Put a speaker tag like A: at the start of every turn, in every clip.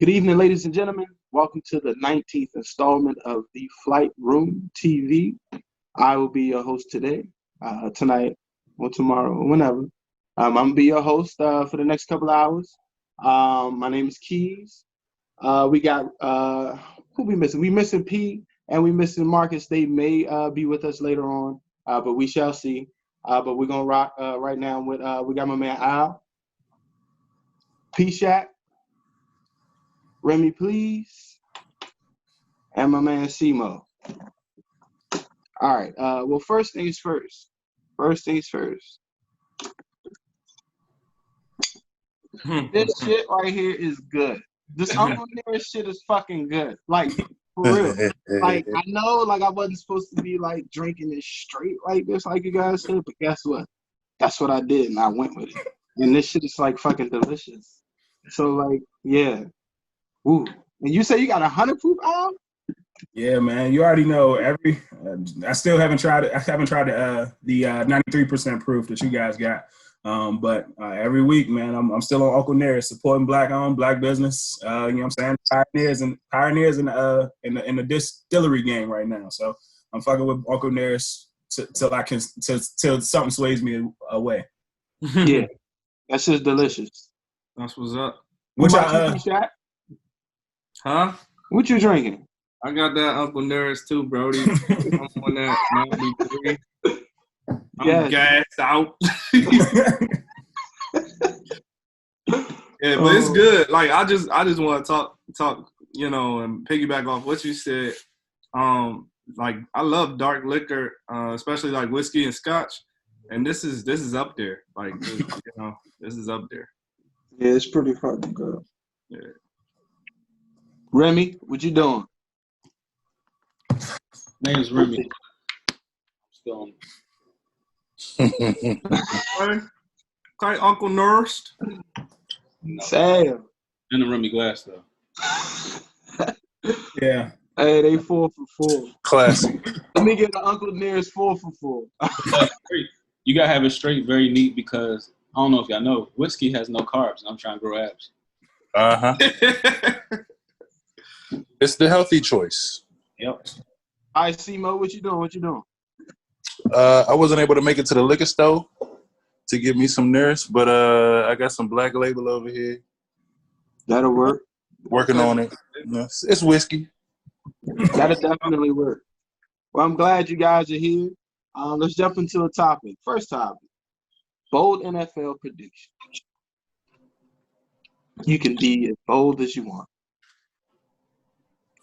A: Good evening, ladies and gentlemen. Welcome to the 19th installment of the Flight Room TV. I will be your host today, tonight, or tomorrow, or whenever. I'm going to be your host for the next couple of hours. My name is Keys. We got, who we missing? We missing P and we missing Marcus. They may be with us later on, but we shall see. But we're going to rock right now with, we got my man Al, P-Shack, Remy Please, and my man Simo. All right. Well, first things first. First things first. This shit right here is good. This Uncle Nearest shit is fucking good. Like, for real. Like, I know, like, I wasn't supposed to be, like, drinking this straight like this, like you guys said, but guess what? That's what I did, and I went with it. And this shit is, like, fucking delicious. So, like, yeah. Ooh. And you say you got 100 proof out?
B: Yeah, man. You already know I still haven't tried it. I haven't tried the 93% proof that you guys got. But every week, man, I'm still on Uncle Nearest, supporting black-owned, black business. You know what I'm saying? Pioneers in the distillery game right now. So I'm fucking with Uncle Nearest till something sways me away.
A: Yeah, that's just delicious.
C: That's what's up.
A: Huh? What you drinking?
C: I got that Uncle Nearest too, Brody. I'm on that 93. I'm gassed out. Yeah, but it's good. Like I just want to talk, you know, and piggyback off what you said. Like I love dark liquor, especially like whiskey and scotch, and this is up there. Like you know, this is up there.
A: Yeah, it's pretty fucking good.
C: Yeah.
A: Remy, what you doing?
D: Name's Remy. Still
C: Okay, Uncle Nearest.
A: Sam.
D: In the Remy glass though.
B: Yeah.
A: Hey, they 4 for 4.
E: Classy.
A: Let me get the Uncle Nearest 4 for 4.
D: You gotta have it straight, very neat, because I don't know if y'all know, whiskey has no carbs, and I'm trying to grow abs.
E: It's the healthy choice.
D: Yep.
A: All right, Simo, what you doing? What you doing?
E: I wasn't able to make it to the liquor store to get me some Nearest, but I got some Black Label over here.
A: That'll work.
E: Working on it. It's whiskey.
A: That'll definitely work. Well, I'm glad you guys are here. Let's jump into a topic. First topic, bold NFL prediction. You can be as bold as you want.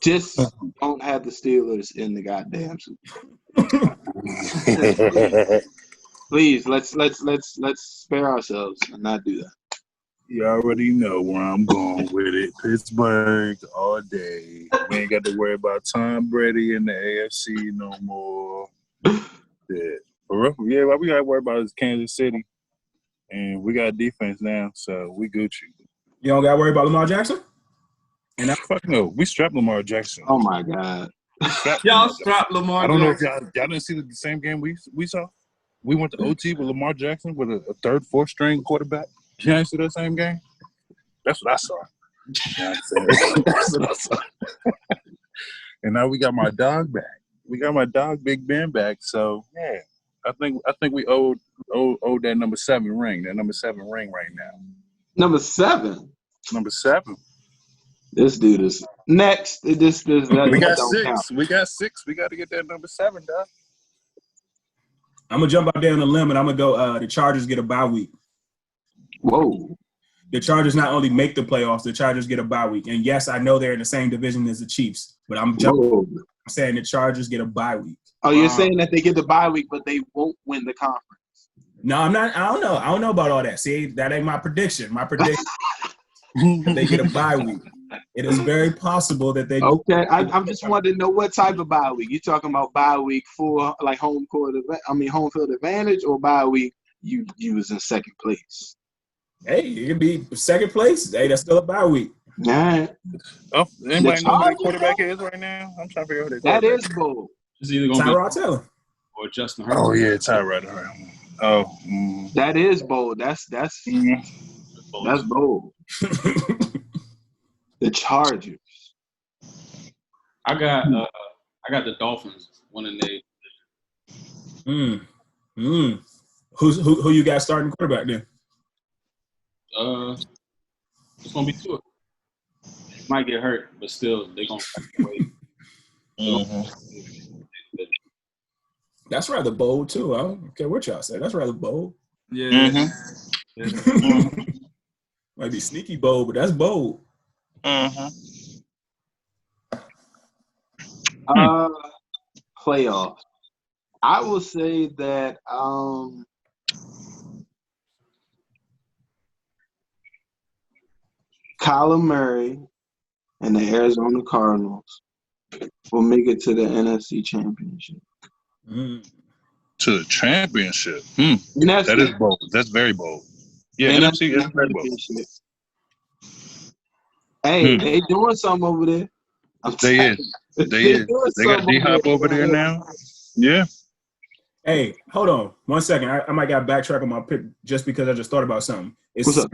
A: Just don't have the Steelers in the goddamn Super Bowl. Please, let's spare ourselves and not do that.
E: You already know where I'm going with it. Pittsburgh all day. We ain't got to worry about Tom Brady in the AFC no more. Yeah, what we got to worry about is Kansas City. And we got defense now, so we Gucci.
B: You don't got to worry about Lamar Jackson?
E: And I fucking know. We strapped Lamar Jackson.
A: Oh, my God.
C: Y'all strapped Lamar Jackson.
E: I don't know if y'all didn't see the same game we saw. We went to OT with Lamar Jackson with a third, fourth string quarterback. You didn't see that same game? That's what I saw. That's what I saw. And now we got my dog back. We got my dog Big Ben back. So yeah, I think we owe that number 7 ring. That number 7 ring right now.
A: Number 7.
E: Number 7.
A: This dude is next.
E: We got 6.
A: Count.
E: We got 6. We got to get that number 7, dog.
B: I'm gonna jump out there on the limb and I'm gonna go. The Chargers get a bye week.
A: Whoa.
B: The Chargers not only make the playoffs, the Chargers get a bye week. And yes, I know they're in the same division as the Chiefs, but I'm saying the Chargers get a bye week.
A: Oh, you're saying that they get the bye week, but they won't win the conference.
B: No, I'm not. I don't know. I don't know about all that. See, that ain't my prediction. My prediction they get a bye week. It is very possible that they.
A: Okay, I'm just wanting to know what type of bye week. You talking about bye week for like home field advantage, or bye week you was in second place?
B: Hey, it can be second place. Hey, that's still a bye week.
A: All right.
E: Oh, anybody know who their quarterback is right now? I'm trying to figure out who
A: that is bold.
D: It's either going to
B: Tyrod Taylor
D: or Justin Herbert.
E: Oh yeah, Tyrod. Oh,
A: that is bold. That's bold. The The Chargers.
D: I got the Dolphins winning the
B: Who you got starting quarterback then?
D: It's gonna be Tua. Might get hurt, but still they're gonna wait.
B: That's rather bold too. I don't care what y'all say. That's rather bold.
C: Yeah.
B: Might be sneaky bold, but that's bold.
A: Playoffs. I will say that Kyler Murray and the Arizona Cardinals will make it to the NFC Championship.
E: To the championship.
A: NFC,
E: That is bold. That's very bold. Yeah, NFC is very bold.
A: Championship. Hey, they doing something over there.
E: They got D-Hop over there now. Yeah.
B: Hey, hold on 1 second. I might got to backtrack on my pick just because I just thought about something.
A: What's up?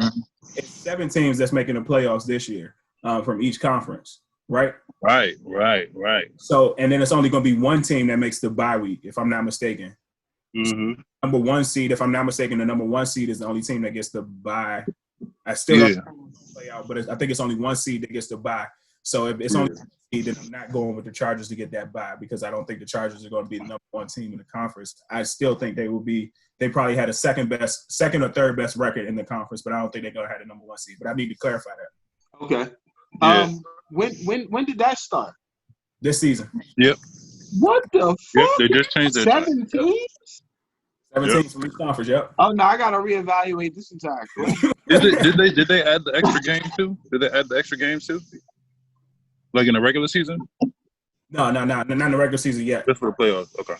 B: It's 7 teams that's making the playoffs this year from each conference, right?
E: Right.
B: So, and then it's only going to be 1 team that makes the bye week, if I'm not mistaken. Number 1 seed, if I'm not mistaken, the number 1 seed is the only team that gets the bye. I still don't know play out, but I think it's only 1 seed that gets the bye. So if it's only 1 seed, then I'm not going with the Chargers to get that bye because I don't think the Chargers are going to be the number 1 team in the conference. I still think they will be. They probably had a second or third best record in the conference, but I don't think they're going to have the number 1 seed. But I need to clarify that.
A: Okay.
E: Yeah.
A: When did that start?
B: This season.
E: Yep.
A: What the fuck?
E: Yep, they just changed that.
A: 7 teams?
B: 7 teams from each conference, yep.
A: Oh no, I gotta reevaluate this entire thing.
E: Did they add the extra game too? Did they add the extra games too? Like in the regular season?
B: No, not in the regular season yet.
E: Just for the playoffs. Okay.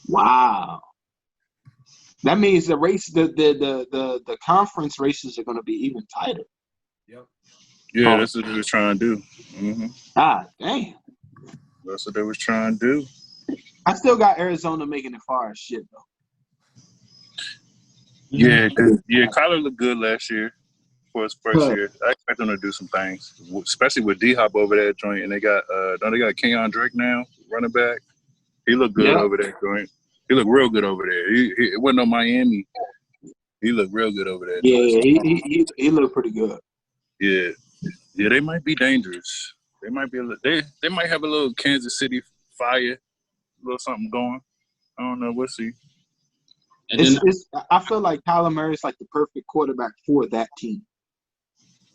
A: Wow. That means the race, the conference races are gonna be even tighter.
B: Yep.
E: Yeah, that's what they was trying to do.
A: God damn.
E: That's what they was trying to do.
A: I still got Arizona making it far as shit though.
E: Yeah, Kyler looked good last year for his first year. I expect them to do some things, especially with D-Hop over that joint. And they got don't they got Kenyon Drake now, running back? He looked good over that joint. He looked real good over there. It wasn't on Miami. He looked real good over there.
A: Yeah, he looked pretty good.
E: Yeah, they might be dangerous. They might be they might have a little Kansas City fire, a little something going. I don't know. We'll see.
A: I feel like Kyler Murray is like the perfect quarterback for that team.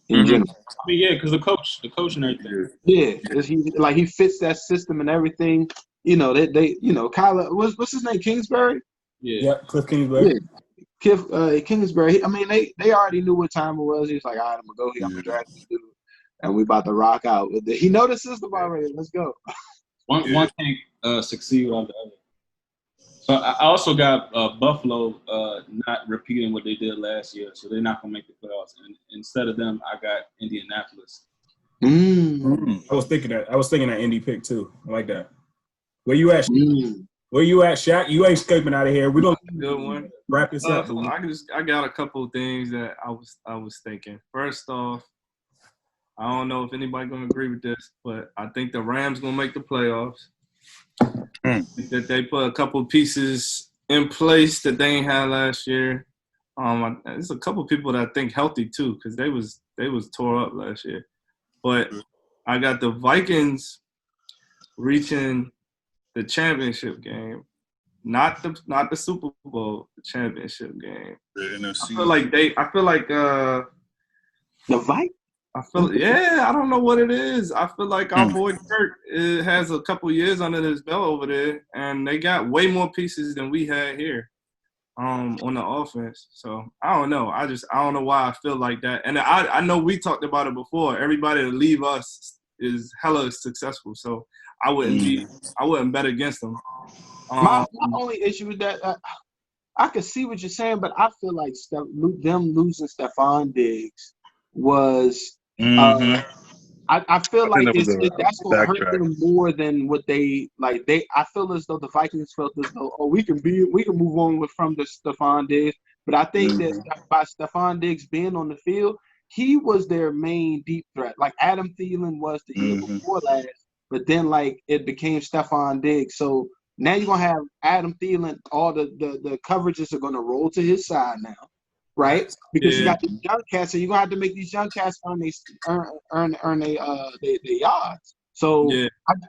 A: In general.
D: I mean, yeah, because the coach and everything.
A: Yeah, he fits that system and everything. You know, they Kyler, what's his name? Kingsbury?
B: Yeah, Cliff Kingsbury.
A: Yeah. Kingsbury. I mean, they already knew what time it was. He was like, all right, I'm gonna go here. I'm gonna draft this dude, and we about to rock out with it. He know the system already. Let's go.
D: One can't succeed without the other. So I also got Buffalo not repeating what they did last year, so they're not gonna make the playoffs. And instead of them, I got Indianapolis.
B: I was thinking that Indy pick too. I like that. Where you at? Where you at, Shaq? You ain't escaping out of here. We don't
C: good one.
B: Wrap this up.
C: I got a couple of things that I was thinking. First off, I don't know if anybody gonna agree with this, but I think the Rams gonna make the playoffs. That they put a couple of pieces in place that they ain't had last year. There's a couple of people that I think healthy too, because they was tore up last year. But I got the Vikings reaching the championship game, not the Super Bowl, the championship game.
E: The NFC.
C: I feel like
A: the Vikings.
C: I don't know what it is. I feel like our boy Kirk has a couple years under his belt over there, and they got way more pieces than we had here on the offense. So I don't know. I don't know why I feel like that. And I know we talked about it before. Everybody that leave us is hella successful. So I wouldn't bet against them.
A: My only issue is that I can see what you're saying, but I feel like them losing Stephon Diggs was. I feel like that's going to hurt them more than what they like. I feel as though the Vikings felt as though we can move on from the Stephon Diggs, but I think that by Stephon Diggs being on the field, he was their main deep threat. Like Adam Thielen was the year before last, but then like it became Stephon Diggs. So now you're gonna have Adam Thielen. All the coverages are gonna roll to his side now, right? Because you got these young cats, so you're gonna have to make these young cats earn their yards. So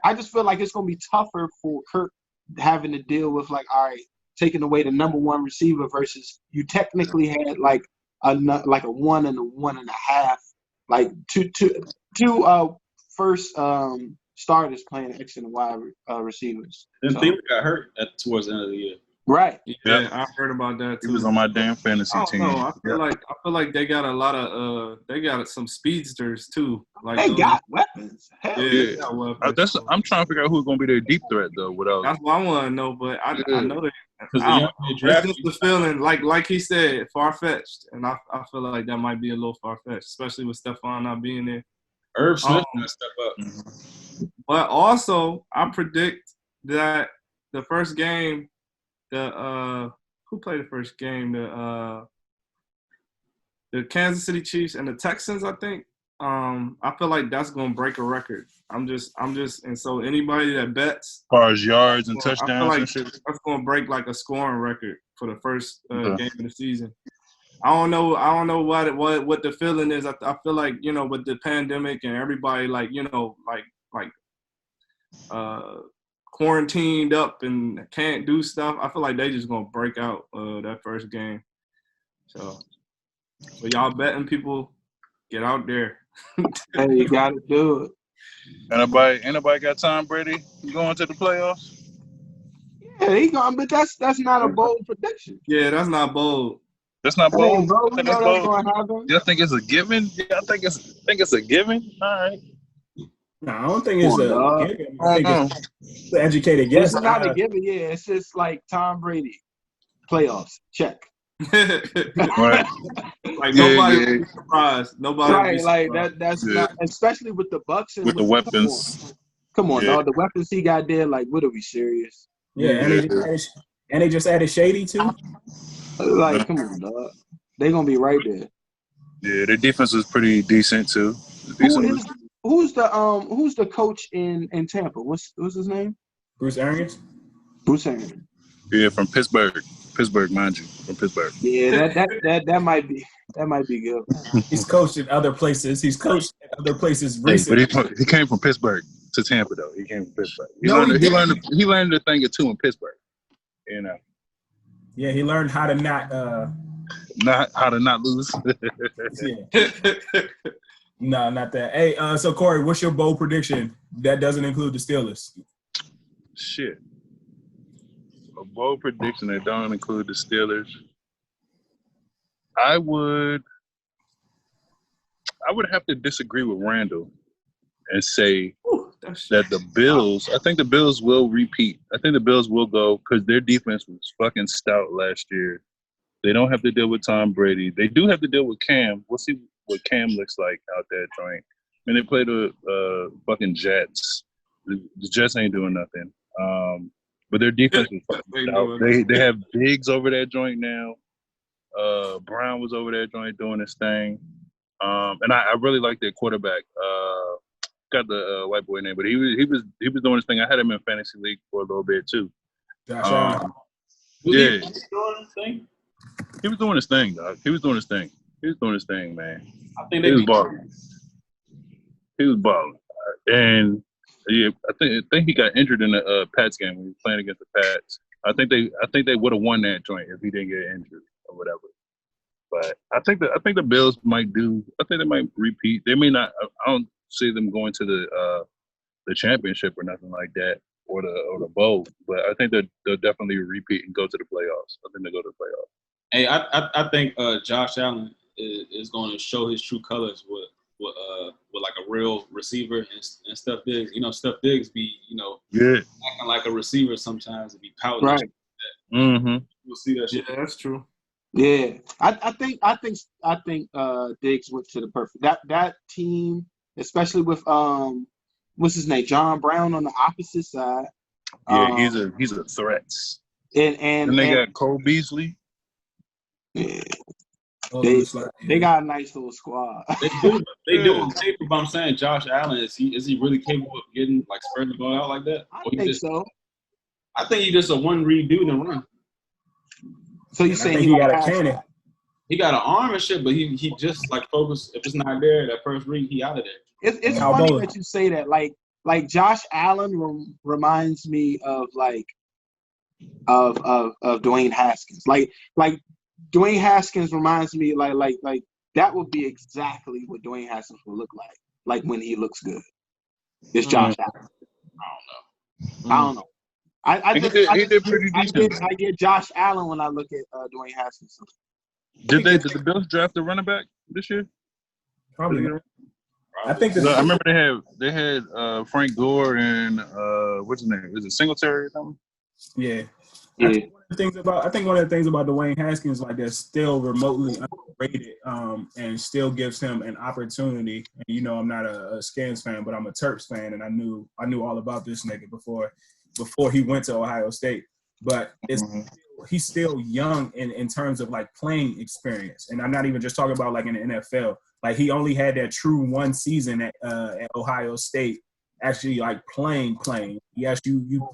A: I just feel like it's gonna be tougher for Kirk having to deal with like, all right, taking away the number one receiver versus you technically had like a 1 and a 1.5, like two first starters playing X and Y receivers.
D: And Thielen got hurt towards the end of the year.
A: Right.
C: Yeah, I heard about that too.
E: He was on my damn fantasy team.
C: I feel like they got a lot of they got some speedsters too. Like
A: they got weapons. Hell
C: they got weapons.
E: I'm trying to figure out who's gonna be their deep threat though.
C: That's what I want to know, but I know that. It's just the feeling, like he said, far fetched, and I feel like that might be a little far fetched, especially with Stephon not being there.
D: Irv Smith gonna step up.
C: But also, I predict that the first game, who played the first game? The Kansas City Chiefs and the Texans, I think. I feel like that's gonna break a record. I'm just, and so anybody that bets,
E: as far as yards and touchdowns,
C: I feel like
E: and shit,
C: that's gonna break like a scoring record for the first game of the season. I don't know what the feeling is. I feel like, you know, with the pandemic and everybody like, you know, like quarantined up and can't do stuff. I feel like they just gonna break out that first game. So y'all betting people, get out there.
A: Hey, you gotta do it.
E: Anybody got Tom Brady going to the playoffs?
A: Yeah, he going, but that's not a bold prediction.
C: Yeah, that's not bold.
E: That's not bold.
A: Bro,
E: I think it's bold. You think it's a given? Yeah, I think it's a given. All right.
B: No, I don't think it's a given. I think it's an educated guess.
A: It's not a given. Yeah, it's just like Tom Brady playoffs. Check.
E: Right.
C: Like nobody would be surprised. Nobody would be surprised.
A: Like that's not, especially with the Bucks and
E: with the weapons.
A: Come on, dog. The weapons he got there. Like, what are we serious?
B: Yeah, and they just added Shady too.
A: Like, come on, dog. They gonna be right there.
E: Yeah, their defense is pretty decent too.
A: Who's the coach in Tampa? What's his name?
B: Bruce Arians.
A: Bruce Arians.
E: Yeah, from Pittsburgh. Pittsburgh, mind you, from Pittsburgh.
A: Yeah, that might be good.
E: He's coached in other places. Recently. But he came from Pittsburgh to Tampa though. He came from Pittsburgh. He learned a thing or two in Pittsburgh. You know.
B: Yeah, he learned how to
E: not lose.
B: No, not that. Hey, so Corey, what's your bold prediction that doesn't include the Steelers?
E: Shit. A bold prediction that don't include the Steelers. I would have to disagree with Randall and say that the Bills, I think the Bills will repeat. I think the Bills will go because their defense was fucking stout last year. They don't have to deal with Tom Brady. They do have to deal with Cam. We'll see what Cam looks like out there joint. I mean, they play the fucking Jets. The Jets ain't doing nothing. But their defense is fucking stout. They have Diggs over that joint now. Brown was over that joint doing his thing. And I really like their quarterback. Got the white boy name, but he was doing his thing. I had him in fantasy league for a little bit too.
B: Josh Allen.
E: Yeah. He was doing his thing, dog. He was doing his thing, man.
D: I think
E: he was balling. He was balling. And yeah, I think he got injured in the Pats game when he was playing against the Pats. I think they would have won that joint if he didn't get injured or whatever. But I think the Bills might do. I think they might repeat. They may not. I don't see them going to the championship or nothing like that, or the bowl. But I think they'll definitely repeat and go to the playoffs. I think they go to the playoffs.
D: Hey, I think Josh Allen is going to show his true colors with like a real receiver and Steph Diggs. You know, Steph Diggs be acting like a receiver sometimes and be pouting.
A: Right.
E: Mm-hmm.
D: We'll see that shit.
C: Yeah, that's true.
A: Yeah, I think Diggs went to the perfect that team, especially with what's his name, John Brown on the opposite side.
E: Yeah, he's a threat.
A: And
E: they got Cole Beasley.
A: Yeah. They got a nice little squad.
D: They do on paper, but I'm saying Josh Allen, is he really capable of getting like spreading the ball out like that?
A: I think so.
D: I think he just a one read dude and run.
A: So you saying
B: he got a cannon?
D: He got an arm and shit, but he just like focus. If it's not there, that first read, he out of there.
A: It's funny that you say that. Like Josh Allen reminds me of of Dwayne Haskins. Like Dwayne Haskins reminds me like that would be exactly what Dwayne Haskins will look like when he looks good. It's Josh Allen. I don't know. I
E: did pretty decent.
A: I get Josh Allen when I look at Dwayne Haskins.
E: Did the Bills draft a running back this year?
B: Probably. I think
E: I remember they had Frank Gore and what's his name? Is it Singletary or something?
B: Yeah. I think one of the things about Dwayne Haskins that's still remotely underrated and still gives him an opportunity. And I'm not a Skins fan, but I'm a Terps fan, and I knew all about this nigga before he went to Ohio State. But he's still young in terms of playing experience, and I'm not even just talking about in the NFL. He only had that true one season at Ohio State, actually playing. Yes, you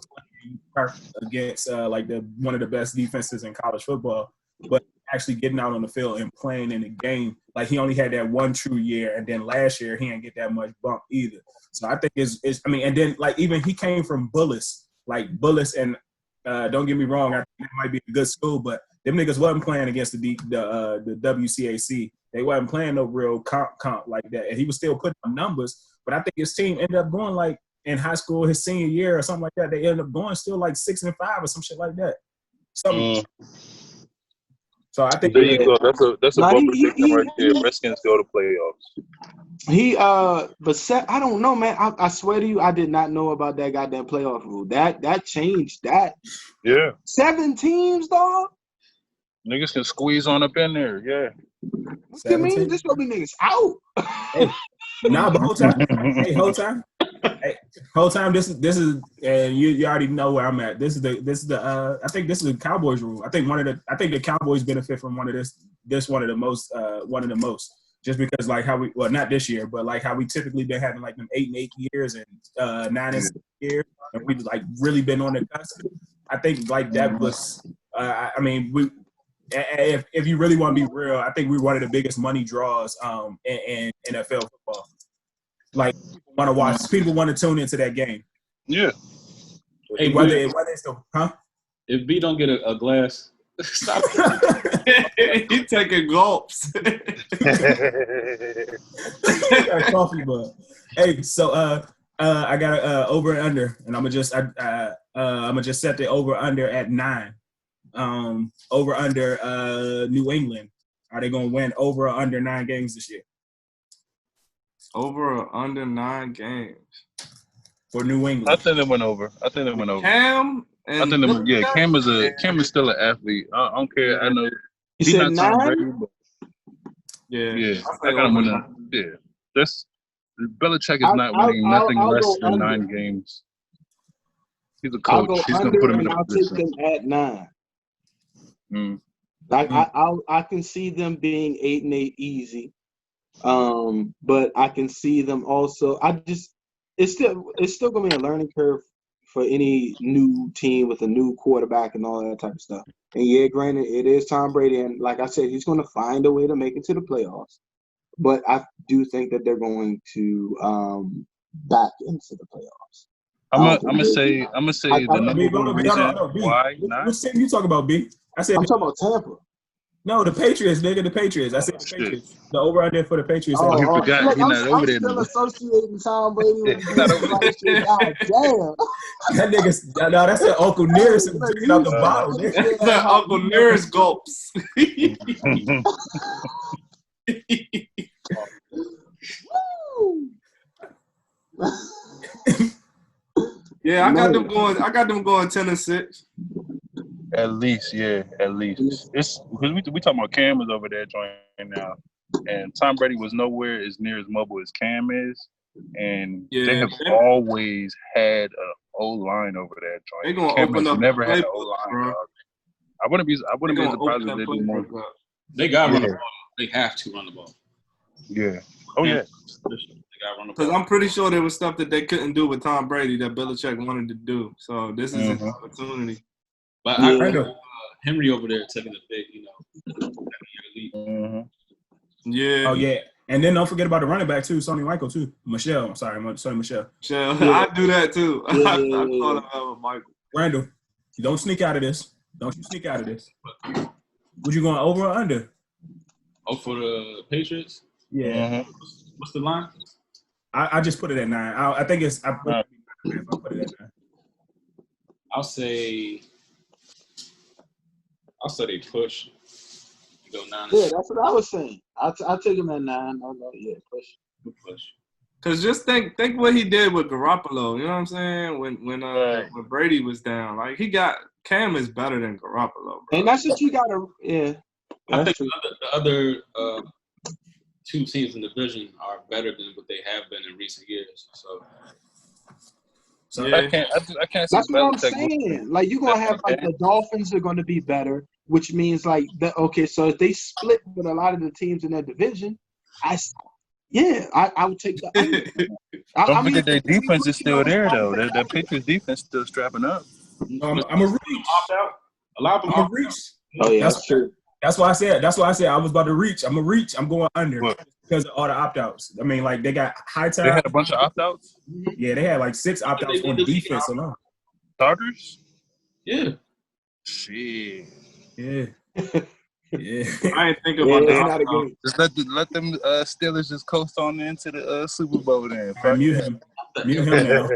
B: against one of the best defenses in college football, but actually getting out on the field and playing in the game, he only had that one true year, and then last year he didn't get that much bump either. So I think and then even he came from Bullis, and don't get me wrong, I think it might be a good school, but them niggas wasn't playing against the WCAC. They wasn't playing no real comp like that, and he was still putting up numbers. But I think his team ended up going in high school his senior year or something like that. They ended up going still 6-5 or some shit like that. So I think
E: there you go. That's a bumper chicken right there. Redskins go to playoffs.
A: I don't know, man. I swear to you, I did not know about that goddamn playoff rule. That changed that.
E: Yeah.
A: 7 teams, dog.
E: Niggas can squeeze on up in there. Yeah.
A: What do you mean? This will be niggas out.
B: But whole time. This is, and you already know where I'm at. This is the. I think this is the Cowboys rule. I think the Cowboys benefit from one of the most. Just because how we not this year, but how we typically been having them 8-8 years and 9-6 years, and we've really been on the cusp. I think that was. If you really want to be real, I think we're one of the biggest money draws in NFL football. People want to tune into that game.
E: Yeah.
D: Hey,
B: whether it's
D: if B don't get a glass, stop.
C: He taking gulps.
B: Coffee, but hey, so I got a over and under, and I'm gonna just set the over under at 9. Over under New England. Are they gonna win over or under 9 games this year?
C: Over or under 9 games
B: for New England.
E: I think they went over.
C: Cam.
E: Cam is still an athlete. I don't care. I know
A: he's not Tom Brady,
E: but
C: yeah.
E: I got him winning. Yeah, that's Belichick is not winning nothing less than under 9 games. He's a coach. He's gonna put him in a position.
A: I'll take them at 9. I can see them being 8-8 easy. But I can see them also. It's still gonna be a learning curve for any new team with a new quarterback and all that type of stuff. And yeah, granted, it is Tom Brady, and like I said, he's gonna find a way to make it to the playoffs. But I do think that they're going to back into the playoffs.
E: I'm gonna say the number one reason why not.
B: Which team you talking about, B?
A: I'm talking about Tampa.
B: No, the Patriots, nigga. The Patriots. I said the Patriots. The over under for the Patriots.
E: Oh, he forgot. He's not over there.
A: I'm still associating Tom Brady with shit. God damn.
B: That nigga. No, that's that Uncle Nearest drinking out the bottle.
C: That's that Uncle Nearest gulps. Yeah, I got them going 10-6.
E: At least. It's because we talking about Cam is over there joining now, and Tom Brady was nowhere as near as mobile as Cam is, and they have always had an O line over there joining.
C: They're gonna
E: Cam
C: open
E: has
C: up.
E: never had an O line. I wouldn't be surprised if they do more.
D: They got
E: yeah.
D: They have to run the ball.
E: Yeah. Oh yeah.
D: They got to run the
C: Because
D: ball.
C: I'm pretty sure there was stuff that they couldn't do with Tom Brady that Belichick wanted to do. So this is an opportunity.
D: But
A: Yeah.
D: I got Henry over there taking a big, lead.
C: Yeah.
B: Oh yeah, and then don't forget about the running back too, Sonny Michael too. Michelle, I'm sorry, Michelle.
C: Michelle,
A: Yeah.
C: I do that too.
A: Yeah.
C: I thought about Michael.
B: Randall, don't sneak out of this. Don't you sneak out of this. What you going over or under?
D: Oh, for the Patriots?
B: Yeah,
D: What's the line?
B: I just put it at 9. I think it's I put it at 9.
D: I'll say they push. Go 9.
A: Yeah, that's what I was saying. I'll take him at 9. Yeah, push.
C: Cause just think what he did with Garoppolo. You know what I'm saying? When Brady was down, like Cam is better than Garoppolo, bro.
A: And that's what you gotta. Yeah.
D: I think the other 2 teams in the division are better than what they have been in recent years. So
C: yeah.
E: I can't.
A: That's what I'm saying. Like you're gonna have like the Dolphins are gonna be better, which means like that. Okay, so if they split with a lot of the teams in their division, I would take the under.
E: Don't forget their defense is still there though. The Patriots defense still strapping up.
B: I'm a reach.
D: opt out. A lot of them
B: I'm a
D: opt
B: reach.
A: Oh yeah, that's true.
B: That's why I said I was about to reach. I'm a reach. I'm going under
E: What?
B: because of all the opt-outs. I mean, like they got high time.
E: They had a bunch of opt-outs.
B: Yeah, they had like 6 opt-outs on defense alone.
E: Starters.
D: Yeah.
E: Shit.
B: Yeah. Yeah.
C: I ain't think about that.
E: Just let them Steelers just coast on into the Super Bowl then.
B: Mute him. Mute him now.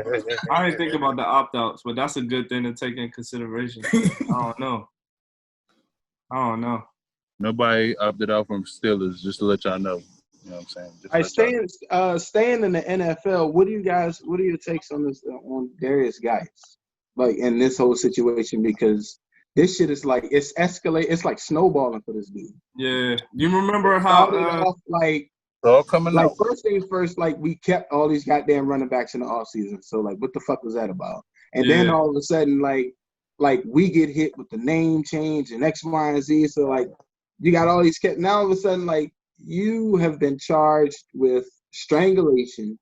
C: I didn't think about the opt-outs, but that's a good thing to take in consideration. I don't know.
E: Nobody opted out from Steelers, just to let y'all know. You know what I'm saying?
A: Staying in the NFL, what are your takes on this on Darius Geis? Like in this whole situation, because this shit is like it's like snowballing for this dude.
C: Yeah. You remember how
E: It's all coming out.
A: First things first, like we kept all these goddamn running backs in the offseason. So like what the fuck was that about? And then all of a sudden, like we get hit with the name change and X, Y, and Z. So like you got all these now all of a sudden, like you have been charged with strangulation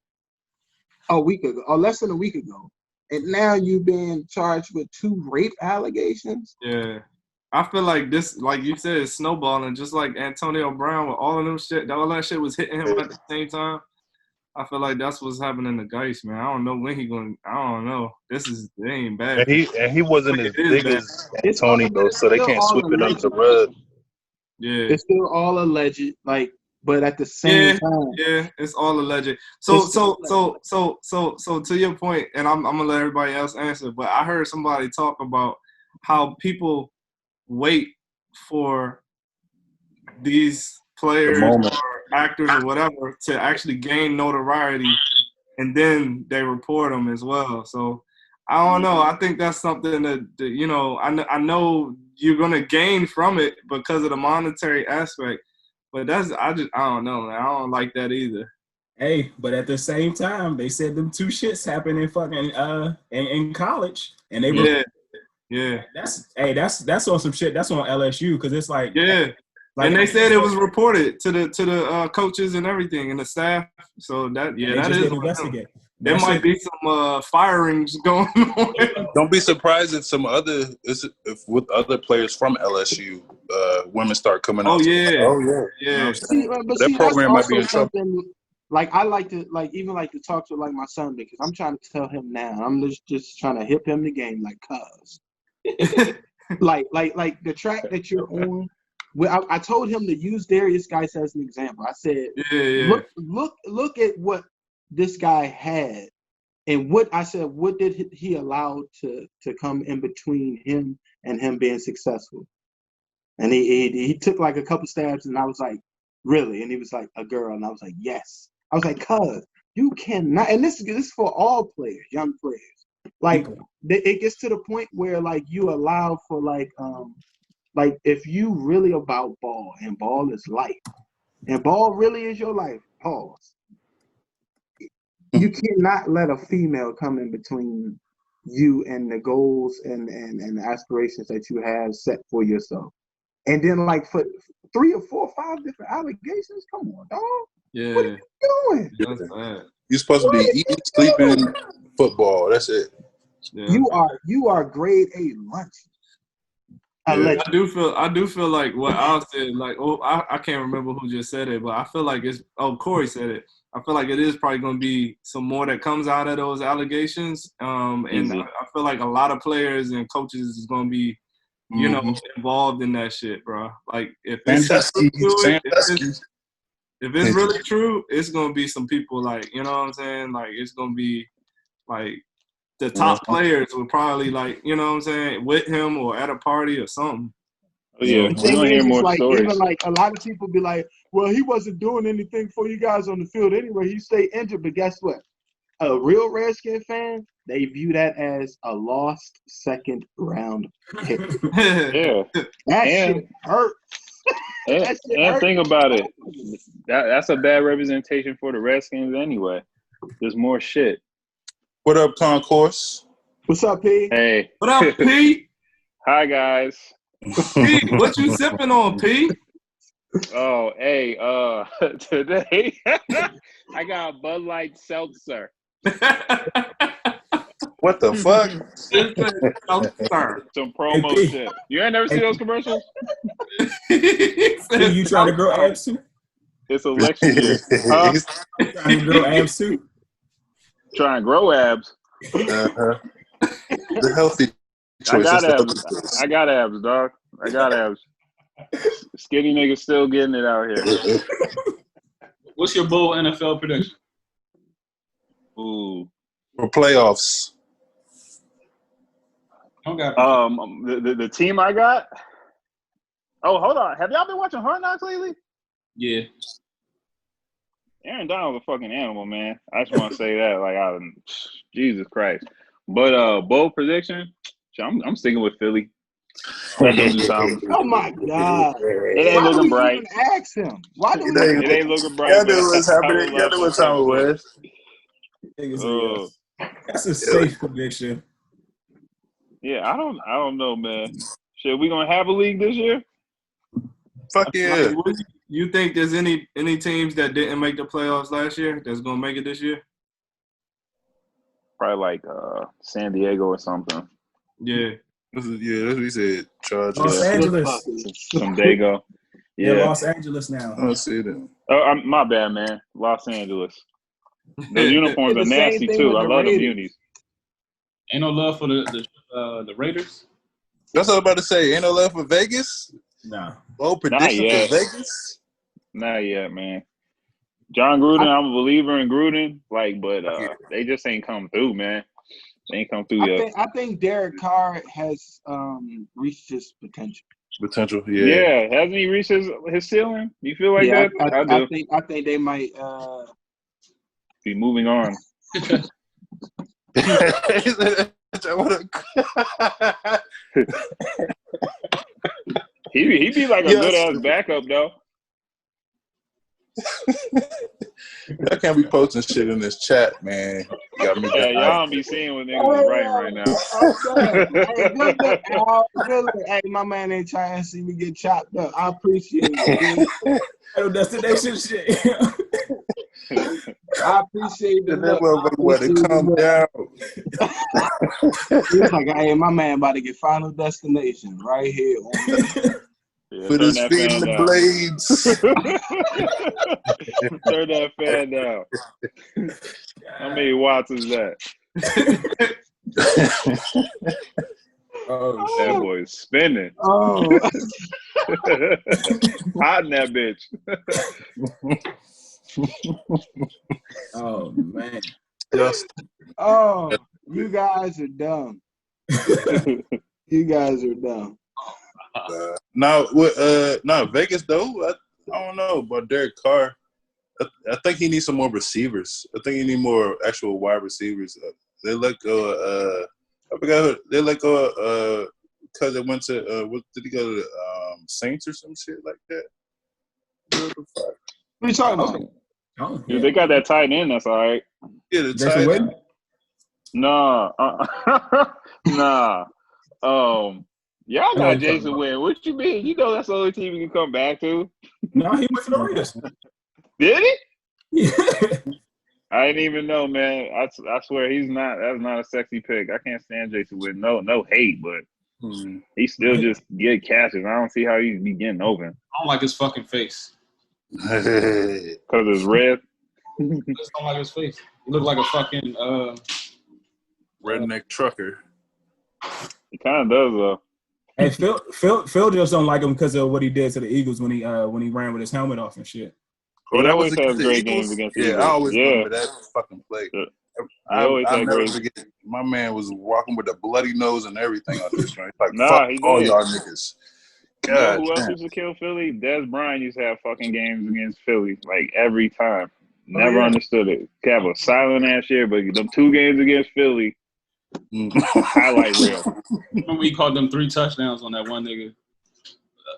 A: a week ago, or less than a week ago. And now you've been charged with 2 rape allegations.
C: Yeah. I feel like this, like you said, is snowballing, just like Antonio Brown with all of them shit. All that shit was hitting him at the same time. I feel like that's what's happening to Geis, man. I don't know when he going. I don't know. They ain't bad.
E: And he wasn't as big as Antonio, so they can't sweep it under the rug.
C: Yeah.
A: It's still all alleged, but at the same time.
C: Yeah, it's all alleged. So to your point, and I'm gonna let everybody else answer, but I heard somebody talk about how people wait for these players or actors or whatever to actually gain notoriety, and then they report them as well. So I don't know. I think that's something that I know you're gonna gain from it because of the monetary aspect. But I don't know, man. I don't like that either.
B: Hey, but at the same time, they said them 2 shits happened in fucking in college, and they were That's on some shit. That's on LSU because it's like
C: and they said it was reported to the coaches and everything and the staff. So that is
B: investigate.
C: There might be some firings going on.
E: Don't be surprised if with other players from LSU, women start coming out.
C: Yeah.
E: That program might be in trouble.
A: Like I like to talk to like my son because I'm trying to tell him now. I'm just trying to hip him the game, like cuz. like the track that you're on. I told him to use Darius Geis as an example. I said, look at what this guy had, and what did he allow to come in between him and him being successful? And he took like a couple stabs, and I was like, really? And he was like, a girl, and I was like, yes. I was like, cuz you cannot, and this is for all players, young players. Like it gets to the point where like you allow for like if you really about ball and ball is life, and ball really is your life, pause. You cannot let a female come in between you and the goals and the aspirations that you have set for yourself. And then like 3 or 4 or 5 different allegations. Come on, dog.
C: Yeah,
A: What are you doing?
C: that's bad.
E: You're supposed to be eating, sleeping, football. That's it.
C: Yeah.
A: You are grade A lunch.
E: Yeah.
C: I do feel like what Al said, like, I can't remember who just said it, but I feel like Corey said it. I feel like it is probably going to be some more that comes out of those allegations. And I feel like a lot of players and coaches is going to be, involved in that shit, bro. Like, if it's really true, it's going to be some people like, you know what I'm saying? Like, it's going to be like the top players will probably like, you know what I'm saying, with him or at a party or something.
F: Oh, yeah,
A: The
F: we're
A: thing
F: gonna hear
A: is,
F: more
A: like,
F: stories.
A: even like a lot of people be like, well, he wasn't doing anything for you guys on the field anyway. He stayed injured, but guess what? A real Redskin fan, they view that as a lost second round pick.
F: Yeah,
A: That
F: And-
A: shit hurts.
F: and think about it. That's a bad representation for the Redskins anyway. There's more shit.
E: What up, Concourse?
A: What's up, P?
F: Hey,
C: What up, Pete?
F: hi guys.
C: Pete, what you sipping on, Pete?
F: Oh, hey, today I got a Bud Light Seltzer.
E: What the fuck?
F: Some promo
B: Hey,
F: shit. You ain't never seen those commercials?
B: You trying to grow abs too?
F: It's election year. Huh?
B: Trying to grow abs too?
F: Trying to grow abs.
E: The healthy choice.
F: I got
E: That's the
F: abs.
E: healthy choice.
F: I got abs, dog. I got abs. Skinny niggas still getting it out here.
D: What's your bold NFL prediction?
F: Ooh.
E: For playoffs.
D: I don't got
F: The team I got. Oh, hold on. Have y'all been watching Hard Knocks lately?
D: yeah.
F: Aaron Donald's a fucking animal, man. I just want to say that. Like, Jesus Christ. But bold prediction. I'm sticking with Philly. Let them do something.
A: Oh my God!
F: It ain't
A: Why do
F: looking
A: we
F: bright.
A: even ask him? Why do we?
F: It ain't looking bright.
E: Y'all
F: but
E: knew what's
F: I would
E: happening. Y'all
F: love
E: knew what
F: some
E: time it was.
B: Niggas
F: Oh.
B: say yes. That's a safe prediction.
F: Yeah, I don't know, man. Shit, we gonna have a league this year?
E: Fuck yeah.
C: You think there's any teams that didn't make the playoffs last year that's gonna make it this year?
F: Probably like San Diego or something.
C: Yeah.
E: That's what he said. Charge.
B: Los Angeles.
F: Some Dago.
B: Yeah,
F: Yeah.
B: Los Angeles now.
E: I don't see them.
F: Oh, my bad, man. Los Angeles. Those uniforms
A: The
F: are
A: same
F: nasty
A: thing
F: too.
A: with
F: I
A: the
F: love them
A: Raiders.
F: unis.
D: Ain't no love for the Raiders.
E: That's what I was about to say. Ain't no love for Vegas?
B: Nah.
E: Oh, prediction for
F: yet.
E: Vegas?
F: Not yet, man. John Gruden, I'm a believer in Gruden, but they just ain't come through, man. They ain't come through yet.
A: I think Derek Carr has reached his potential.
E: Potential,
F: Yeah, hasn't he reached his ceiling? You feel like that? I do.
A: I think they might.
F: Be moving on. He be like a
E: Yes.
F: good ass backup though.
E: I can't be posting shit in this chat, man. You got me
F: Yeah,
E: down.
F: y'all don't be seeing what niggas is writing right now.
A: Hey, my man ain't trying to see me get chopped up. I appreciate it.
B: Oh, destination shit.
A: I appreciate
E: That
A: the
E: motherfucker want to calm down.
A: It's like, hey, my man about to get Final Destination right here.
F: Yeah,
E: Put
F: turn
E: his
F: that
E: feet in
F: fan
E: the
F: down.
E: blades.
F: Turn that fan down. How many watts is that?
B: Oh,
F: That boy's spinning.
A: Oh,
F: Hot in that bitch.
B: oh man.
E: Just
A: oh, you guys are dumb. You guys are dumb.
E: now, Vegas though. I don't know about Derek Carr. I think he needs some more receivers. I think he need more actual wide receivers. They let go. I forgot who they let go. Because it went to what did he go to? Saints or some shit like that. What the fuck?
A: What are you talking about?
B: Oh,
F: Dude, they got that tight end. That's all right.
E: Yeah, the
B: Jason
E: tight end.
B: Witten?
F: Nah. Nah. Y'all
B: I know
F: got
B: you're talking
F: Jason
B: about.
F: Witten. What you mean? You know that's the only team he can come back to.
B: No, he went to the Raiders.
F: Did he?
B: Yeah.
F: I didn't even know, man. I swear he's not. That's not a sexy pick. I can't stand Jason Witten. No hate, but he still just get catches. I don't see how he be getting open
D: I don't like his fucking face.
F: because it's red.
D: I just don't like his face. He look like a fucking
E: Redneck trucker.
F: He kind of does though.
B: Hey, Phil just don't like him because of what he did to the Eagles when he ran with his helmet off and shit.
E: Oh,
F: He
E: that
F: always
E: was
F: has
E: against the
F: great
E: Eagles?
F: games against the
E: Yeah,
F: Eagles.
E: I always
F: Yeah.
E: remember that fucking play.
F: Yeah. always
E: I'll
F: had
E: never
F: great.
E: forget. My man was walking with a bloody nose and everything on this joint. Like,
F: Nah,
E: fuck
F: he
E: all
F: did.
E: y'all niggas.
F: You know
E: God
F: who else
E: damn.
F: used to kill Philly? Des Bryant used to have fucking games against Philly, like every time.
B: Oh,
F: Never
B: yeah.
F: understood it. He have a silent ass year, but them 2 games against Philly, highlight reel.
D: Remember he caught them 3 touchdowns on that one nigga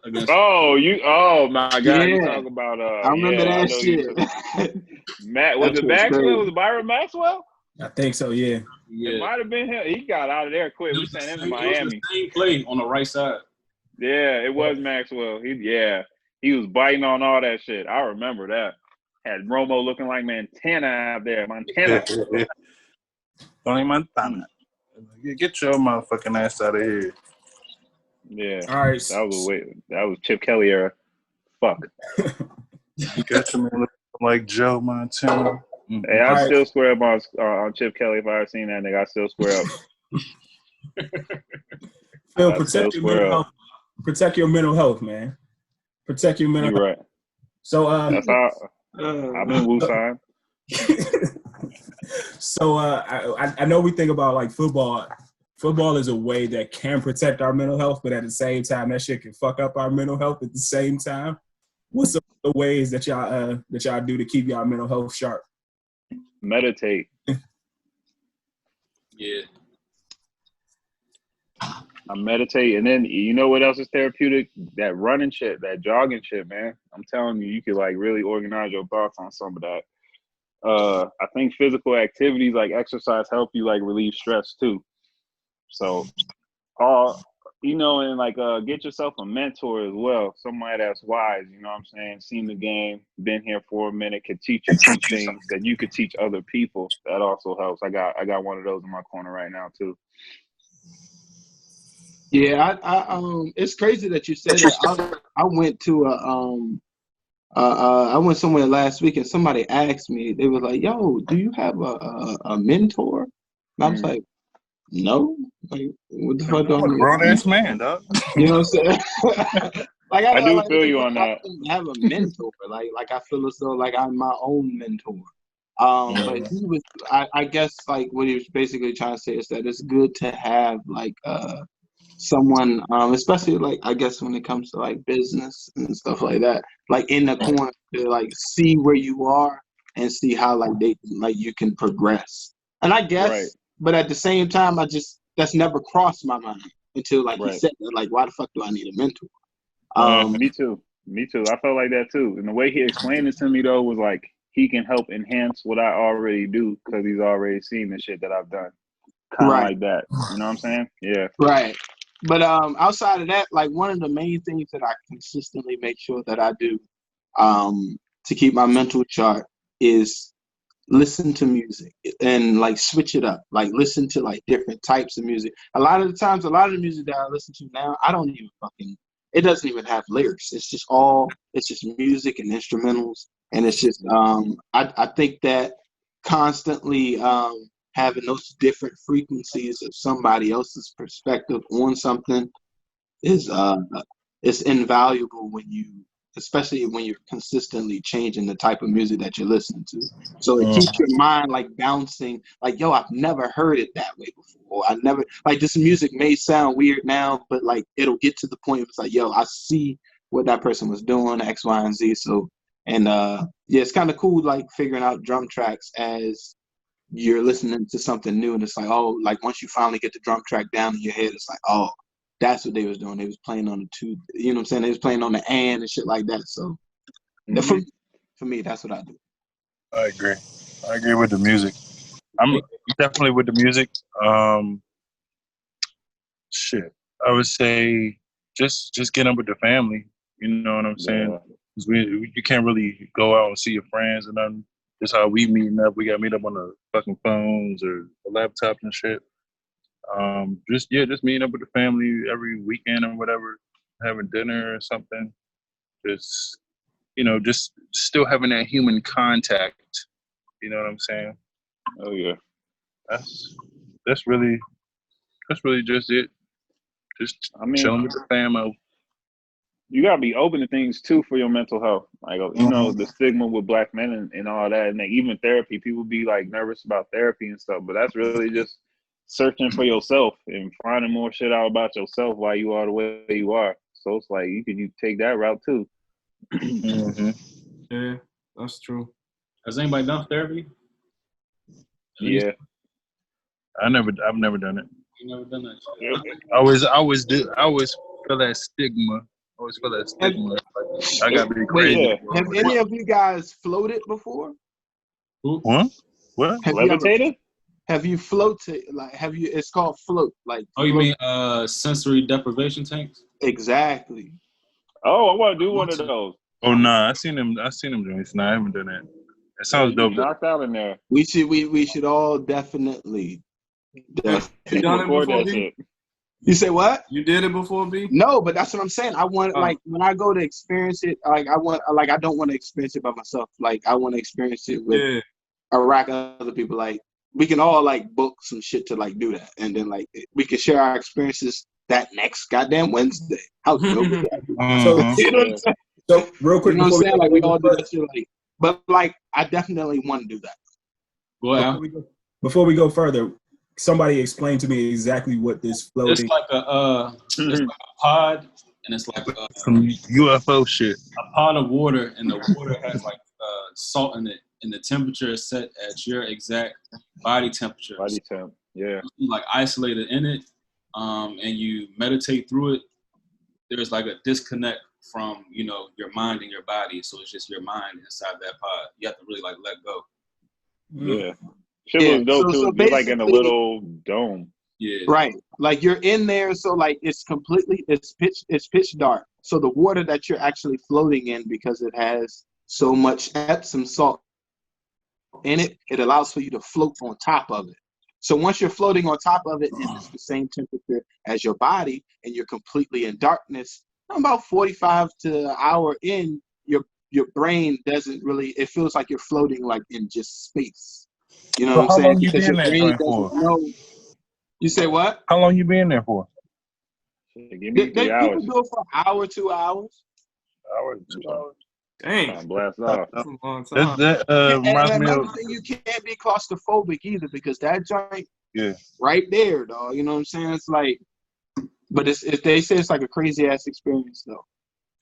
D: against.
F: Oh my God! You
A: Yeah.
F: talk about
A: I remember
F: yeah, I
A: that
F: know
A: shit.
F: was
A: That
F: it
A: shit's
F: Maxwell?
A: crazy.
F: Was it Byron Maxwell?
B: I think so. Yeah.
F: It might have been him. He got out of there quick. We sent him to
D: It was
F: Miami.
D: the same play on the right side.
F: Yeah, it was Maxwell. He was biting on all that shit. I remember that. Had Romo looking like Montana out there. Montana.
E: Tony Montana. Get your motherfucking ass out of here.
F: Yeah.
B: All right.
F: That was Chip Kelly era. Fuck.
E: Got your man looking like Joe Montana.
F: Hey, I'd
B: Alright.
F: still square up on Chip Kelly if I ever seen that nigga. I'd still square up.
B: Phil,
F: That's so
B: protect your
F: square
B: mental
F: up.
B: health. Protect your mental health, man. Protect your mental
F: You
B: health.
F: right.
B: So
F: That's how I'm in Wusan.
B: So I know we think about like football. Football is a way that can protect our mental health, but at the same time, that shit can fuck up our mental health at the same time. What's some of the ways that y'all do to keep y'all mental health sharp?
F: Meditate.
D: Yeah.
F: I meditate, and then you know what else is therapeutic? That running shit, that jogging shit, man. I'm telling you, you could like really organize your thoughts on some of that. I think physical activities like exercise help you like relieve stress too. So, and like get yourself a mentor as well, somebody that's wise. You know what I'm saying? Seen the game, been here for a minute, could teach you some things that you could teach other people. That also helps. I got one of those in my corner right now too.
A: Yeah, it's crazy that you said that. I went to I went somewhere last week and somebody asked me. They was like, "Yo, do you have a mentor?" And I was like, "No." Like, what the fuck do I
E: I'm a
A: need?
E: grown ass man, dog.
A: You know what I'm saying? Like
F: I do
A: like,
F: feel you on
A: I
F: that.
A: don't have a mentor. Like I feel as though like I'm my own mentor. But he was, I guess, like what he was basically trying to say is that it's good to have like someone, especially like I guess when it comes to like business and stuff like that, like in the corner to like see where you are and see how like you can progress. And I guess,
F: Right.
A: but at the same time, that's never crossed my mind until like he
F: Right.
A: said that. Like, why the fuck do I need a mentor?
F: Me too. I felt like that too. And the way he explained it to me though was like he can help enhance what I already do because he's already seen the shit that I've done. Kind of
A: Right.
F: like that. You know what I'm saying? Yeah.
A: Right. But outside of that, like one of the main things that I consistently make sure that I do to keep my mental sharp is listen to music and like switch it up. Like listen to like different types of music. A lot of the music that I listen to now, it doesn't even have lyrics. It's just music and instrumentals. And it's just I think that constantly having those different frequencies of somebody else's perspective on something is it's invaluable especially when you're consistently changing the type of music that you're listening to. So it keeps your mind like bouncing, like, yo, I've never heard it that way before. I never, like, this music may sound weird now, but like it'll get to the point where it's like, yo, I see what that person was doing, X, Y, and Z. So, and yeah, it's kind of cool, like figuring out drum tracks as you're listening to something new, and it's like, oh, like once you finally get the drum track down in your head, it's like, oh, that's what they was doing. They was playing on the two, you know what I'm saying? They was playing on the and shit like that. So for me, that's what I do.
E: I agree with the music. I'm definitely with the music. Shit. I would say just get up with the family. You know what I'm saying?
F: Yeah.
E: 'Cause you can't really go out and see your friends and nothing. That's how we meeting up. We got to meet up on the fucking phones or the laptops and shit. Just meeting up with the family every weekend or whatever, having dinner or something. Just just still having that human contact. You know what I'm saying?
F: Oh yeah.
E: That's really just it. Just
F: I mean,
E: chilling with the family.
F: you gotta be open to things too for your mental health. Like the stigma with black men and all that, and like, even therapy. People be like nervous about therapy and stuff, but that's really just searching for yourself and finding more shit out about yourself why you are the way you are. So it's like you take that route too.
C: Yeah, that's true.
D: Has anybody done therapy?
F: Yeah.
E: I've never done it.
D: You never done that shit.
E: I always feel that stigma. Always feel that stigma. I gotta be crazy.
F: Yeah.
A: Have any of you guys floated before?
E: What?
A: Have you ever-
F: Levitated?
A: Have you floated? Like, have you? It's called float. Like,
D: Oh, you
A: float.
D: mean sensory deprivation tanks?
A: Exactly.
F: Oh, I want to do one of those.
E: Oh nah, I seen them joints. Nah, I haven't done that. It sounds
F: You
E: dope.
F: knocked out in there.
A: We should all definitely.
C: You done it
F: Record
C: before,
F: that
C: B?
F: shit.
A: You say what?
C: You did it before, B?
A: No, but that's what I'm saying. I want
C: Oh.
A: like when I go to experience it. I don't want to experience it by myself. Like I want to experience it with
C: Yeah.
A: a rack of other people. Like we can all like book some shit to like do that, and then like we can share our experiences that next goddamn Wednesday. How dope is that?
B: So,
A: You know what I'm saying?
B: so real quick,
A: You know what I'm
B: before
A: saying? Like we all do that shit. Like, but like I definitely want to do that.
D: Well,
B: before we go further, somebody explain to me exactly what this floating.
D: it's like a pod, and it's like
E: Some UFO shit.
D: a pot of water, and the water has like salt in it, and the temperature is set at your exact body temperature.
F: Body temp. Yeah.
D: You like isolated in it, and you meditate through it. There's like a disconnect from your mind and your body, so it's just your mind inside that pod. You have to really like let go.
F: Yeah. Shit was dope too. You're like in a little dome.
D: Yeah.
A: Right. Like you're in there, so like it's pitch dark. So the water that you're actually floating in, because it has so much Epsom salt in it, it allows for you to float on top of it. So once you're floating on top of it and it's the same temperature as your body and you're completely in darkness, about 45 to an hour in, your brain doesn't really, it feels like you're floating like in just space. You know what I'm saying?
E: How long you
A: Because
E: been
A: your
E: there
A: brain
E: for?
A: doesn't know. You say what?
E: How long you been there for?
F: Give me 3
A: People
F: hours.
A: do it for an hour, 2 hours.
E: Hour, 2 hours.
C: Dang.
F: Blast off.
C: That's a long time.
E: That
A: And
E: reminds me
A: another
E: of
A: thing, you can't be claustrophobic either, because that joint
E: yeah.
A: right there, dog. You know what I'm saying? It's like, but they say it's like a crazy ass experience though.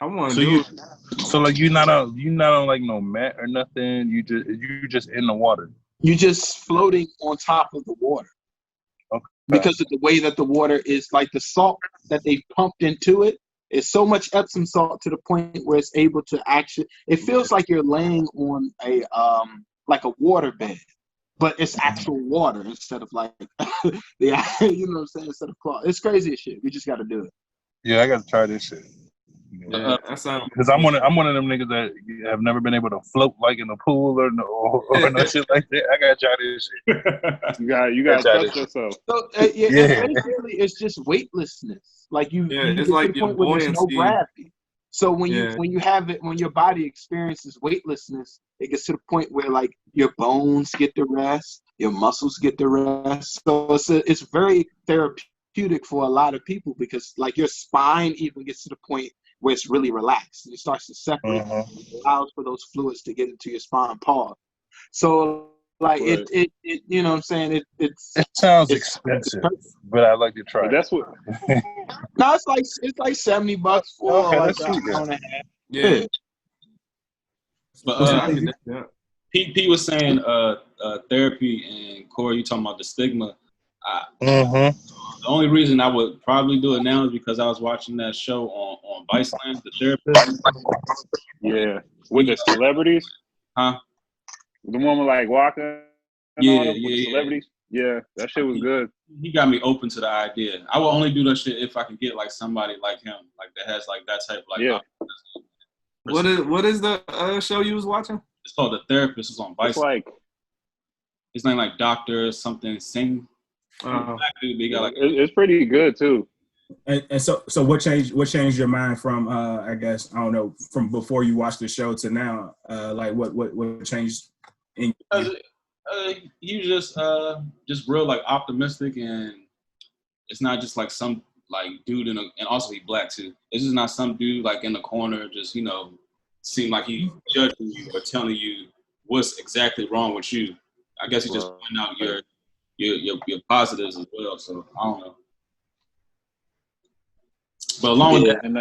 C: I want to
E: So
C: do it.
E: So like you're not on like no mat or nothing. You just in the water.
A: You're just floating on top of the water.
E: Okay.
A: Because of the way that the water is, like the salt that they pumped into it is so much Epsom salt to the point where it's able to actually, it feels like you're laying on a like a water bed, but it's actual water instead of like the you know what I'm saying, instead of cloth. It's crazy as shit. We just got to do it.
E: Yeah, I got to try this shit.
C: Yeah, that sounds.
E: Because I'm one of them niggas that have never been able to float like in a pool or no shit like that. I gotta try this shit.
F: You gotta test yourself.
A: So basically, it's just weightlessness. Like you
C: Yeah,
A: get
C: it's
A: to
C: like
A: the
C: your
A: point where there's no
C: buoyancy.
A: gravity. So when
C: Yeah.
A: you have it, when your body experiences weightlessness, it gets to the point where like your bones get the rest, your muscles get the rest. So it's very therapeutic for a lot of people, because like your spine even gets to the point where it's really relaxed and it starts to separate. It allows for those fluids to get into your spine pause. So like
F: Right.
A: it you know what I'm saying, it
E: sounds
A: it's
E: expensive,
A: perfect.
E: but I like to try.
F: But that's what.
A: No, it's like $70 for
E: Okay,
A: like
E: that's
A: an
E: cheap,
A: hour and a half.
C: Yeah.
D: But
C: Yeah, I can- yeah.
D: Pete was saying therapy, and Corey, you talking about the stigma. The only reason I would probably do it now is because I was watching that show on Viceland, The Therapist.
F: Yeah, with the celebrities.
D: Huh?
F: The one with like Walker. And all them, with the celebrities. Yeah, that shit was good.
D: He got me open to the idea. I will only do that shit if I can get like somebody like him, like that has like that type of like.
F: Yeah.
C: What is the show you was watching?
D: It's called The Therapist. It's on Vice.
F: It's like
D: His name like Doctor something Singh. Black dude, they got like
F: it's pretty good too.
B: And so what changed your mind from I guess I don't know, from before you watched the show to now? Like what changed in
D: he was just real like optimistic, and it's not just like some like dude and also he black too. It's just not some dude like in the corner just seem like he judging you or telling you what's exactly wrong with you. I guess he just pointing out your positives as well. So I don't know. But along with that,
F: and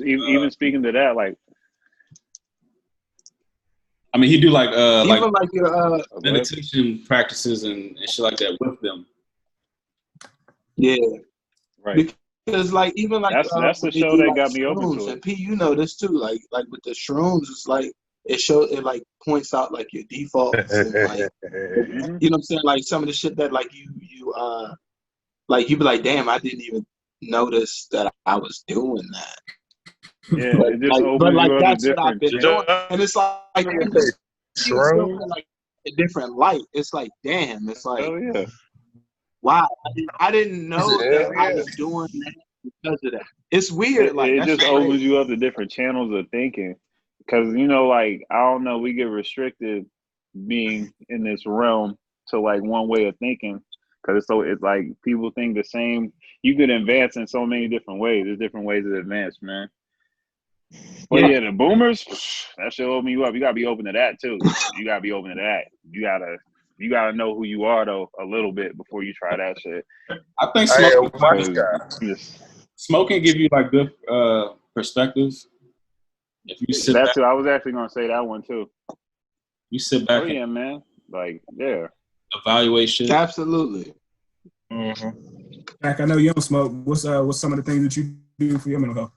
F: even speaking to that, like,
D: I mean, he do like
A: Even like your
D: meditation practices and shit like that with them.
A: yeah,
F: right.
A: because like even like
F: That's the
A: when they
F: show
A: do,
F: that
A: like,
F: got me open
A: shrooms,
F: to
A: and
F: it.
A: P, you know this too. Like with the shrooms, it's like it points out like your defaults and like you know what I'm saying, like some of the shit that like you like you be like, damn, I didn't even notice that I was doing that.
F: Yeah, it just opens
A: but like
F: you up
A: that's
F: to
A: what I've been
F: different.
A: doing, and it's like you just see yourself in like a different light. It's like, damn, it's like,
F: Oh yeah.
A: wow, I didn't know that I was doing that because of that. It's weird, like
F: It
A: that's
F: just
A: crazy.
F: opens you up to different channels of thinking, because like I don't know, we get restricted being in this realm to like one way of thinking, because it's like people think the same. You could advance in so many different ways. There's different ways to advance, man. But yeah, the boomers, that should open you up. You gotta be open to that too. You gotta be open to that. You gotta know who you are though a little bit before you try that shit.
D: I think smoking give you like good perspective. If you sit back,
F: too. I was actually gonna say that one too.
D: You sit back.
F: Oh yeah, man. Like yeah.
D: Evaluation.
A: Absolutely.
B: Jack, I know you don't smoke. What's some of the things that you do for your mental health?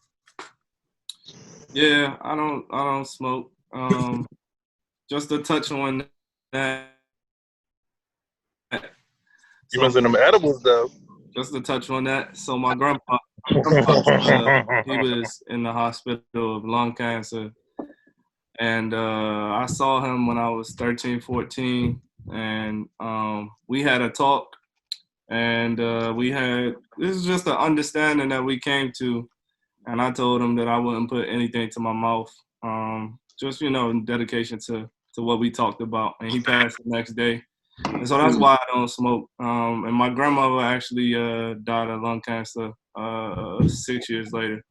C: Yeah, I don't smoke. Just to touch on that.
E: You must have them edibles though.
C: Just to touch on that. So my grandpa, he was in the hospital of lung cancer. And I saw him when I was 13, 14. And we had a talk. And this is just an understanding that we came to. And I told him that I wouldn't put anything to my mouth. Just, in dedication to what we talked about. And he passed the next day. And so that's why I don't smoke. And my grandmother actually died of lung cancer 6 years later.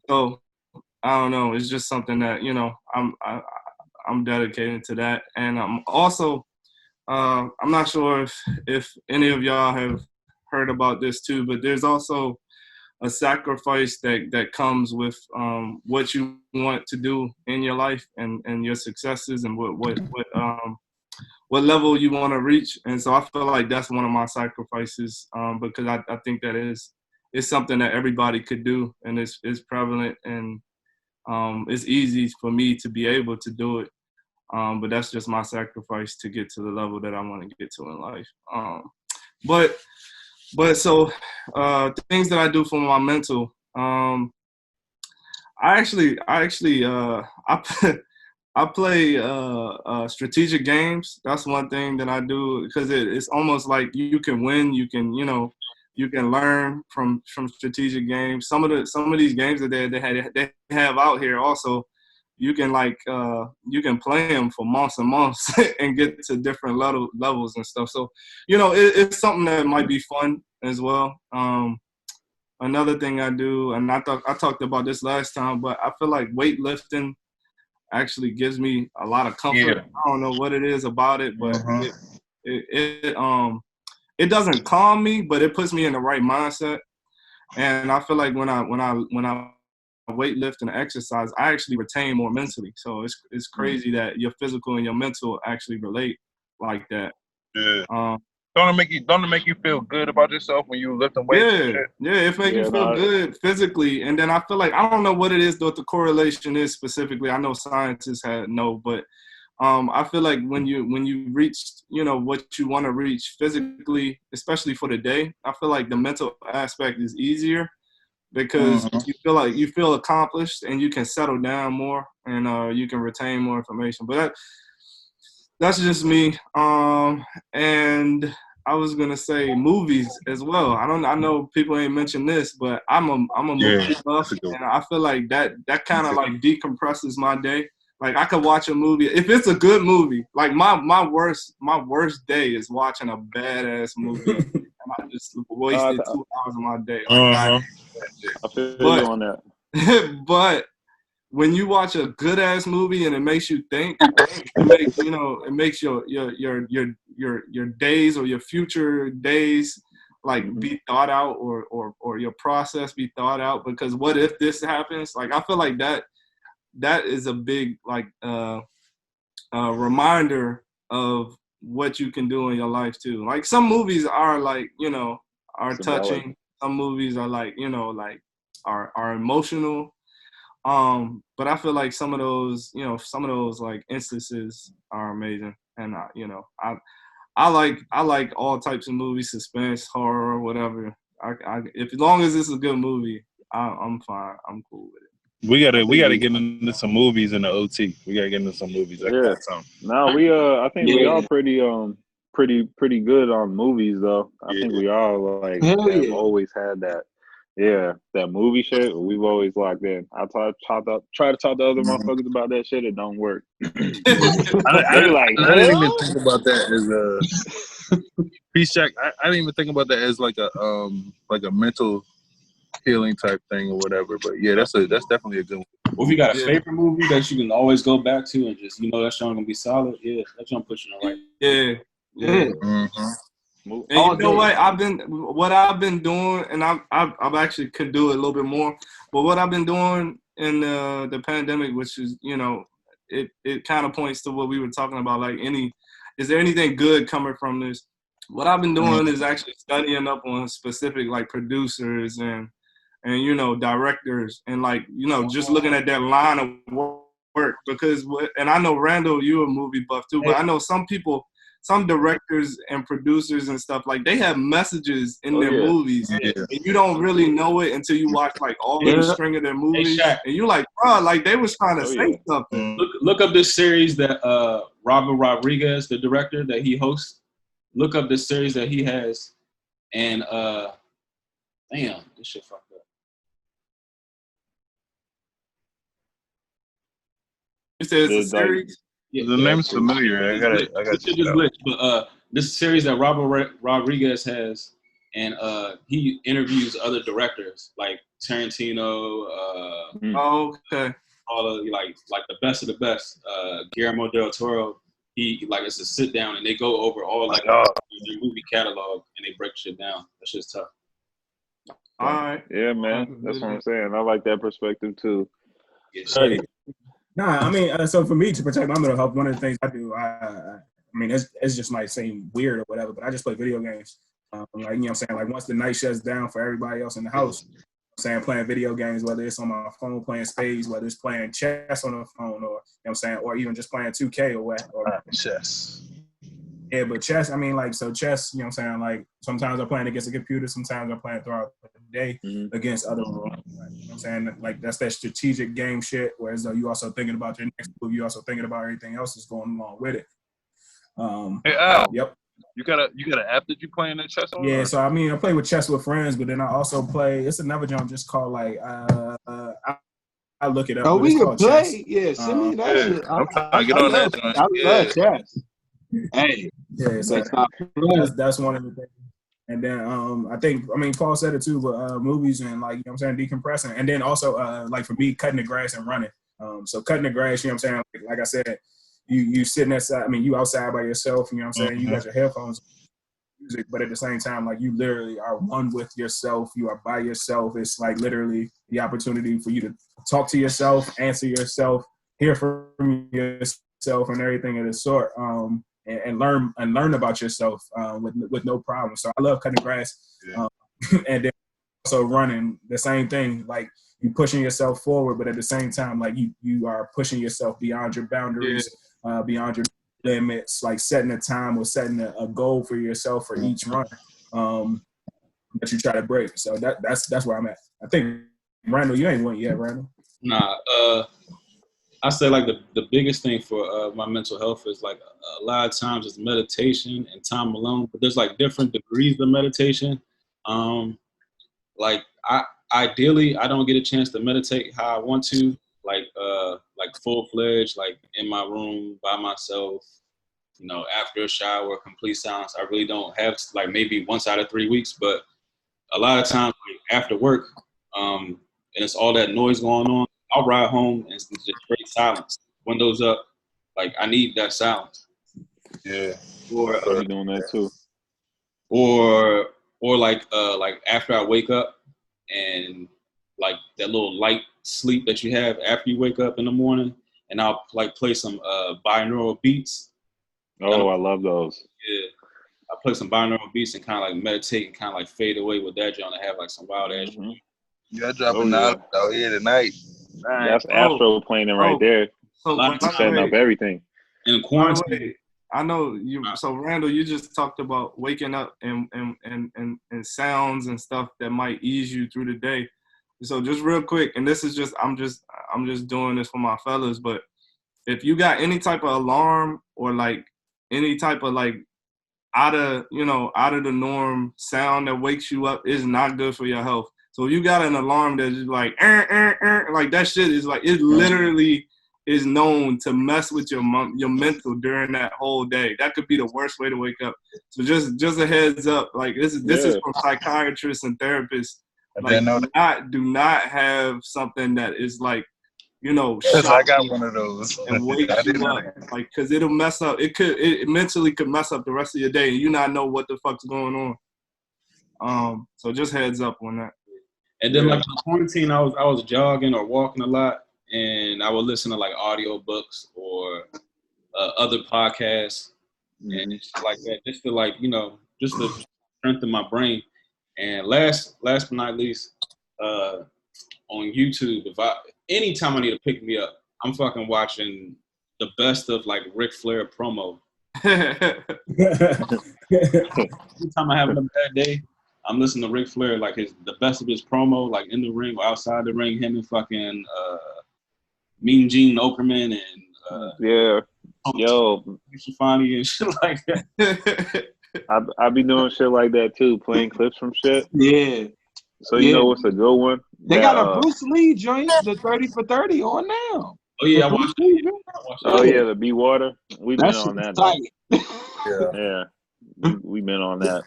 C: So I don't know. It's just something that, I'm dedicated to that. And I'm also, I'm not sure if any of y'all have heard about this too, but there's also a sacrifice that comes with what you want to do in your life and your successes and what level you want to reach. And so I feel like that's one of my sacrifices because I think that it's something that everybody could do, and it's prevalent, and it's easy for me to be able to do it. But that's just my sacrifice to get to the level that I want to get to in life. But so things that I do for my mental, I play strategic games. That's one thing that I do because it's almost like you can win. You can you can learn from strategic games. Some of these games that they have out here also, you can you can play them for months and months and get to different levels and stuff. So it's something that might be fun as well. Another thing I do, and I talked about this last time, but I feel like weightlifting actually gives me a lot of comfort. I don't know what it is about it, but it doesn't calm me, but it puts me in the right mindset. And I feel like when I weight lift and exercise, I actually retain more mentally. So it's crazy that your physical and your mental actually relate like that.
E: Yeah. Don't it make you feel good about yourself when you lifting weights?
C: Yeah, it makes you feel good physically. And then I feel like, I don't know what it is, what the correlation is specifically. I know scientists know, but I feel like when you reach, what you want to reach physically, especially for the day, I feel like the mental aspect is easier because you feel accomplished and you can settle down more and you can retain more information. But that's just me. And I was gonna say movies as well. I know people ain't mentioned this, but I'm a movie buff, and I feel like that kind of like decompresses my day. Like I could watch a movie if it's a good movie. Like my worst day is watching a badass movie, and I just wasted 2 hours of my day. Like,
F: I feel you on that.
C: but when you watch a good ass movie and it makes you think, it makes your days or your future days like be thought out or your process be thought out, because what if this happens? Like I feel like that is a big like reminder of what you can do in your life too. Like some movies are like, are touching. Some movies are like, like are emotional. But I feel like some of those like instances are amazing, and I like all types of movies, suspense, horror, whatever. If as long as it's a good movie, I'm fine. I'm cool with it.
E: We gotta get into some movies in the OT. We gotta get into some movies.
F: No, I think we all pretty good on movies though. I think we all like have always had that. Yeah, that movie shit, we've always locked in. I try to talk to other motherfuckers about that shit, it don't work.
E: I didn't even think about that as peace check. I didn't even think about that as like a mental healing type thing or whatever. But yeah, that's definitely a good one.
D: Well, if you got a favorite movie that you can always go back to and just that shit gonna be solid, that's what I'm pushing it right.
C: Yeah.
E: Mm-hmm.
C: And you know what I've been doing, and I've actually could do it a little bit more. But what I've been doing in the pandemic, which is it kind of points to what we were talking about. Like is there anything good coming from this? What I've been doing is actually studying up on specific like producers and directors and like just looking at that line of work, because and I know Randall, you're a movie buff too, but I know some people. Some directors and producers and stuff, like they have messages in their movies, and you don't really know it until you watch like all the string of their movies, and you're like, bro, like they was trying to say something.
D: Look up this series that Robert Rodriguez, the director, that he hosts. Look up this series that he has, and damn, this shit fucked up.
C: It says a series.
E: The name's familiar. I got it.
D: Just glitch, but this series that Robert Rodriguez has, and he interviews other directors like Tarantino.
C: Okay.
D: All of like the best of the best. Guillermo del Toro. He like it's a sit down and they go over all like their movie catalog and they break shit down. That's just tough.
C: All right.
F: Yeah, man. That's what I'm saying. I like that perspective too.
D: Yeah,
B: Nah, I mean, so for me to protect my mental health, one of the things I do, I mean, it's just might seem weird or whatever, but I just play video games. Like, you know what I'm saying? Like, once the night shuts down for everybody else in the house, I'm saying, playing video games, whether it's on my phone playing spades, whether it's playing chess on the phone, or, you know what I'm saying, or even just playing 2K or what. Or
E: chess.
B: Yeah, but chess, I mean, like, so chess, you know what I'm saying, like, sometimes I'm playing against a computer, sometimes I'm playing throughout the day against other people. Like, you know what I'm saying? Like, that's that strategic game shit, whereas though you also thinking about your next move, you also thinking about everything else that's going along with it.
E: Hey, Al,
B: yep.
E: You got an app that you playing in chess on?
B: Yeah, so I mean, I play with chess with friends, but then I also play, it's another jump just called like, I look it up.
A: Oh, we can play.
B: Chess.
A: Yeah, send me that shit.
E: I'm trying to get on that joint.
A: I love chess. Hey,
B: yeah, so that's one of the things. And then I mean, Paul said it too, but movies and like, you know what I'm saying, decompressing. And then also like for me, cutting the grass and running. So cutting the grass, you know what I'm saying, like I said, you sitting outside, I mean, you outside by yourself, you know what I'm saying, you got your headphones, music, but at the same time, like you literally are one with yourself, you are by yourself. It's like literally the opportunity for you to talk to yourself, answer yourself, hear from yourself and everything of the sort. And learn about yourself with no problem. So I love cutting grass, and then also running. The same thing, like you pushing yourself forward, but at the same time, like you are pushing yourself beyond your boundaries. beyond your limits, like setting a time or setting a goal for yourself for each run that you try to break. So that's where I'm at. I think Randall, you ain't went yet, Randall.
D: Nah, I say like the biggest thing for my mental health is like a lot of times it's meditation and time alone, but there's like different degrees of meditation. Like ideally I don't get a chance to meditate how I want to, like full fledged, like in my room by myself, you know, after a shower, complete silence. I really don't have, like maybe once out of 3 weeks, but a lot of times like after work, and it's all that noise going on, I'll ride home and it's just straight silence, windows up. Like I need that silence.
E: Yeah.
D: Or
F: I'll be doing that too.
D: or like after I wake up and like that little light sleep that you have after you wake up in the morning, and I'll like play some binaural beats.
F: Oh, I love those.
D: Yeah, I play some binaural beats and kind of like meditate and kind of like fade away with that joint and have like some wild ass.
F: Mhm.
E: Y'all dropping
F: Oh, yeah.
E: out here tonight.
F: That's Astro playing right there.
C: So
D: Like,
C: by the
F: Setting up
C: way,
F: everything.
D: In
C: by the
D: quarantine,
C: way, I know you. So Randall, you just talked about waking up and sounds and stuff that might ease you through the day. So just real quick, and this is just I'm just doing this for my fellas, but if you got any type of alarm or like any type of like out of the norm sound that wakes you up, is not good for your health. So if you got an alarm that's just like like that shit is like, it literally is known to mess with your mental during that whole day. That could be the worst way to wake up. So just a heads up, like this is from psychiatrists and therapists. Like do not have something that is like, you know,
E: I got one of those
C: and wakes you up, like, because it'll mess up. It mentally could mess up the rest of your day, and you not know what the fuck's going on. So just heads up on that.
D: and then like in quarantine, I was jogging or walking a lot, and I would listen to like audio books or other podcasts and shit like that, just to like, you know, just to strengthen my brain. And last but not least, on YouTube, anytime I need to pick me up, I'm fucking watching the best of like Ric Flair promo. Every time I have a bad day, I'm listening to Ric Flair, like the best of his promo, like in the ring or outside the ring, him and fucking Mean Gene Okerman and Shafani and shit like that.
F: I be doing shit like that too, playing clips from shit.
A: Yeah.
F: So you know what's a good one?
A: They got a Bruce Lee joint, the 30 for 30 on now.
D: Oh yeah, I watched it.
F: Oh yeah, the Be Water. We've been on that.
E: Yeah.
F: We've been on that.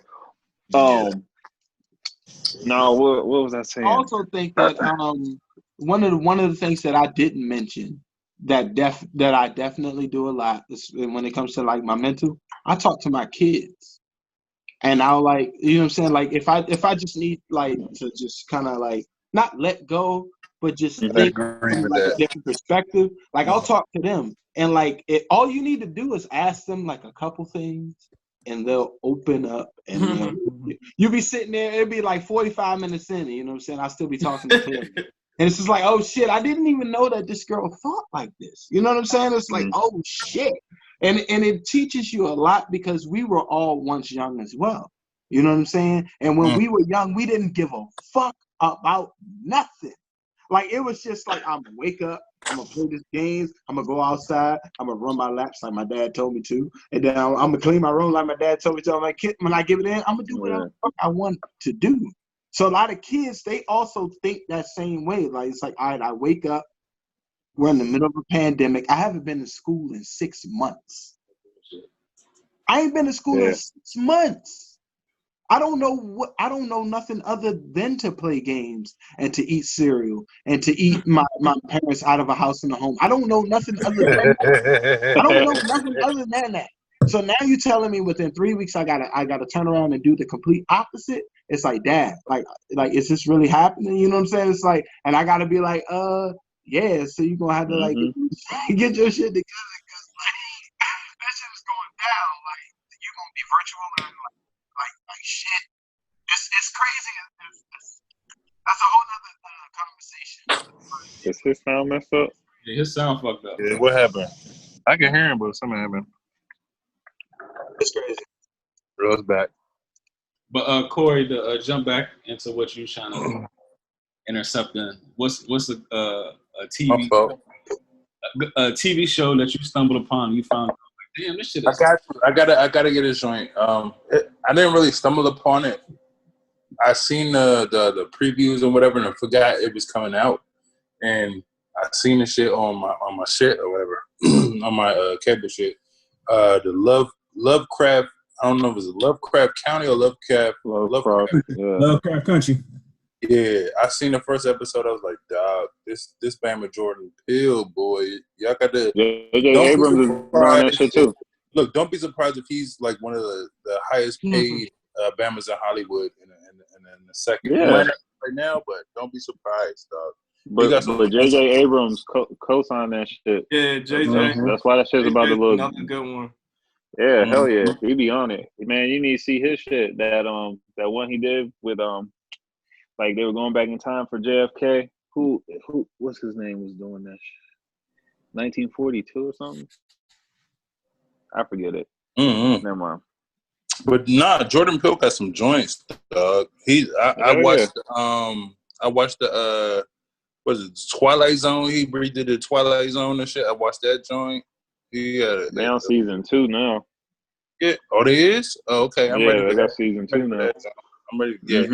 F: No, what was I saying?
A: I also think that one of the things that I didn't mention that I definitely do a lot is when it comes to like my mental. I talk to my kids, and I'll like, you know what I'm saying, like if I just need like to just kind of like not let go, but just think from like a different perspective. Like I'll talk to them, and like all you need to do is ask them like a couple things, and they'll open up, and you'll be sitting there. It'll be like 45 minutes in, you know what I'm saying? I'll still be talking to them. And it's just like, oh shit, I didn't even know that this girl thought like this. You know what I'm saying? It's like, oh shit. And it teaches you a lot, because we were all once young as well. You know what I'm saying? And when we were young, we didn't give a fuck about nothing. Like it was just like, I'm gonna wake up, I'm gonna play this games, I'm gonna go outside, I'm gonna run my laps like my dad told me to, and then I'm gonna clean my room like my dad told me to. I'm like, kid, when I give it in, I'm gonna do whatever the fuck I want to do. So a lot of kids, they also think that same way. Like it's like, all right, I wake up, we're in the middle of a pandemic. I haven't been to school in 6 months. I ain't been to school in 6 months. I don't know nothing other than to play games and to eat cereal and to eat my parents out of a house and a home. I don't know nothing other than that. I don't know nothing other than that. So now you're telling me within 3 weeks I gotta turn around and do the complete opposite? It's like, Dad, like is this really happening? You know what I'm saying? It's like, and I gotta be like, yeah. So you're gonna have to like get your shit together, because like that shit is going down. Like you're gonna be virtual and like shit. It's crazy. That's a whole nother conversation.
F: Is his sound messed up?
D: Yeah, his sound fucked up.
E: Yeah, what happened? I can hear him, but something happened.
A: It's crazy.
E: Rose back.
D: But Corey, to jump back into what you trying to intercept in, what's a
E: My fault.
D: TV show that you stumbled upon? You found, damn, this shit is.
E: I gotta get a joint. I didn't really stumble upon it. I seen the previews and whatever, and I forgot it was coming out. And I seen the shit on my shit or whatever, on my cable shit. The Lovecraft. I don't know if it's Lovecraft County or Lovecraft.
F: Yeah.
B: Lovecraft Country.
E: Yeah, I seen the first episode. I was like, dog, this Bama Jordan Peele, boy. Y'all got to.
F: J.J. Abrams is on that shit too.
E: Look, don't be surprised if he's like one of the highest paid Bamas in Hollywood in the second.
F: Yeah.
E: Right now, but don't be surprised, dog.
F: But J.J. Abrams co-signed that shit.
C: Yeah, JJ.
F: That's why that shit's about to look.
C: Another good one.
F: Yeah, hell yeah, he be on it, man. You need to see his shit. That one he did with like they were going back in time for JFK. Who what's his name was doing that shit? 1942 or something. I forget it.
E: Mm-hmm.
F: Never mind.
E: But nah, Jordan Peele got some joints, dog. I watched the was it Twilight Zone? He redid the Twilight Zone and shit. I watched that joint. Yeah,
F: they on season 2 now.
E: Yeah. Oh, they is? Oh, okay. I'm ready.
F: They got season 2 now.
E: I'm ready. Yeah,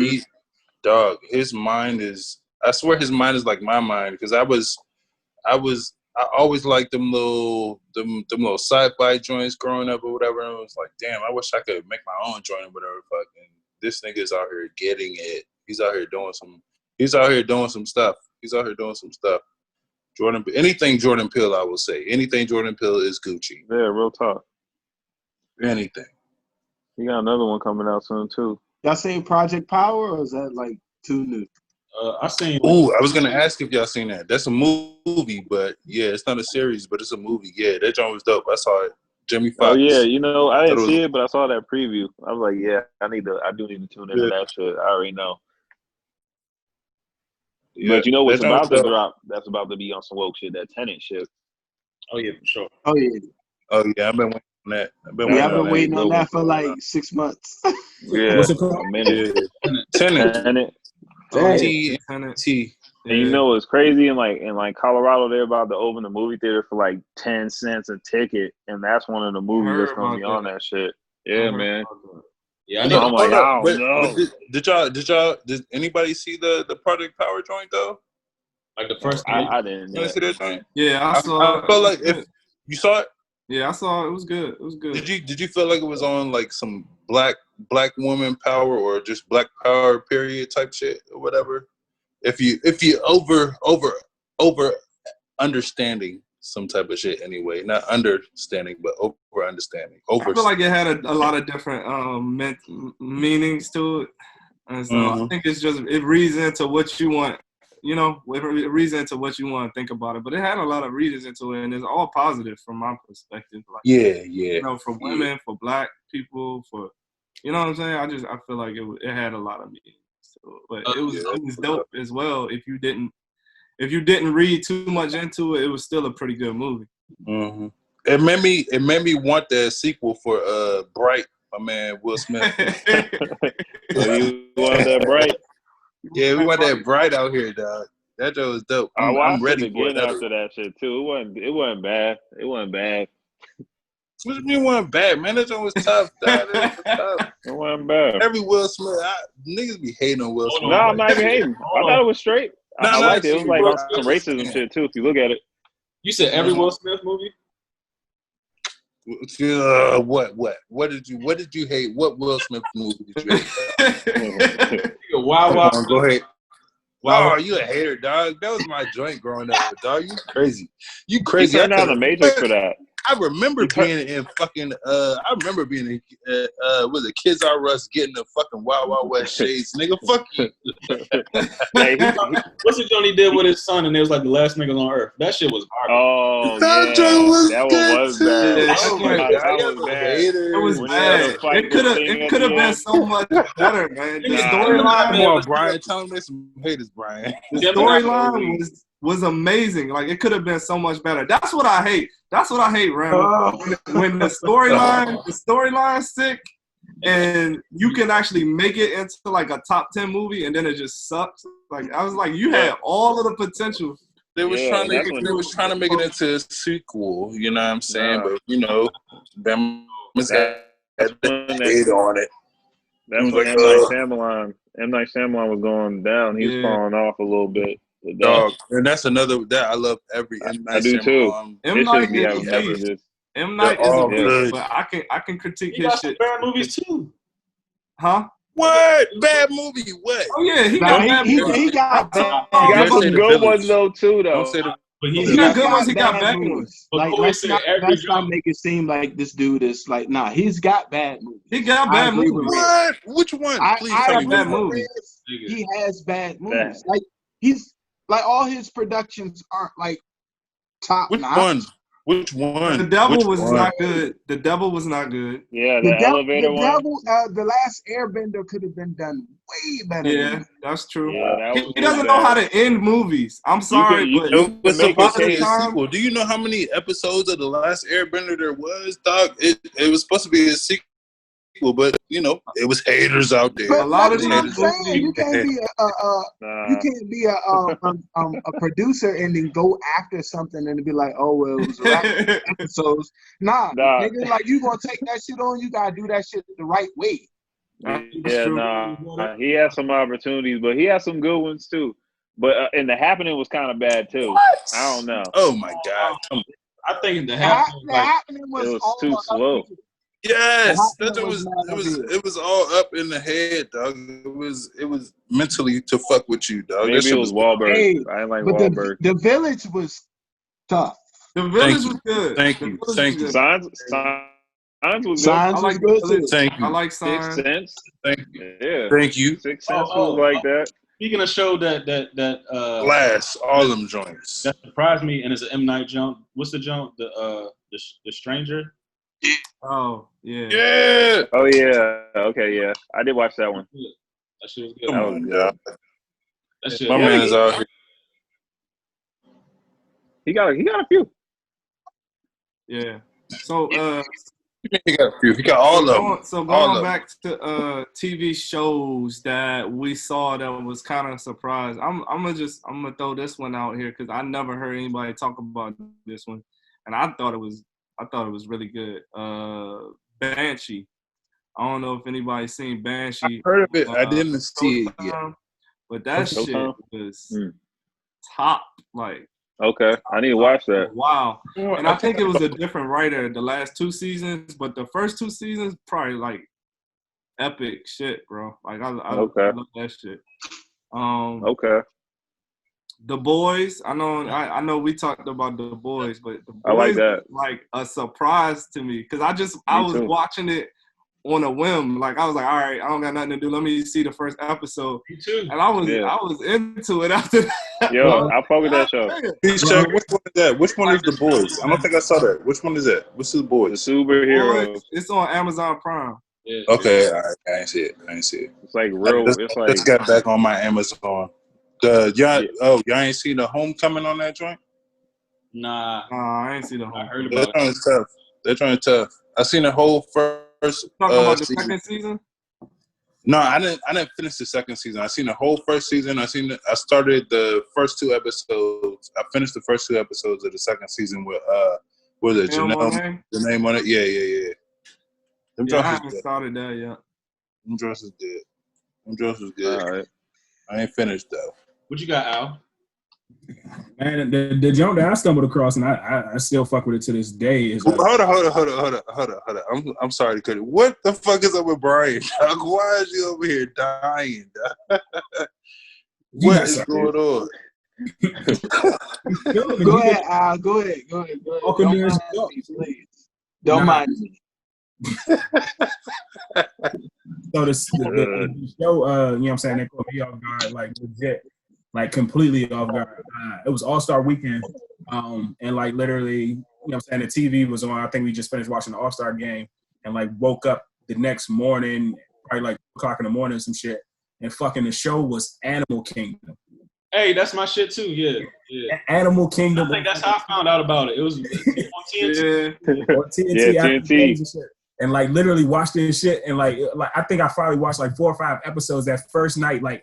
E: dog. His mind is. I swear, his mind is like my mind because I always liked them little sci-fi joints growing up or whatever. And I was like, damn, I wish I could make my own joint or whatever. Fucking this nigga's out here getting it. He's out here doing some stuff. Anything Jordan Peele, I will say. Anything Jordan Peele is Gucci.
F: Yeah, real talk.
E: Anything.
F: You got another one coming out soon too.
A: Y'all seen Project Power, or is that like too new?
D: I seen.
E: Ooh, I was gonna ask if y'all seen that. That's a movie, but yeah, it's not a series, but it's a movie. Yeah, that joint was dope. I saw it. Jimmy Fox.
F: Oh yeah, I didn't see it, but I saw that preview. I was like, yeah, I do need to tune into that shit. I already know.
E: Yeah,
F: but you know what's about to drop? That's about to be on some woke shit. That Tenet shit.
D: Oh yeah, for sure.
A: Oh yeah.
E: I've been waiting on that.
A: I've been waiting on that for like 6 months.
F: Yeah,
B: What's it called?
F: a minute.
E: Tenet.
C: T.
F: And you know it's crazy in like Colorado, they're about to open the movie theater for like 10 cents a ticket, and that's one of the movies that's gonna be on that shit. Yeah, man.
D: Yeah, I know.
F: I'm like, I don't know.
E: Did anybody see the Project Power joint though?
D: Like the first
F: I didn't.
E: You see that joint?
C: Yeah, I saw.
E: I felt like if you saw it.
C: Yeah, I saw it. It was good. It was good.
E: Did you feel like it was on like some black woman power or just black power period type shit or whatever? If you over understanding some type of shit anyway, not understanding but over understanding.
C: I feel like it had a lot of different meanings to it, and so I think it reads into what you want. You know, it reads into what you want to think about it. But it had a lot of readings into it, and it's all positive from my perspective. Like,
E: yeah.
C: You know, for women, for black people, for you know what I'm saying. I feel like it had a lot of meaning. So, but it was dope as well. If you didn't read too much into it, it was still a pretty good movie.
E: Mm-hmm. It made me want the sequel for Bright, my man Will Smith.
F: You want that Bright?
E: Yeah, we want that Bright out here, dog. That joke was dope. I'm ready for it.
F: After that shit too. It wasn't bad.
E: What do you mean it wasn't bad, man? That joke was tough, dog.
F: It wasn't bad.
E: Every Will Smith, niggas be hating on Will Smith.
F: No, I'm not even hating. I thought it was straight. I liked it. It was like some racism shit too. If you look at it.
D: You said every Will Smith movie?
E: What did you hate? What Will Smith movie did you hate?
D: Wow.
E: Go ahead. Wow, you a hater, dog. That was my joint growing up, dog. You crazy.
F: You turned down the Matrix for that.
E: I remember being in fucking was it Kids R Us getting the fucking Wild Wild West shades, nigga. Fuck you.
D: What's the joint he did with his son and it was like the last niggas on earth? That shit was hard.
F: Oh,
E: that
F: one was bad.
C: That was bad. It was bad. It could have been so much better, man. The storyline.
E: Come on, Brian. Tell him there's some haters, Brian.
C: The storyline was was amazing. Like it could have been so much better. That's what I hate. That's what I hate, Randall. When the storyline's sick, and you can actually make it into like a top 10 movie, and then it just sucks. Like I was like, you had all of the potential.
E: They was trying to make it into a sequel. You know what I'm saying? But you know, Bama's got hate on it.
F: That's when M. Night Shyamalan was going down. He was falling off a little bit.
E: Dog, and that's another that I love every M. Night.
F: I do too.
C: M. Night is M. Night is a beast, but I can critique his shit.
D: Bad movies too.
C: Huh?
E: What bad movie? What?
C: Oh yeah, he got bad movies.
A: He got bad.
F: He got some good ones though too, though.
D: But
C: He got good ones. He got bad movies.
A: Like let's not make it seem like this dude is like he's got bad movies.
C: He got bad movies.
E: What? Which one? Please tell me
C: bad movies.
A: He has bad movies. Like he's like all his productions aren't like top notch.
E: Which one?
C: The Devil was not good. The Devil was not good.
F: Yeah, the elevator one.
A: Devil, the Last Airbender could have been done way better.
C: Yeah, that's true.
F: Yeah,
C: he doesn't know how to end movies. I'm sorry, but
E: it's supposed to be a sequel. Do you know how many episodes of The Last Airbender there was, dog? It was supposed to be a sequel, but you know, it was haters out there.
A: But
C: a lot of
A: these you can't be a producer and then go after something and be like, oh well, it was right episodes. Nah, nigga, like you gonna take that shit on, you gotta do that shit the right way.
F: He had some opportunities, but he had some good ones too. But and The Happening was kind of bad too.
E: What?
F: I don't know.
E: Oh my god!
D: I think
A: The Happening was
F: it was too slow.
E: Yes, it was all up in the head, dog. It was mentally to fuck with you, dog.
F: Maybe it was Wahlberg.
A: Hey,
F: I didn't like
A: but
F: Wahlberg.
A: The Village was tough.
C: The Village was good.
E: Thank you.
F: Signs was good.
A: Signs was good too.
E: Thank you.
C: I like Signs.
F: Sixth Sense.
E: Thank you.
F: Yeah.
E: Thank you.
F: Sixth Sense was like that.
D: Speaking of show that
E: Glass, all them joints.
D: that surprised me, and it's an M. Night jump. What's the jump? The Stranger.
C: Oh yeah.
E: Yeah.
F: Oh yeah. Okay. Yeah. I did watch that one.
D: That shit was good.
E: Come on, y'all.
D: That shit.
E: My man's out here.
F: He got a few.
C: Yeah. So
E: He got a few. He got all of them.
C: So going back to TV shows that we saw that was kind of surprised. I'm gonna throw this one out here because I never heard anybody talk about this one, and I thought it was really good. Banshee. I don't know if anybody's seen Banshee.
E: I heard of it. I didn't see it yet.
C: But that shit was top. Like,
F: okay, I need to watch that.
C: Wow. And I think it was a different writer the last 2 seasons, but the first 2 seasons probably like epic shit, bro. Like I love that shit.
F: Okay.
C: The Boys, I know we talked about The Boys, but The Boys
F: I like that.
C: was like a surprise to me because I was watching it on a whim. Like I was like, all right, I don't got nothing to do. Let me see the first episode.
D: Me too.
C: And I was into it after that.
F: Yo, I fuck with that show.
E: Please check. Which one is that? Which one is The Boys? I don't think I saw that. Which one is that? What's The Boys?
F: The superhero.
C: It's on Amazon Prime.
D: Yeah.
E: Okay, all right. I ain't see it.
F: It's like real. It's like
E: Just got back on my Amazon. Y'all ain't seen the Homecoming on that joint?
D: Nah.
C: I ain't seen the whole.
D: I heard
E: That
D: about it.
E: joint is tough. That joint is tough. I seen the whole first.
C: Talking about the
E: season.
C: second season?
E: No, I didn't finish the second season. I seen the whole first season. I started the first 2 episodes. I finished the first 2 episodes of the second season with what is it? Janelle, the name on it. Yeah.
C: I haven't started that yet.
E: Them dresses good. Them dresses was good.
F: all right.
E: I ain't finished though.
D: What you got, Al?
B: Man, the jump that I stumbled across, and I still fuck with it to this day. Is
E: Hold on. I'm sorry to cut it. What the fuck is up with Brian? Dog? Why is he over here dying? What is going on?
A: Go ahead, Al. Go ahead.
B: Uncle
A: Don't
B: Nearest
A: mind me, please. Don't mind me.
B: So the show, you know what I'm saying, they caught me off guard, like legit, like completely off guard. It was All-Star Weekend, and like literally, you know what I'm saying, the TV was on. I think we just finished watching the All-Star game, and like woke up the next morning, probably like 2:00 in the morning, some shit, and fucking the show was Animal Kingdom.
D: Hey, that's my shit too. Yeah.
B: Animal Kingdom.
D: I think that's how I found out about it. It was on TNT.
C: Yeah.
B: On TNT.
F: Yeah,
B: after
F: TNT.
B: games and shit. And like literally watched this shit, and like I think I finally watched like 4 or 5 episodes that first night, like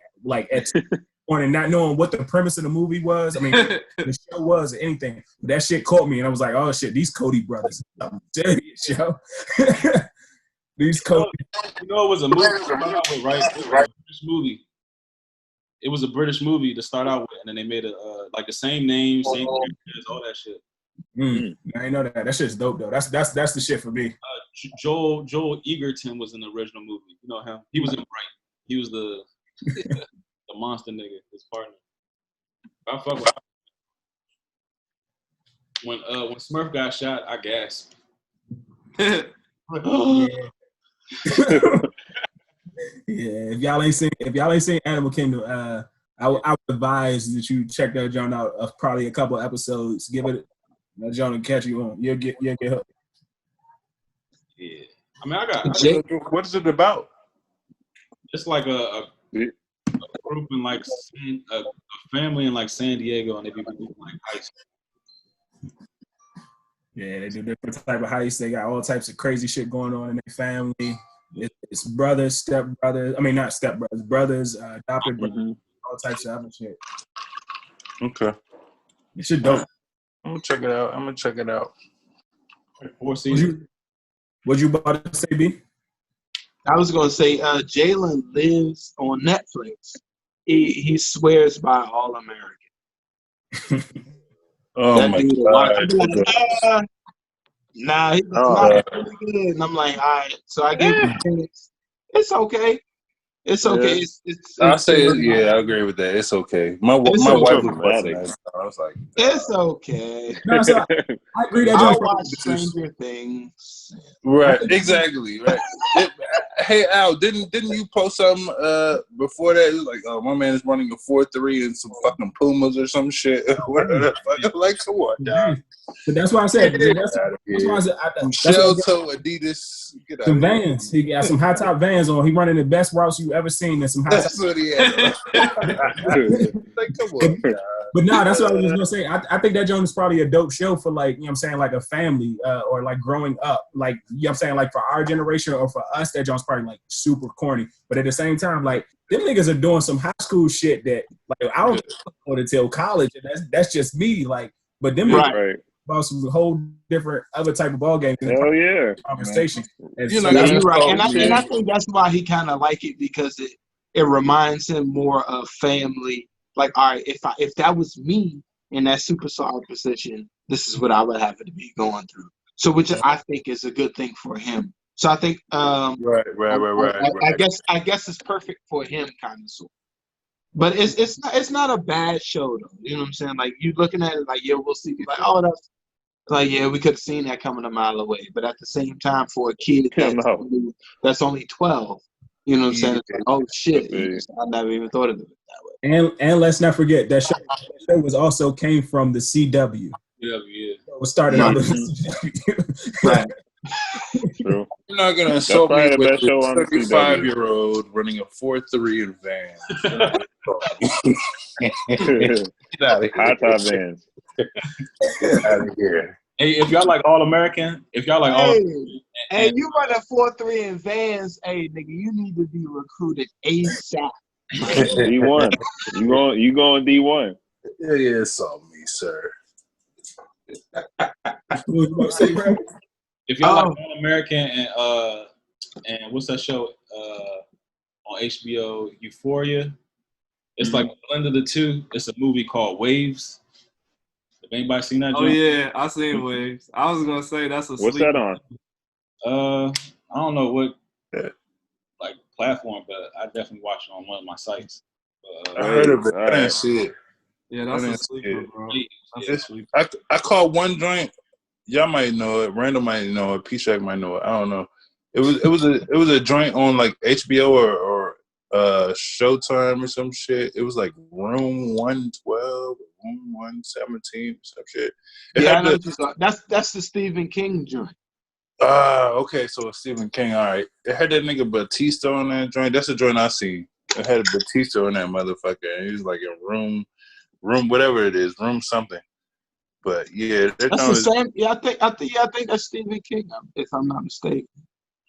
B: at 2 morning, not knowing what the premise of the movie was. I mean, the show was or anything. But that shit caught me, and I was like, oh shit, these Cody brothers, I'm serious, yo. These Cody.
D: You know, it was a movie to start out with, right? It was a British movie. It was a British movie to start out with, and then they made a like the same name, same characters, all that shit.
B: I didn't know that. That shit's dope though. That's the shit for me.
D: Joel Egerton was in the original movie. You know him? He was in Bright. He was the the monster nigga, his partner. I fuck with when Smurf got shot, I gasped.
B: Yeah, if y'all ain't seen Animal Kingdom, I would advise that you check that joint out of probably a couple episodes. Give it that joint and catch you on. You'll get hooked.
D: Yeah, I mean, I got.
E: What is it about?
D: It's like a group in like a family in like San Diego, and they be doing like heists.
B: Yeah, they do different type of heists. They got all types of crazy shit going on in their family. It's brothers, stepbrothers. I mean, not stepbrothers, brothers, adopted brothers, all types of other shit.
E: Okay.
B: It should dope.
E: I'm gonna check it out.
D: 4 seasons.
B: What you about to say, B?
A: I was gonna say Jalen lives on Netflix. He swears by All American.
E: Oh
A: That
E: my
A: dude will watch it, be like, nah, he's not really good. And I'm like, all right. So I gave him a chance. It's okay. It's okay.
E: Yeah.
A: It's
E: I say, I agree with that. It's okay. My wife was watching that. I was like,
A: it's okay.
B: No, so I agree that
A: I'll
B: joint.
A: watch Stranger Things.
E: right, exactly, right. Hey Al, didn't you post something before that? It was like, oh, my man is running a 4.3 and some fucking Pumas or some shit. What the fuck? Like, come on, dog.
B: But that's why I said. That's why I said.
E: Shell toe Adidas. Get out
B: some
E: of
B: Vans. He got some high top Vans on. He running the best routes you ever seen. And some high top.
E: That's what he had. Like, come on.
B: But no, that's what I was just gonna say. I think that joint is probably a dope show for like, you know what I'm saying, like a family or like growing up. Like, you know what I'm saying, like for our generation or for us, that joint's probably like super corny. But at the same time, like them niggas are doing some high school shit that like I don't know until college, and that's just me. Like, but them niggas about some whole different other type of ball games.
F: Hell yeah.
B: Conversation. And
E: You
B: so
E: know,
A: You're right. And I think that's why he kind of like it, because it reminds him more of family. Like, all right, if that was me in that superstar position, this is what I would have to be going through. So, which I think is a good thing for him. So I think,
E: right.
A: I guess it's perfect for him, kind of sort. But it's not a bad show though. You know what I'm saying? Like, you looking at it like, yeah, we'll see. Like, oh, that's like, yeah, we could have seen that coming a mile away. But at the same time, for a kid that's only 12, you know what I'm saying? It's like, oh shit, I never even thought of it that way.
B: And let's not forget that show was also came from the CW.
D: Yeah.
B: It was started out with the CW.
A: Right.
F: True.
E: You're not gonna insult me
F: the
E: with
F: best show on
E: a
F: the
E: 35-year-old running a 4.3 in van. Get out of here.
F: High top Vans.
E: Get out of here.
D: Hey, if y'all like All American,
A: Hey, you run a 4.3 in Vans, hey nigga, you need to be recruited ASAP.
F: D1. You going D1.
E: Yeah, it's on me, sir.
D: if y'all like All American and what's that show on HBO, Euphoria? It's like a blend of the two. It's a movie called Waves. Have anybody seen that?
C: Oh yeah, I seen Waves. I was gonna say that's a.
F: What's that on?
D: I don't know what like platform, but I definitely watched it on one of my sites.
E: I heard of it. I didn't see it.
C: Yeah, that's a sleeper, bro. That's a sleeper.
E: I called one joint. Y'all might know it. Randall might know it. P-Shack might know it. I don't know. It was a joint on like HBO or Showtime or some shit. It was like Room 112, Room 117, some shit.
A: That's the Stephen King joint.
E: Okay, so it's Stephen King. All right, it had that nigga Batista on that joint. That's the joint I seen. It had Batista on that motherfucker, and he was like in Room Room, whatever it is, Room something. But yeah, that
A: That's
E: joint
A: the
E: is
A: same. Yeah, I think that's Stephen King, if I'm not mistaken.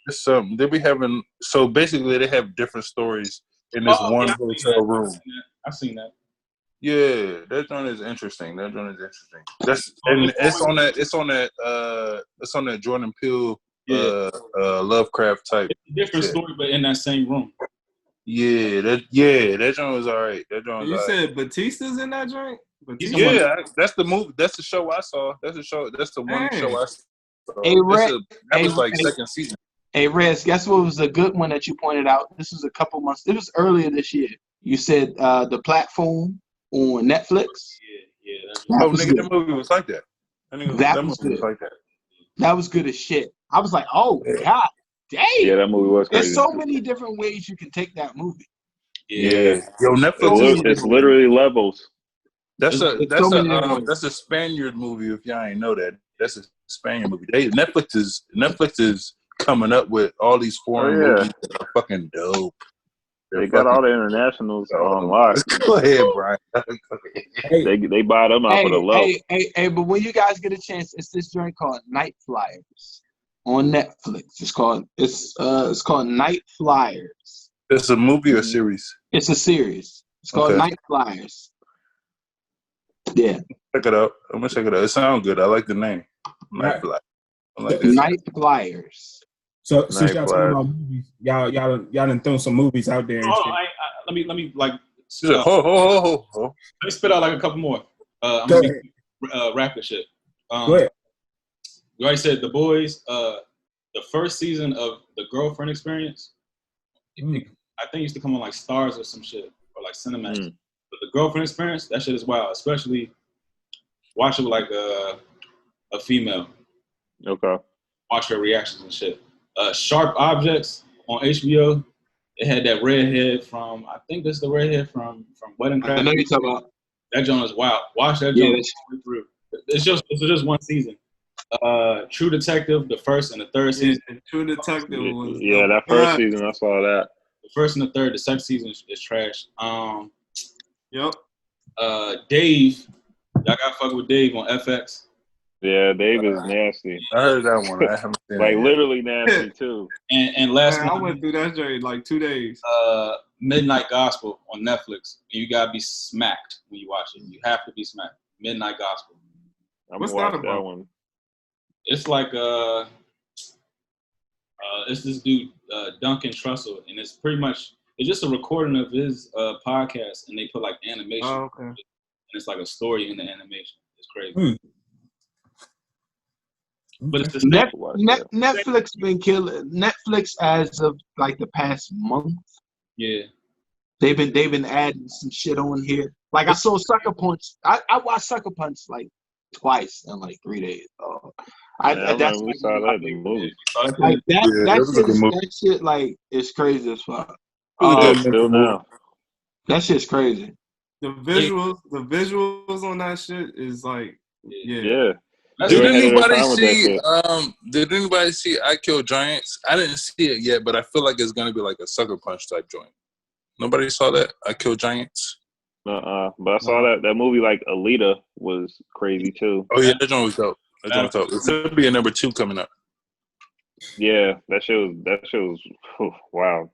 E: it's something. They be having so basically they have different stories in this
D: Oh,
E: one
D: yeah,
E: hotel room.
D: I've seen that.
E: Yeah, that joint is interesting. That's and it's on that Jordan Peele
D: Yeah.
E: Lovecraft type.
D: It's a different
E: shit.
D: story, but in that same room.
E: That joint was all right. That joint was
C: You
E: all right.
C: said Batista's in that joint? Batista?
E: Yeah, that's the movie. That's the show I saw. That's the show. That's the one
C: Dang.
E: show I saw.
A: Hey,
E: That was like
A: hey,
E: second season.
A: Hey, Rez, guess what was a good one that you pointed out? This was a couple months. It was earlier this year. You said The Platform on Netflix.
D: Yeah.
A: That
E: Oh,
A: was
E: nigga,
A: good.
E: that movie was like that.
A: That was
E: movie was
A: good.
E: like that.
A: That was good as shit. I was like, oh, God dang.
F: Yeah, that movie was
A: There's
F: crazy.
A: so many different ways you can take that movie.
F: Yeah.
E: Yo, Netflix.
F: It's literally levels.
E: That's
A: There's so many different ways.
E: a Spaniard movie. If y'all ain't know that, that's a Spaniard movie. Netflix is coming up with all these foreign movies that are fucking dope.
F: They got all the internationals on lock.
E: Go ahead, Brian.
F: They buy them out for the low.
A: Hey, but when you guys get a chance, it's this joint called Night Flyers on Netflix. It's called Night Flyers.
E: It's a movie or series?
A: It's a series. It's called
E: Okay.
A: Night Flyers. Yeah.
E: Check it out. I'm gonna check it out. It sounds good. I like the name. Night Fly. I like that.
A: Night Flyers.
B: So since y'all
F: Flyers.
B: talking about movies, y'all done thrown some movies out there. And
D: Oh,
B: shit.
D: let me like
E: She's like, ho.
D: let me spit out like a couple more. I'm
B: Go
D: gonna wrap this shit.
B: Go ahead.
D: You already said The Boys. The first season of The Girlfriend Experience. I think it used to come on like Stars or some shit or like Cinemax. But The Girlfriend Experience, that shit is wild. Especially watch it with like a female.
F: Okay.
D: Watch her reactions and shit. Sharp Objects on HBO. It had that redhead from, I think this is the redhead from Wedding Crashers.
A: I know you're talking about.
D: That joint is wild. Watch that
A: Yeah,
D: joint all the way through. It's just one season. True Detective, the first and the third season.
C: True Detective was
F: Yeah, that first season, I saw that.
D: The first and the third. The second season is trash.
C: Yep.
D: Dave, y'all got fuck with Dave on FX.
F: Yeah, Dave is nasty.
E: I heard that one. I haven't seen
F: Like
E: it yet.
F: literally nasty too.
D: And last
C: Man, I
D: one,
C: went through that journey like 2 days.
D: Midnight Gospel on Netflix. You gotta be smacked when you watch it. You have to be smacked. Midnight Gospel.
F: I'm
C: What's
F: gonna
C: that
F: watch that
C: about?
F: one.
D: It's like it's this dude Duncan Trussell, and it's pretty much it's just a recording of his podcast, and they put like animation,
C: Oh, okay.
D: and it's like a story in the animation. It's crazy. But it's the
A: Netflix been killing. Netflix as of like the past month.
D: Yeah.
A: They've been adding some shit on here. Like I saw Sucker Punch. I watched Sucker Punch like twice in like 3 days.
F: I remember we saw that in the movie.
A: Like
E: that was a good movie.
A: that shit like is crazy as fuck.
F: Still now.
A: That shit's crazy.
C: The visuals on that shit is like,
F: Yeah.
E: Did
F: They were ahead
E: anybody
F: of their time with that
E: Did anybody see I Kill Giants? I didn't see it yet, but I feel like it's gonna be like a Sucker Punch type joint. Nobody saw that? I Kill Giants?
F: But I saw that movie like Alita was crazy too.
E: Oh yeah, that joint was dope. It's gonna be a number 2 coming up.
F: Yeah, that shit was wow.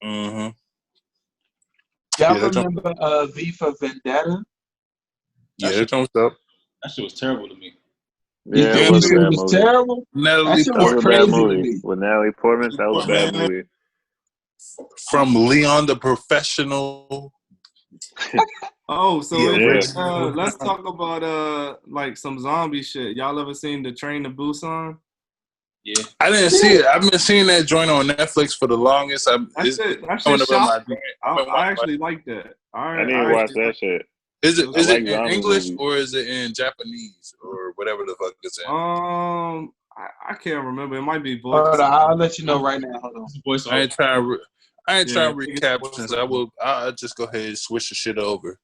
E: Mm-hmm.
A: Y'all
E: Yeah,
A: remember V for Vendetta?
E: Yeah, that joint was dope.
D: That shit was terrible to me.
F: Yeah,
A: You
F: it was a
A: said
F: bad
A: it was
F: movie.
A: terrible.
E: Natalie
A: That
F: That was a
A: Crazy
F: bad
A: to
F: movie.
A: me.
F: With Natalie Portman, that was a bad movie.
E: From Leon the Professional.
C: oh, so
F: Yeah.
C: let's talk about like some zombie shit. Y'all ever seen The Train to Busan?
D: Yeah.
E: I didn't see it. I've been seeing that joint on Netflix for the longest.
C: That shit shocked me. I actually like that.
F: I need to watch that shit.
E: Is it
F: I like
E: in
F: zombie
E: English
F: movies.
E: or is it in Japanese or whatever the fuck it's in?
C: I can't remember. It might be voice.
A: Hold on, I'll let you know right now. Hold on.
D: Voice
E: I ain't trying to read
C: it's
E: captions. I'll just go ahead and switch the shit over.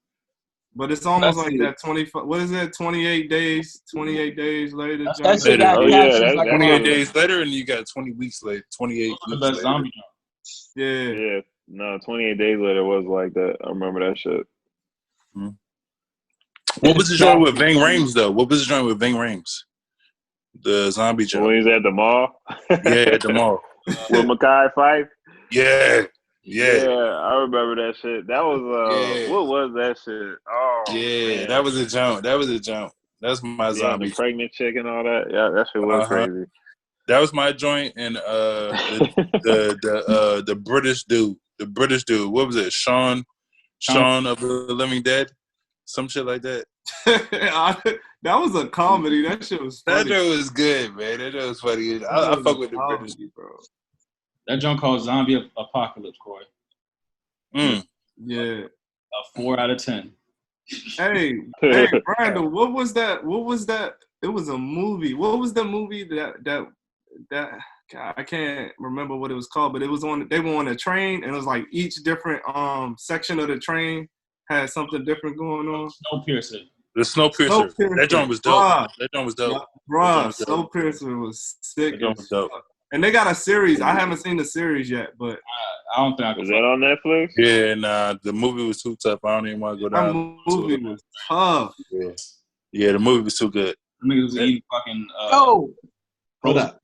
C: But it's almost
A: Let's
C: like
A: see.
C: that 25. What is it? 28 days. 28 days later.
A: That shit got
F: Oh, yeah,
A: captions like
E: 28
A: a
E: days later, and you got 20 weeks later. 28
D: the
E: weeks
D: best
E: later.
D: zombie
C: Yeah.
F: Yeah. No, 28 days later was like that. I remember that shit.
E: What was the joint with Ving Rhames though? What was the joint with Ving Rhames? The zombie
F: When
E: joint.
F: he's at the mall.
E: Yeah, at the mall.
F: With Mekhi Phife.
E: Yeah.
F: I remember that shit. That was
E: Yeah.
F: what was that shit? Oh
E: Yeah,
F: man.
E: that was a jump. That's my
F: Yeah,
E: zombie.
F: the pregnant chick and all that. Yeah, that shit was crazy.
E: That was my joint, and the British dude. What was it? Shaun of the Living Dead, some shit like that.
C: That was a comedy. That shit was funny.
E: That joint was good, man. That joint was funny. I fuck with the British,
C: bro.
D: That joint called Zombie Apocalypse, Corey.
C: Yeah.
D: A 4 out of 10.
C: Hey, Brandon, what was that? It was a movie. What was the movie that God, I can't remember what it was called, but it was they were on a train, and it was like each different section of the train had something different going on.
D: Snowpiercer.
E: The Snowpiercer. That joint was dope.
C: Bruh, Snowpiercer was sick.
E: That joint was dope.
C: And they got a series. I haven't seen the series yet, but
D: I don't think I
F: Was that on Netflix?
E: Yeah, nah, the movie was too tough. I don't even want to go
C: that
E: down.
C: movie was tough.
E: Yeah, the movie was too good.
D: niggas was eating fucking.
A: Hold up.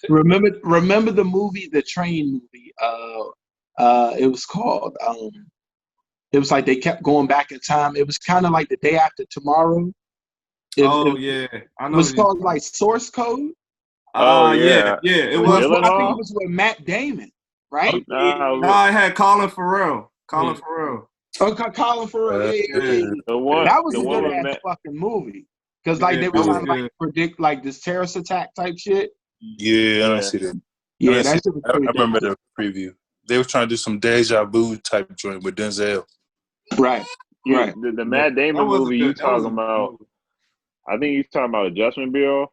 A: Remember the movie, the train movie? It was called. It was like they kept going back in time. It was kind of like The Day After Tomorrow.
C: I know.
A: It was called like Source Code.
C: Yeah. It was.
A: I think it was with Matt Damon, right?
C: No, I had Colin Farrell.
A: Oh, Colin Farrell. Yeah.
F: The one.
A: That was
F: the
A: a
F: one
A: good ass fucking movie. Because like they were trying to like predict like this terrorist attack type shit.
E: Yeah, I don't see that.
A: Yeah, that shit was
E: I
A: pretty
E: remember
A: dope.
E: the preview. They were trying to do some deja vu type joint with Denzel.
A: Right.
F: The Matt Damon movie you talking about? I think you're talking about Adjustment Bureau.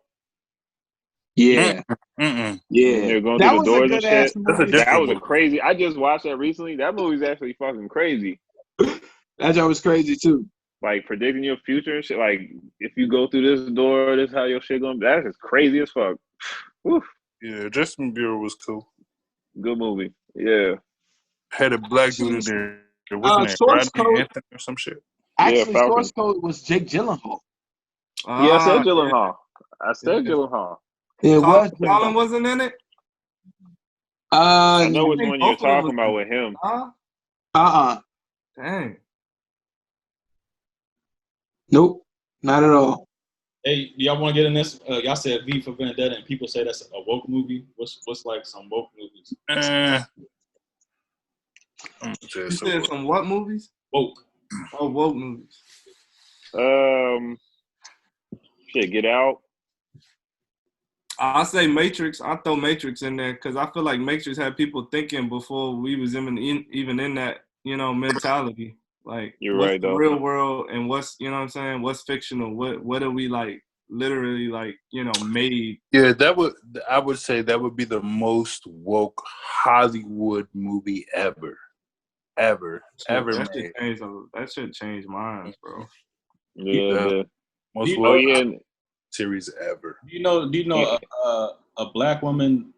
A: Yeah.
F: They're
A: Yeah.
F: going
A: That
F: through
A: was
F: the
A: a
F: doors
A: good
F: and
A: ass
F: shit.
A: movie.
F: That was a crazy. I just watched that recently. That movie's actually fucking crazy.
A: That joint was crazy too.
F: Like predicting your future and shit. Like if you go through this door, this is how your shit gonna be. That's just crazy as fuck. Woof.
E: Yeah, Adjustment Bureau was cool.
F: Good movie. Yeah.
E: Had a black dude in there. What's his name?
A: Source
E: Rodney
A: Code.
E: Anthony or some shit.
A: Actually,
F: Falcon.
A: Source Code was Jake Gyllenhaal.
F: Yeah, I said Gyllenhaal. Gyllenhaal.
A: It was.
C: Colin wasn't in it.
F: I know which one you're talking about with him.
C: Dang.
A: Nope, not at all.
D: Hey, y'all want to get in this? Y'all said V for Vendetta, and people say that's a woke movie. What's like some woke movies?
C: You said some what movies?
D: Woke.
C: Oh, woke movies.
F: Get Out.
C: I say Matrix. I throw Matrix in there because I feel like Matrix had people thinking before we was even in that mentality. Like,
F: you're
C: what's
F: right,
C: the
F: though.
C: real world and what's what I'm saying? What's fictional? What are we like? Literally, like made.
E: Yeah, I would say that would be the most woke Hollywood movie ever made.
C: That should change minds, bro.
F: Yeah.
E: Most
F: woke
E: series ever.
D: Do you know a black woman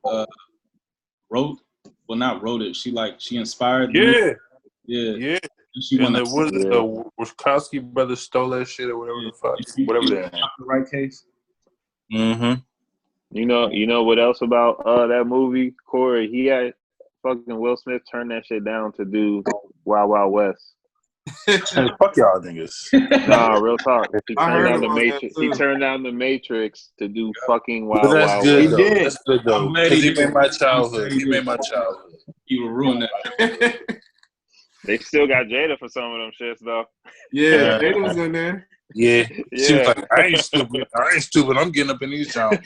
D: wrote it? She inspired.
E: Yeah.
D: Yeah.
E: She won the Wachowski brothers stole that shit or whatever the fuck, whatever that.
D: The right case.
E: Mm-hmm.
F: You know what else about that movie, Corey? He had fucking Will Smith turn that shit down to do Wild Wild West.
E: Fuck y'all niggas.
F: Nah, real talk. He
C: I
F: turned
C: heard
F: down the
C: about
F: Matrix.
C: that
F: He
C: too.
F: turned down the Matrix to do fucking Wild
E: But that's
F: Wild
E: good
F: West.
E: though. That's good though.
D: I'm glad
E: Because
D: he
E: he
D: did.
E: made my childhood.
D: You will ruin that.
F: They still got Jada for some of them shits though.
C: Yeah, Jada was in there.
E: Yeah. She was
F: Yeah.
E: like, I ain't stupid. I'm getting up in these jobs.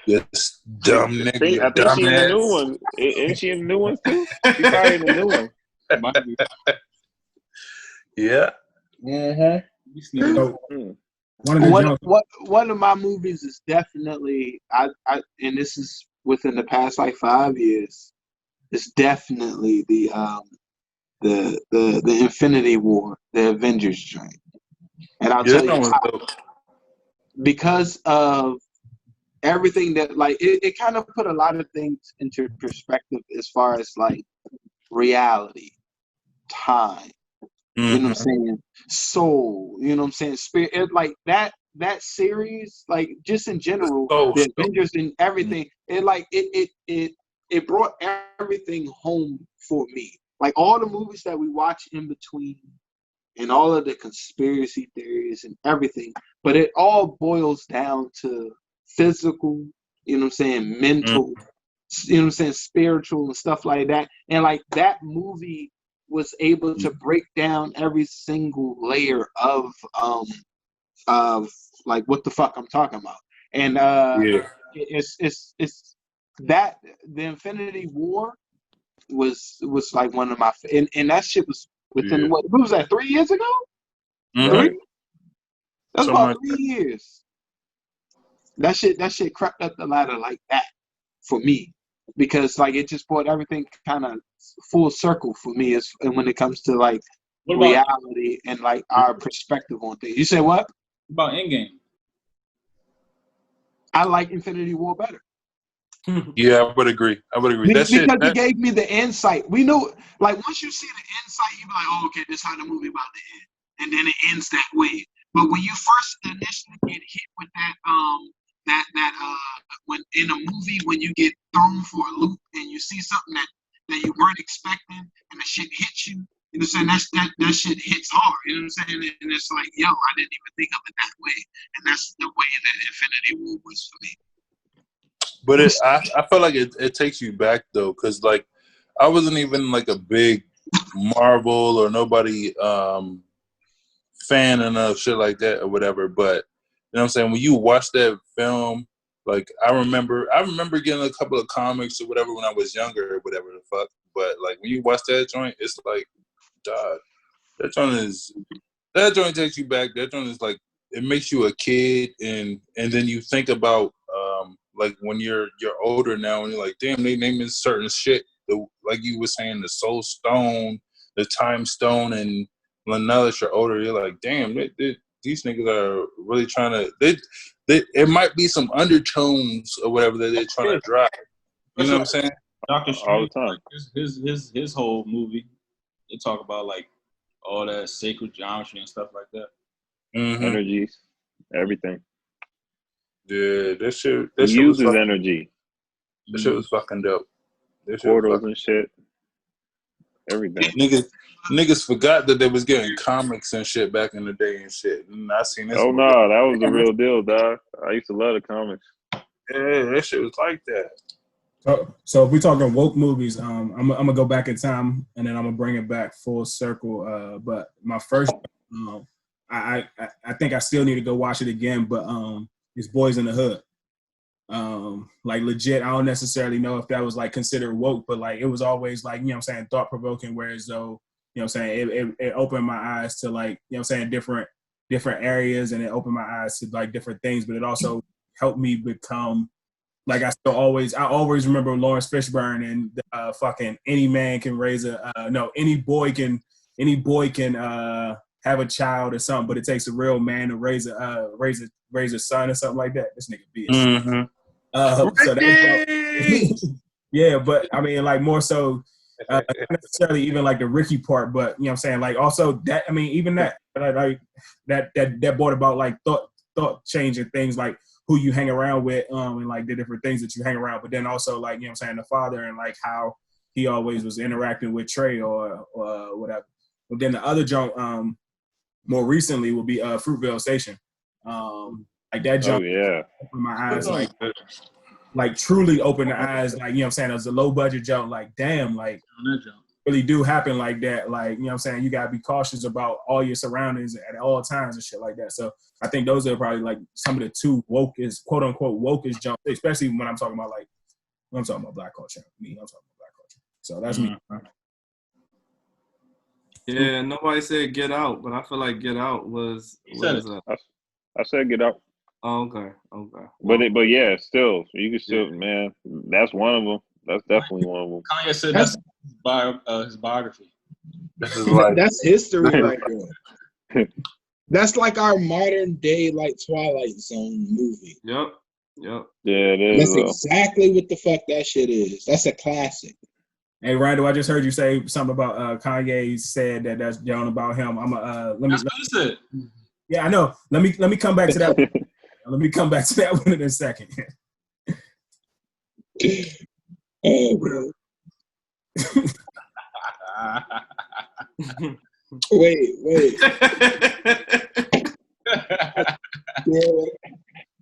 E: Yes, dumb nigga.
F: I think she in the new one. Isn't she in the new ones too? She's probably in the new one.
E: Yeah.
B: Mm-hmm. One
A: of my movies is definitely and this is within the past like 5 years. It's definitely the Infinity War, the Avengers joint, and I'll tell you how, because of everything that like it kind of put a lot of things into perspective as far as like reality, time. You know what I'm
E: Mhm.
A: saying? Soul. You know what I'm saying? Spirit. Like that series, like just in general,
E: So,
A: the Avengers and everything. It brought everything home for me. Like all the movies that we watch in between, and all of the conspiracy theories and everything, but it all boils down to physical. You know what I'm saying? Mental. You know what I'm saying? Spiritual and stuff like that. And like that movie was able to break down every single layer of like what the fuck I'm talking about. And
E: yeah.
A: it's that the Infinity War was like one of my and that shit was within
E: Yeah.
A: what was that 3 years ago?
E: Mhm.
A: Three? That's
E: Something
A: about
E: like
A: 3 years. That shit crept up the ladder like that for me, because like it just brought everything kind of full circle for me as and when it comes to like
D: What about
A: reality and like our perspective on things. You say what?
D: Endgame?
A: I like Infinity War better.
E: Yeah, I would agree. That shit.
A: Because it
E: That,
A: gave me the insight. We knew, like, once you see the insight, you be like, oh, okay, this is how the movie about to end. And then it ends that way. But when you first initially get hit with when in a movie, when you get thrown for a loop and you see something that you weren't expecting and the shit hits you, you know what I'm saying? That shit hits hard. You know what I'm saying? And it's like, yo, I didn't even think of it that way. And that's the way that Infinity War was for me.
E: but I feel like it takes you back though, because like I wasn't even like a big Marvel or nobody fan of shit like that or whatever. But you know what I'm saying? When you watch that film, like I remember getting a couple of comics or whatever when I was younger or whatever the fuck. But like when you watch that joint, it's like, God, that joint takes you back. That joint is like it makes you a kid, and then you think about like when you're older now, and you're like, damn, they naming certain shit. Like you were saying, the Soul Stone, the Time Stone, and now that you're older, you're like, damn, these niggas are really trying to. It might be some undertones or whatever that they're trying to drive. You know what I'm saying?
D: Doctor
F: All
D: Strange,
F: the time.
D: his whole movie, they talk about like all that sacred geometry and stuff like that.
E: Mm-hmm.
F: Energies, everything.
E: Yeah, that shit
F: He
E: was
F: uses
E: fucking,
F: energy,
E: that shit was fucking dope. That shit was
F: portals
E: fucking
F: and shit, everything.
E: niggas forgot that they was getting comics and shit back in the day and shit. And I seen this
F: Oh
E: movie.
F: no, that was the real deal, dog. I used to love the comics.
E: Yeah, that shit was like that.
B: So if we're talking woke movies, I'm gonna go back in time and then I'm gonna bring it back full circle. But my first, I think I still need to go watch it again. But it's Boys in the Hood. Like legit, I don't necessarily know if that was like considered woke, but like it was always like, you know what I'm saying, thought provoking. Whereas though, you know what I'm saying, it opened my eyes to like, you know what I'm saying, different areas, and it opened my eyes to like different things. But it also helped me become like I always remember Lawrence Fishburne and fucking any man can raise any boy can have a child or something, but it takes a real man to raise a son or something like that. This nigga be a shit.
E: Mm-hmm.
B: So that yeah, but I mean like more so not necessarily even like the Ricky part, but you know what I'm saying, like also that I mean even that like that brought about like thought changing things like who you hang around with, and like the different things that you hang around, but then also like, you know what I'm saying, the father and like how he always was interacting with Trey or whatever. But then the other junk, more recently will be Fruitvale Station. Like that junk opened my eyes, like truly opened the eyes, like, you know what I'm saying, it was a low budget junk, like damn, like really do happen like that. Like, you know what I'm saying, you gotta be cautious about all your surroundings at all times and shit like that. So I think those are probably like some of the two wokest, quote unquote wokest jump, especially when I'm talking about like when I'm talking about black culture. I'm talking about black culture. So that's me.
C: Yeah, nobody said Get Out, but I feel like Get Out was
F: I said Get Out.
C: Oh, okay.
F: But yeah, still you can still man. That's one of them. That's definitely one of them.
D: Kanye said that's his biography.
A: That's history right there. That's like our modern day like Twilight Zone movie.
C: Yep.
F: Yeah, it is.
A: That's exactly what the fuck that shit is. That's a classic.
B: Hey, Randall, I just heard you say something about Kanye said that's down about him. I'm let me.
D: That's what he said.
B: Yeah, I know. Let me come back to that. Let me come back to that one in a second.
A: Oh, bro. Wait. Yeah.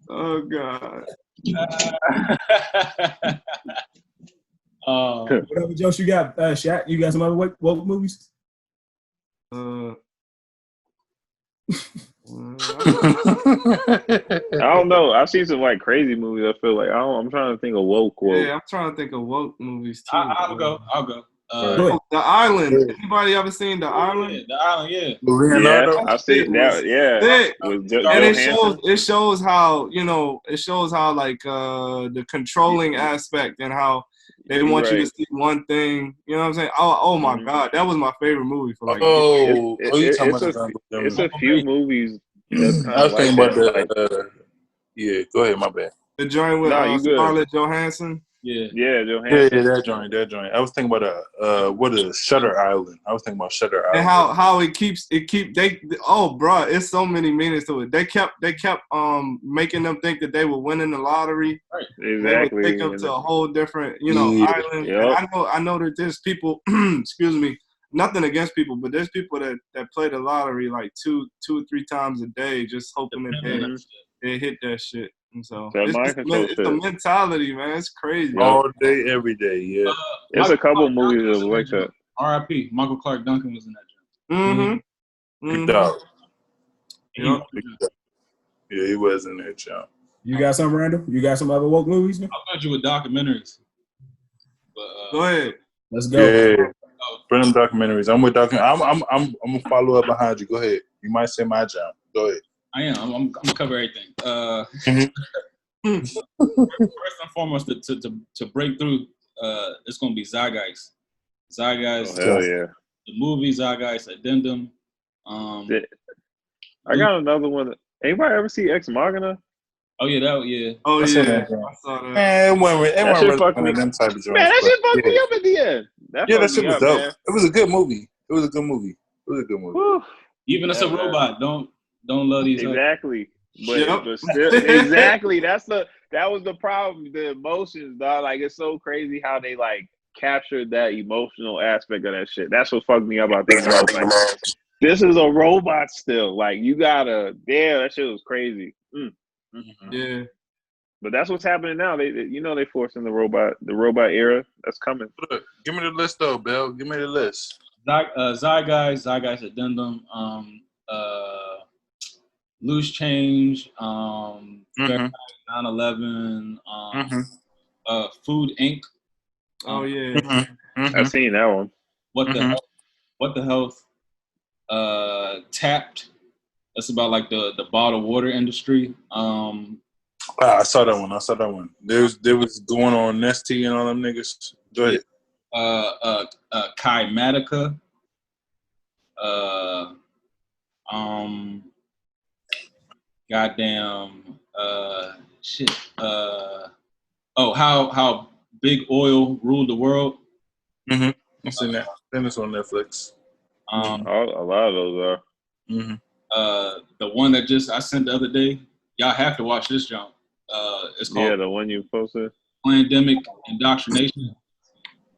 C: Oh God.
B: Whatever jokes you got, Shaq? You got some other woke movies?
F: I don't know. I've seen some like crazy movies. I feel like I'm trying to think of woke.
C: Yeah, I'm trying to think of woke movies too.
D: I'll go.
C: The Island. Anybody ever seen The Island?
D: Yeah, The Island, yeah.
E: Leonardo.
F: Yeah, I've seen that. Yeah,
C: Sick.
F: with
C: And
F: Johansson.
C: it shows how like the controlling aspect and how they want you to see one thing. You know what I'm saying? Oh my God, that was my favorite movie for like.
E: You talking about
F: It's a few movies. That's kind
E: I was
F: of like
E: thinking about
F: that.
E: the. Yeah, go ahead. My bad.
C: The joint with
F: you good.
C: Scarlett Johansson.
D: Yeah.
F: Yeah, Johansson.
E: Yeah, that joint. I was thinking about what is Shutter Island? I was thinking about Shutter Island.
C: And how it's so many meanings to it. They kept making them think that they were winning the lottery.
F: Right.
C: Exactly.
F: Exactly.
C: They would take them to a whole different, island.
F: Yep.
C: And I know that there's people, excuse me, nothing against people, but there's people that play the lottery like two or three times a day, just hoping that they hit that shit. And so it's the mentality, man. It's crazy.
E: All day, every day. Yeah.
F: There's a couple movies that like that.
D: R.I.P. Michael Clark Duncan was in that joint.
C: Mm-hmm.
E: Big dog.
C: Yep.
E: Yeah, he was in that joint.
B: You got some, Randall? You got some other woke movies? Man?
D: I'll go you with documentaries. But,
C: go ahead.
B: Let's go.
E: Yeah. Bring them documentaries. I'm with documentaries. I'm gonna follow up behind you. Go ahead. You might say my job. Go ahead.
D: I am. I'm gonna cover everything.
E: Mm-hmm.
D: First and foremost, to break through, it's gonna be Zeitgeist. Zeitgeist.
F: Oh, hell yeah.
D: The movie Zeitgeist Addendum.
F: I got another one. Anybody ever see Ex Machina?
D: Oh yeah, yeah.
C: Oh
E: I
C: yeah,
E: I
C: saw that.
E: Man,
F: that shit fucked me. Man, that shit fucked me up at the end. That
E: shit was dope.
F: Man.
E: It was a good movie.
F: Whew.
D: Even as a robot, don't love these.
F: Exactly. But still, exactly. That was the problem. The emotions, dog. Like it's so crazy how they like captured that emotional aspect of that shit. That's what fucked me up about this. Like, this is a robot still. Like you gotta. Damn, that shit was crazy. Mm-hmm.
C: Yeah.
F: But that's what's happening now. They forcing the robot era. That's coming.
E: Give me the list though, Bill. Give me the list.
D: Zeitgeist Addendum, Loose Change, 9/11, Food Inc.
C: Oh yeah.
F: I've seen that one.
D: What the health? Tapped. That's about like the bottled water industry.
E: I saw that one. There was going on Nesty and all them niggas. Go ahead.
D: Kymatica. Goddamn. Shit. How big oil ruled the world.
E: Mm-hmm. I've seen that. Then it's on Netflix.
F: A lot of those are.
E: Mm-hmm.
D: The one that I sent the other day. Y'all have to watch this jump. It's called
F: the one you posted.
D: Pandemic Indoctrination.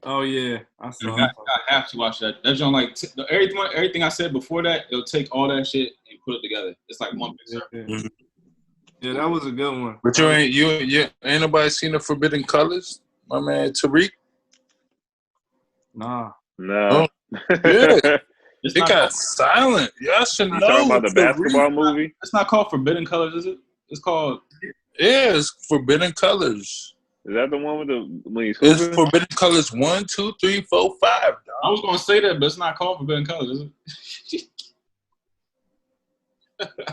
C: Oh yeah, I saw.
D: I have to watch that. That's on like everything I said before that. It'll take all that shit and put it together. It's like one big circle.
C: Yeah, that was a good one.
E: But you ain't nobody seen the Forbidden Colors, my man Tariq?
C: Nah.
F: No.
E: Yeah. It got silent. Y'all should know.
F: Talking about the basketball movie?
D: It's not called Forbidden Colors, is it? It's called.
E: Yeah, it's Forbidden Colors.
F: Is that the one with
E: it's Forbidden Colors 1, 2, 3, 4, 5. Dog.
D: I was gonna say that, but it's not called Forbidden Colors, is it?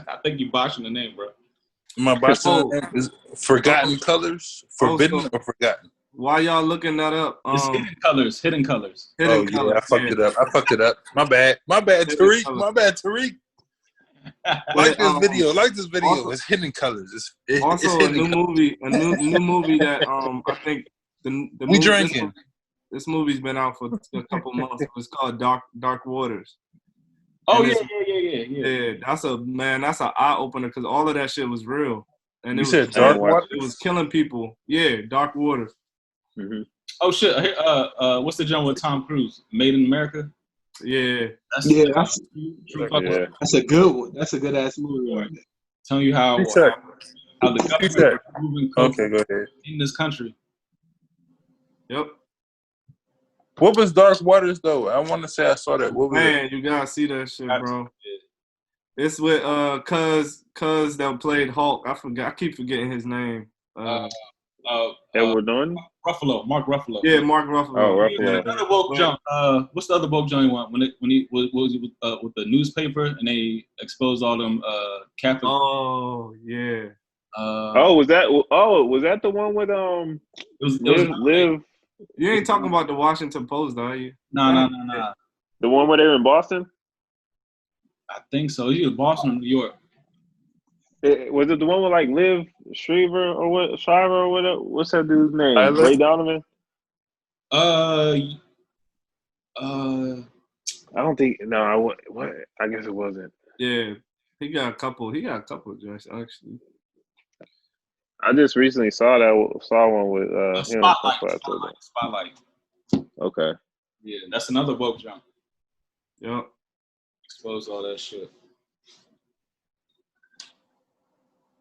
D: I think you botching the name, bro.
E: My botching the name is Forgotten Colors. Forbidden or Forgotten?
C: Why y'all looking that up?
D: It's Hidden Colors.
E: Hidden Colors. I fucked it up. My bad, Tariq. My bad, Tariq. Like this video. Also, it's Hidden Colors.
C: It's
E: hidden
C: new movie that I think the
E: we drinking.
C: This movie's been out for a couple months. It's called Dark Waters.
D: Oh
C: And
D: yeah,
C: it's-
D: yeah.
C: Yeah, that's an eye opener because all of that shit was real, and
E: You
C: it
E: said
C: was
E: Dark
C: it
E: Waters?
C: was killing people. Yeah, Dark Waters.
F: Mm-hmm.
D: Oh shit. What's the joint with Tom Cruise? Made in America.
C: Yeah,
A: Yeah, that's a good one. That's a good ass movie right there.
D: Telling you how
E: Check.
D: the
E: Check.
D: government is removing COVID
E: Okay, go ahead.
D: in this country.
C: yep.
E: What was Dark Waters though? I want to say I saw that. What was it?
C: Man, you gotta see that shit, bro. It's with cuz that played Hulk. I keep forgetting his name.
F: Edward Norton.
D: Mark Ruffalo.
C: Yeah, Mark Ruffalo.
F: Oh,
C: Yeah.
F: Ruffalo.
D: Another woke jump. What's the other woke jump he went when he was with the newspaper and they exposed all them Catholic.
C: Oh yeah.
F: Was that the one with Live?
C: You ain't talking about the Washington Post, are you?
D: No.
F: The one where they're in Boston?
D: I think so. It's either Boston or New York.
F: Was it the one with like Liv Shriver or whatever? What's that dude's name? Ray Donovan?
C: Uh,
F: I don't think. No, I guess it wasn't.
C: yeah, he got a couple of joints actually.
F: I just recently saw one with him.
D: Spotlight.
F: Okay.
D: Yeah, that's another woke jump.
C: Yep.
D: Expose all that shit.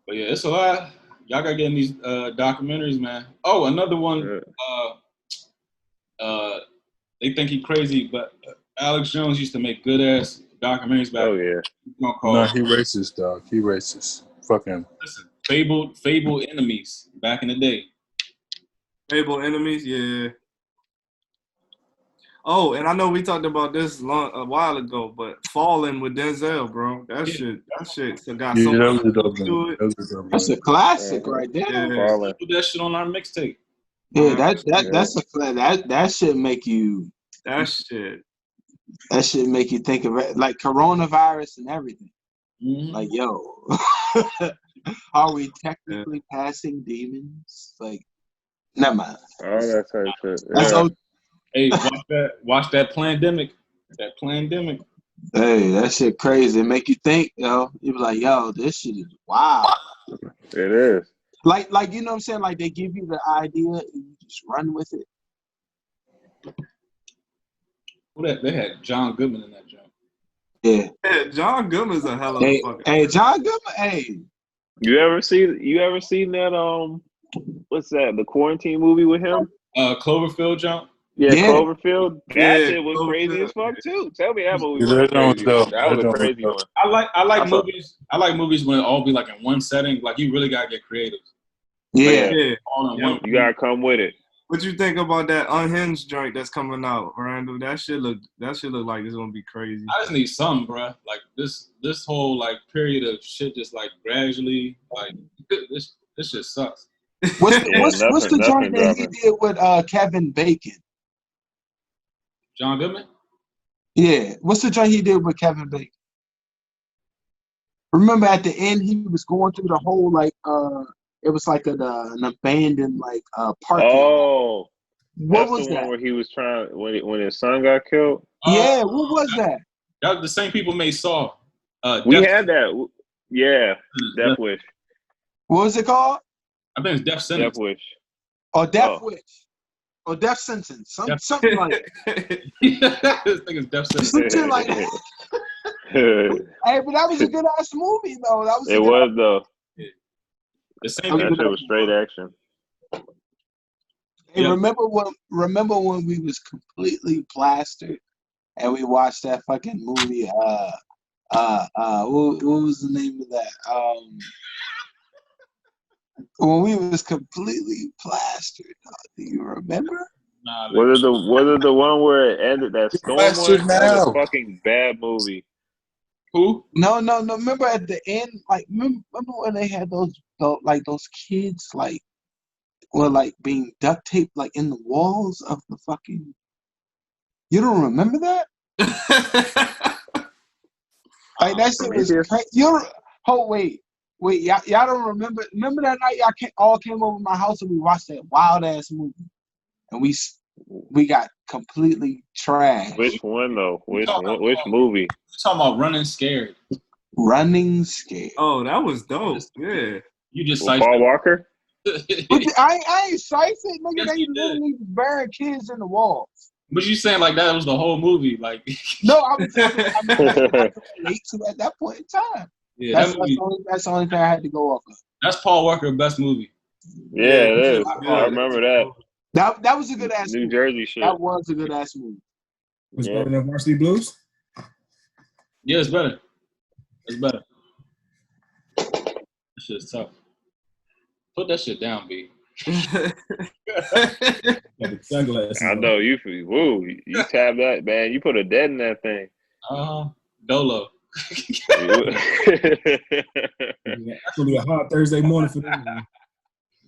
D: But yeah, it's a lot. Y'all gotta get in these documentaries, man. Oh, another one.
F: Yeah.
D: They think he crazy, but Alex Jones used to make good ass documentaries back.
F: Oh yeah.
E: No, he racist, dog. He racist. Fuck him.
D: Listen, Fable Enemies back in the day.
C: Fable Enemies, yeah. Oh, and I know we talked about this a while ago, but Fallen with Denzel, bro. That shit got so much to it.
A: That's a classic right there.
C: Yeah.
D: Put that shit on our mixtape.
A: Yeah, that should make you.
C: That shit
A: make you think of it like coronavirus and everything.
D: Mm-hmm.
A: Like, yo, are we technically passing demons? Like, never mind.
F: Oh, that's how shit.
A: That's
F: Yeah.
D: Hey, watch that pandemic. That pandemic.
A: Hey, that shit crazy. It make you think, yo. You be like, yo, this shit is wild.
F: It is.
A: Like you know what I'm saying? Like they give you the idea and you just run with it.
D: They had John Goodman in that joint.
C: Yeah, John Goodman's a hell of a fucking.
A: Hey, John Goodman. Hey,
F: You ever seen that? What's that? The quarantine movie with him?
D: Cloverfield jump.
F: Yeah,
A: Yeah.
F: Cloverfield. That
C: Yeah,
F: shit was crazy as fuck too. Tell me that movie
E: Yeah,
F: was
E: that was
F: crazy.
E: dope.
F: That was
E: That
F: a
E: was
F: crazy
E: dope.
F: one.
D: I like
F: I thought-
D: movies. I like movies when it all be like in one setting. Like you really gotta get creative.
A: yeah.
C: Yeah.
D: All in
C: Yeah.
D: one.
F: You gotta come with it.
C: What you think about that Unhinged joint that's coming out, Randall? That shit look like it's gonna be crazy.
D: I just need something, bro. Like this whole like period of shit just like gradually like this shit sucks.
A: What's
F: Yeah,
A: the
F: nothing
A: joint that he
F: dropping.
A: did with Kevin Bacon?
D: John Goodman.
A: Yeah, what's the joint he did with Kevin Bacon? Remember at the end he was going through the whole like it was like an abandoned like parking.
F: Oh,
A: what
F: that's
A: was
F: the one
A: that?
F: where he was trying when his son got killed.
A: Yeah, what was that?
D: That the same people made Saw.
F: We
D: Death-
F: had that. Yeah, Death Wish.
A: What was it called?
D: I think it's Death
F: Death
D: Sentence.
F: Wish.
A: Or Death
F: Oh.
A: Wish? Or Death Sentence?
D: Death-
A: Something like that.
D: This thing is Death Sentence.
A: Something like that. Hey, but that was a good ass movie though. That was.
F: It was though.
D: The same
F: That
D: people.
F: shit was straight action.
A: Hey,
D: Yeah.
A: remember when we was completely plastered and we watched that fucking movie? What was the name of that? When we was completely plastered. Do you remember?
D: Nah,
F: Was it the one where it ended that storm
E: Bastard
F: one? That was
E: now.
F: a fucking bad movie.
D: who?
A: No. Remember at the end, like remember when they had those kids like were like being duct taped like in the walls of the fucking. You don't remember that? Like that shit was
F: Prometheus?
A: crazy. Wait, y'all don't remember? Remember that night y'all all came over my house and we watched that wild ass movie, and we we got completely trashed.
F: Which one though? Which movie?
D: You're talking about Running Scared.
A: Running Scared.
C: Oh, that was dope. Yeah.
D: You just
F: With Paul Walker?
A: But I ain't sliced it, nigga.
D: Yes,
A: They
D: you did.
A: literally was burying kids in the walls.
D: But you saying like that was the whole movie, like
A: No, I was I could relate to at that point in time.
D: yeah,
A: That's the only thing I had to go off of.
D: that's Paul Walker's best movie.
F: Yeah, it is. I remember that.
A: That was a good ass
F: New
A: movie.
F: Jersey shit.
A: That was a good ass movie.
B: Was
F: Yeah.
B: better than Varsity Blues?
D: Yeah, it's better. It's better. That shit's tough. Put that shit down, B.
B: Yeah, the sunglasses.
F: I know you tab that, man. You put a dead in that thing.
D: Dolo.
B: Yeah, it's gonna be a hot Thursday morning for them. Man.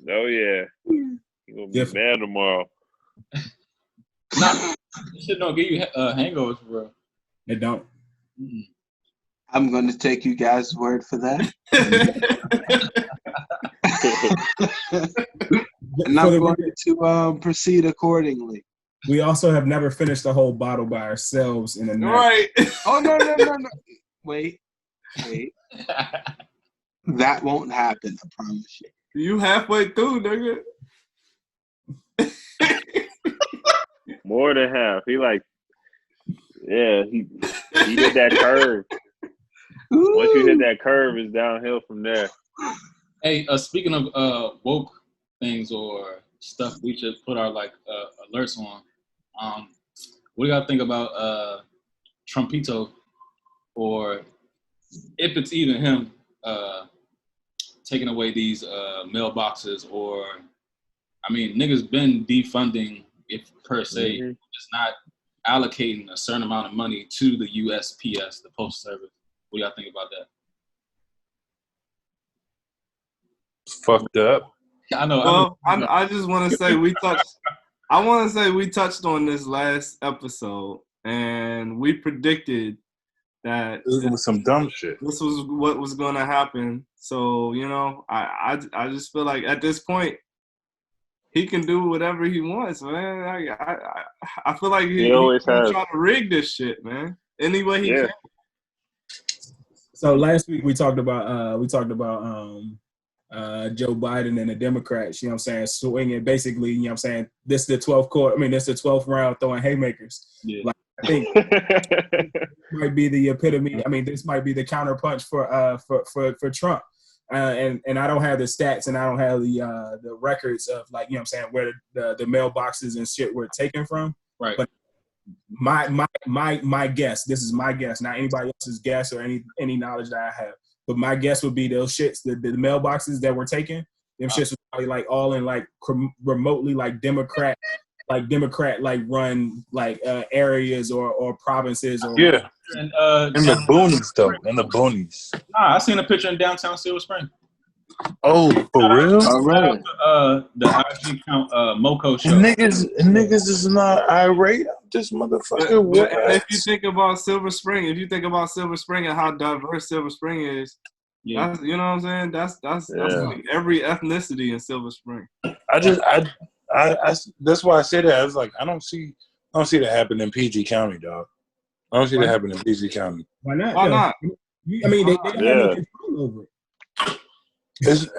F: Oh yeah. You gonna be mad tomorrow.
D: Nah, this shit don't give you hangovers for real.
B: They don't.
A: I'm going to take you guys' word for that. And I'm going to proceed accordingly.
B: We also have never finished the whole bottle by ourselves in a night.
C: Right.
A: Oh, no. Wait. That won't happen, I promise you.
C: You halfway through, nigga.
F: More than half. He hit that curve. Once you hit that curve, it's downhill from there.
D: Hey, speaking of woke things or stuff we should put our alerts on. What do y'all think about Trumpito, or if it's even him taking away these mailboxes, or I mean, niggas been defunding if per se, just not allocating a certain amount of money to the USPS, the Postal Service. What do y'all think about that?
E: It's fucked up.
D: I know.
C: Well, I just want to say we touched on this last episode, and we predicted that
E: This was some dumb shit.
C: this was what was going to happen. So, I just feel like at this point, he can do whatever he wants, man. I feel like he
F: always has.
C: trying to rig this shit, man. Any way he can.
B: So last week we talked about Joe Biden and the Democrats, you know what I'm saying, swinging basically, you know what I'm saying, this is the 12th round throwing haymakers.
D: Yeah.
B: Like, I think might be the epitome. I mean, this might be the counterpunch for Trump. And I don't have the stats and I don't have the records of, like, you know what I'm saying, where the mailboxes and shit were taken from.
D: Right.
B: But my guess, this is my guess, not anybody else's guess or any knowledge that I have. But my guess would be those shits, the mailboxes that were taken, them shits was probably like all in like remotely like Democrat run like areas or provinces or
E: Yeah.
D: And,
E: In the boonies though. In the boonies.
D: Nah, I seen a picture in downtown Silver Spring.
E: Oh, for real?
A: All right.
D: The IG account Moco show.
E: Niggas is not irate. This motherfucker.
C: But if you think about Silver Spring, and how diverse Silver Spring is, that's, you know what I'm saying? That's like every ethnicity in Silver Spring.
E: I that's why I say that. I was like, I don't see that happen in PG County, dog. I don't see that happen in PG County.
B: why not?
C: Why not?
B: I mean, they have no control over it.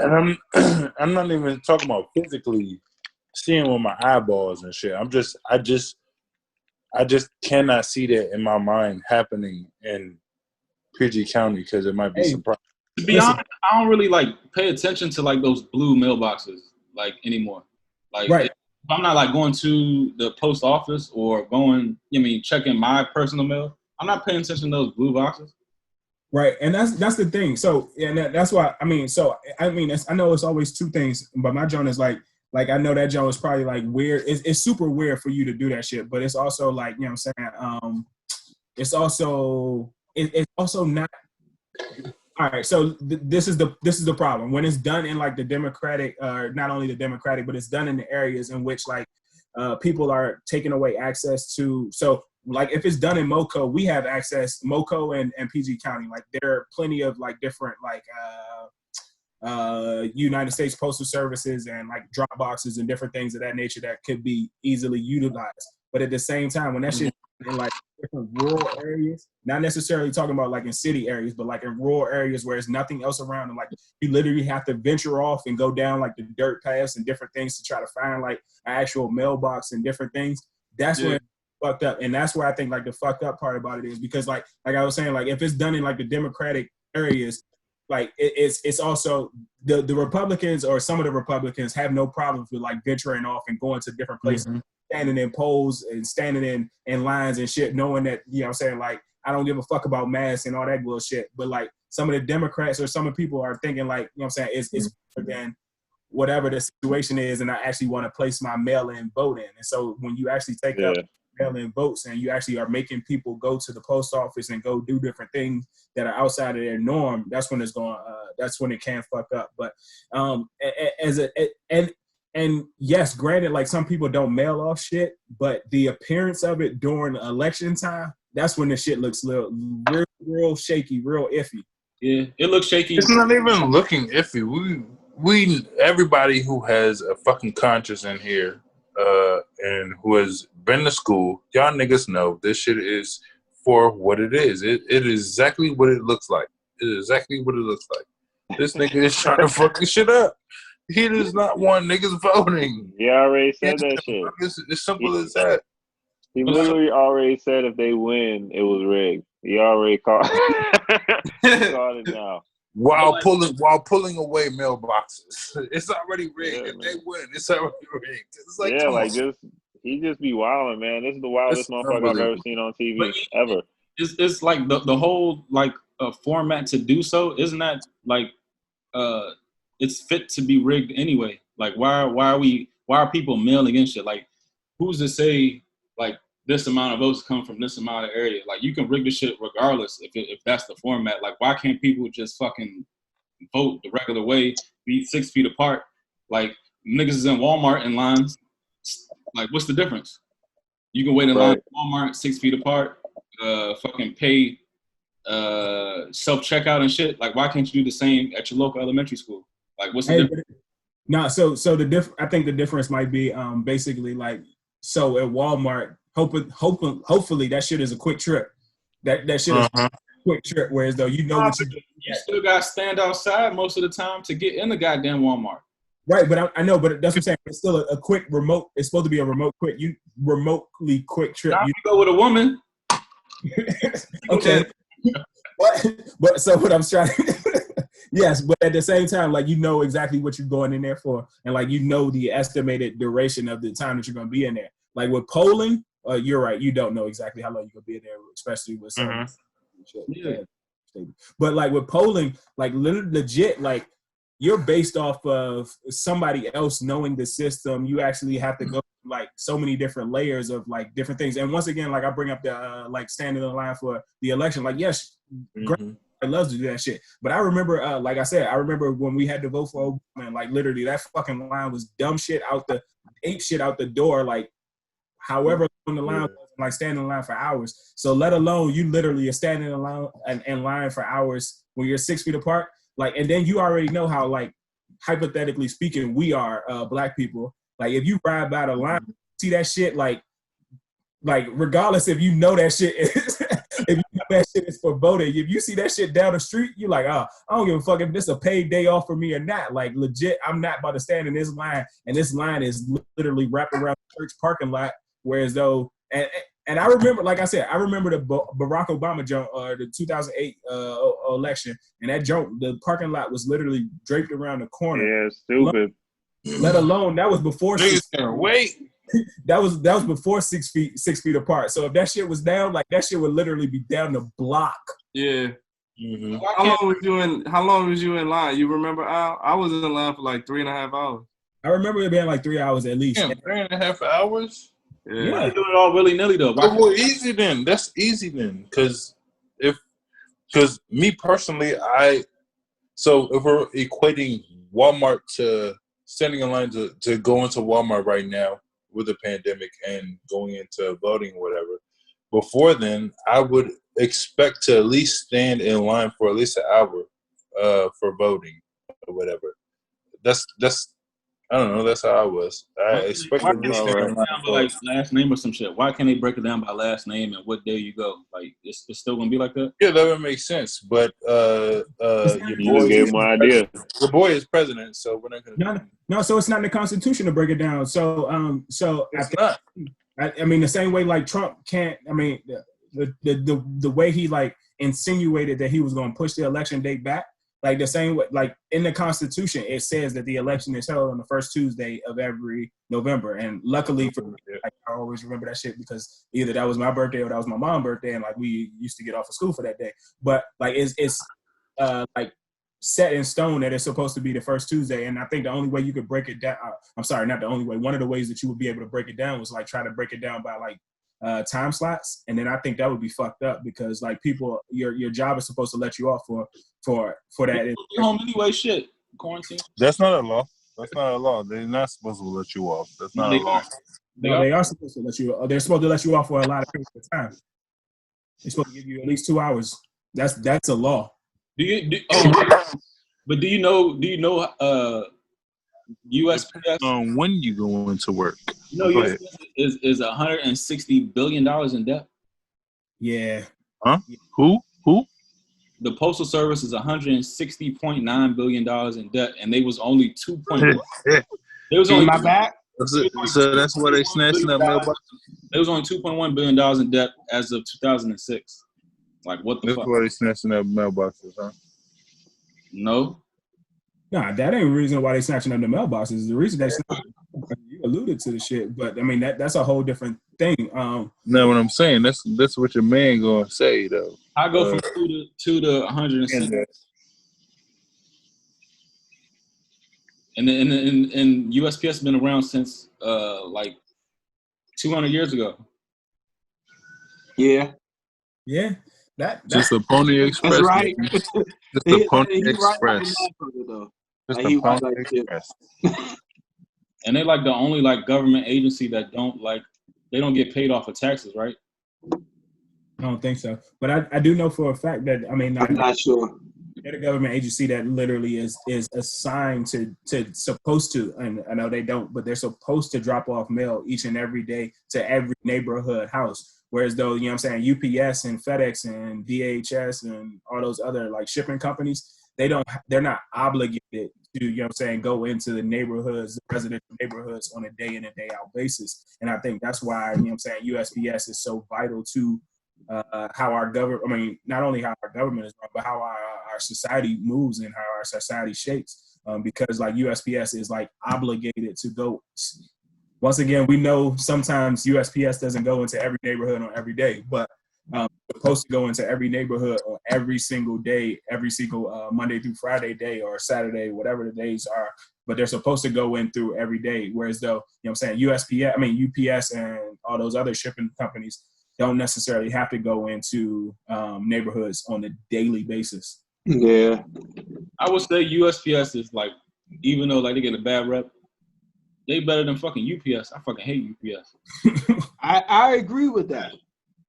E: And I'm not even talking about physically seeing with my eyeballs and shit. I just cannot see that in my mind happening in PG County because it might be some problem.
D: To be honest, I don't really like pay attention to like those blue mailboxes like anymore. Like,
B: right.
D: If I'm not like going to the post office or checking my personal mail, I'm not paying attention to those blue boxes.
B: Right, and that's the thing. So, and that's why I know it's always two things, but my joint is like I know that joint is probably like weird. It's super weird for you to do that shit, but it's also like, you know what I'm saying. It's also not. All right, so this is the problem when it's done in like the Democratic, not only the Democratic, but it's done in the areas in which like people are taking away access to. So like if it's done in Moco, we have access, Moco and PG County. Like there are plenty of like different like United States Postal Services and like drop boxes and different things of that nature that could be easily utilized. But at the same time, when that shit in like different rural areas, not necessarily talking about like in city areas, but like in rural areas where there's nothing else around, and like you literally have to venture off and go down like the dirt paths and different things to try to find like an actual mailbox and different things. That's when it's fucked up. And that's where I think like the fucked up part about it is, because like I was saying, like if it's done in like the Democratic areas, like it's also the Republicans, or some of the Republicans, have no problems with like venturing off and going to different places, standing in polls and standing in lines and shit, knowing that, you know what I'm saying, like I don't give a fuck about masks and all that bullshit. But like some of the Democrats or some of the people are thinking like, you know what I'm saying, it's better than whatever the situation is, and I actually want to place my mail-in vote in. And so when you actually take up mail-in votes and you actually are making people go to the post office and go do different things that are outside of their norm, that's when it's going. That's when it can fuck up. But and yes, granted, like some people don't mail off shit, but the appearance of it during election time, that's when the shit looks real shaky, real iffy.
D: Yeah, it looks shaky.
E: It's not even looking iffy. We everybody who has a fucking conscience in here, and who has been to school, y'all niggas know this shit is for what it is. It is exactly what it looks like. It is exactly what it looks like. This nigga is trying to fuck this shit up. He does not want niggas voting.
F: He already said that shit.
E: It's simple as that.
F: He literally already said if they win, it was rigged. He already called it now.
E: While pulling away mailboxes, it's already rigged.
F: Yeah,
E: if
F: man.
E: they win, it's already rigged. It's like,
F: he just be wilding, man. This is the wildest motherfucker I've ever seen on TV ever.
D: It's like the whole like format to do so. Isn't that like it's fit to be rigged anyway? Like why are people mailing in shit? Like who's to say like this amount of votes come from this amount of area? Like you can rig the shit regardless if that's the format. Like why can't people just fucking vote the regular way, be 6 feet apart? Like niggas is in Walmart in lines. Like what's the difference? You can wait in line at Walmart 6 feet apart, fucking pay self-checkout and shit. Like why can't you do the same at your local elementary school? Like what's the difference?
B: No, so I think the difference might be basically like, so at Walmart, hopefully that shit is a quick trip. That shit is a quick trip, whereas though you know what you're doing.
D: You still gotta stand outside most of the time to get in the goddamn Walmart.
B: Right, but I know, but that's what I'm saying. It's still a quick remote. It's supposed to be a remotely quick trip.
D: You go with a woman.
B: Okay. but so what I'm trying yes, but at the same time, like you know exactly what you're going in there for, and like you know the estimated duration of the time that you're going to be in there. Like with polling, you're right. You don't know exactly how long you're going to be in there, especially with some shit. Yeah. But like with polling, like legit, like you're based off of somebody else knowing the system. You actually have to go like so many different layers of like different things. And once again, like I bring up the like standing in line for the election. Like yes, I love to do that shit. But I remember, like I said, I remember when we had to vote for Obama, and like literally that fucking line was dumb shit out the door. Like however long the line was, like standing in line for hours. So let alone you literally are standing in line for hours when you're 6 feet apart. Like, and then you already know how, like, hypothetically speaking, we are black people. Like, if you ride by the line, see that shit, like regardless if you know that shit is, if you know that shit is for voting, if you see that shit down the street, you're like, oh, I don't give a fuck if this is a paid day off for me or not. Like, legit, I'm not about to stand in this line, and this line is literally wrapped around the church parking lot, whereas though, and I remember, like I said, I remember the Barack Obama jump, the 2008 election, and that jump, the parking lot was literally draped around the corner.
F: Yeah, stupid.
B: Let alone that was before.
E: Wait.
B: That was before 6 feet apart. So if that shit was down, like that shit would literally be down the block.
C: Yeah.
E: Mm-hmm.
C: How long was you in line? You remember, Al? I was in line for like 3.5 hours.
B: I remember it being like 3 hours at least.
E: Damn, 3.5 hours?
C: Yeah.
D: You doing it all willy-nilly though.
E: Well, easy then. That's easy then. Because me personally, so if we're equating Walmart to standing in line to go into Walmart right now with the pandemic and going into voting or whatever, before then, I would expect to at least stand in line for at least an hour for voting or whatever. That's I don't know. That's how I was. I
D: Why
E: expected this
D: can't they break
E: nigga
D: it down by like last name or some shit? Why can't they break it down by last name and what day you go? Like it's still gonna be like that?
E: Yeah, that would make sense. But your
F: You just gave my idea.
E: Your boy is president, so we're not gonna.
B: No. So it's not in the Constitution to break it down. So
E: It's not.
B: I mean, the same way like Trump can't. I mean, the way he like insinuated that he was going to push the election date back. Like the same way, like in the Constitution, it says that the election is held on the first Tuesday of every November. And luckily for me, like, I always remember that shit because either that was my birthday or that was my mom's birthday, and like we used to get off of school for that day. But like it's like set in stone that it's supposed to be the first Tuesday. And I think the only way you could break it down, I'm sorry, not the only way. One of the ways that you would be able to break it down was like try to break it down by like time slots, and then I think that would be fucked up because like people, your job is supposed to let you off for that.
D: You're home anyway, shit. Quarantine.
E: That's not a law. That's not a law. They're not supposed to let you off. That's not a law.
B: They are supposed to let you. They're supposed to let you off for a lot of periods of time. They're supposed to give you at least 2 hours. That's a law.
D: But do you know USPS?
E: When you go into work.
D: You know, USPS is $160 billion in debt.
B: Yeah.
E: Huh? Who?
D: The Postal Service is $160.9 billion in debt, and they was only 2.1. They was only
A: my back.
E: So that's why they snatching up mailboxes.
D: There was only $2.1 billion in debt as of 2006. Like, what the
E: That's
D: fuck?
E: why they snatching up mailboxes, huh?
D: No.
B: Nah, that ain't the reason why they snatching up the mailboxes. The reason they snatching you alluded to the shit, but I mean that's a whole different thing.
E: No, what I'm saying, that's what your man gonna say though.
D: I go from 2 to 160. And USPS has been around since like 200 years ago.
A: Yeah.
B: Yeah.
E: Just a Pony Express.
A: That's right.
E: Just a Pony
A: He
E: Express.
A: right
E: Just
A: he
E: a
A: right
E: Pony
A: like this.
E: Express.
D: And they're like the only like government agency that they don't get paid off of taxes, right?
B: I don't think so. But I do know for a fact that, I mean,
A: I'm not sure.
B: they're the government agency that literally is assigned to supposed to, and I know they don't, but they're supposed to drop off mail each and every day to every neighborhood house. Whereas though, you know what I'm saying, UPS and FedEx and DHS and all those other like shipping companies, they're not obligated to, you know what I'm saying, go into the neighborhoods, the residential neighborhoods on a day in and day out basis. And I think that's why, you know what I'm saying, USPS is so vital to how our government, I mean, not only how our government is run, but how our society moves and how our society shapes. Because like USPS is like obligated to go. Once again, we know sometimes USPS doesn't go into every neighborhood on every day, but supposed to go into every neighborhood on every single day, every single Monday through Friday day or Saturday, whatever the days are. But they're supposed to go in through every day. Whereas though, you know what I'm saying, UPS and all those other shipping companies don't necessarily have to go into neighborhoods on a daily basis.
A: Yeah.
D: I would say USPS is like, even though like they get a bad rep, they better than fucking UPS. I fucking hate UPS.
A: I agree with that.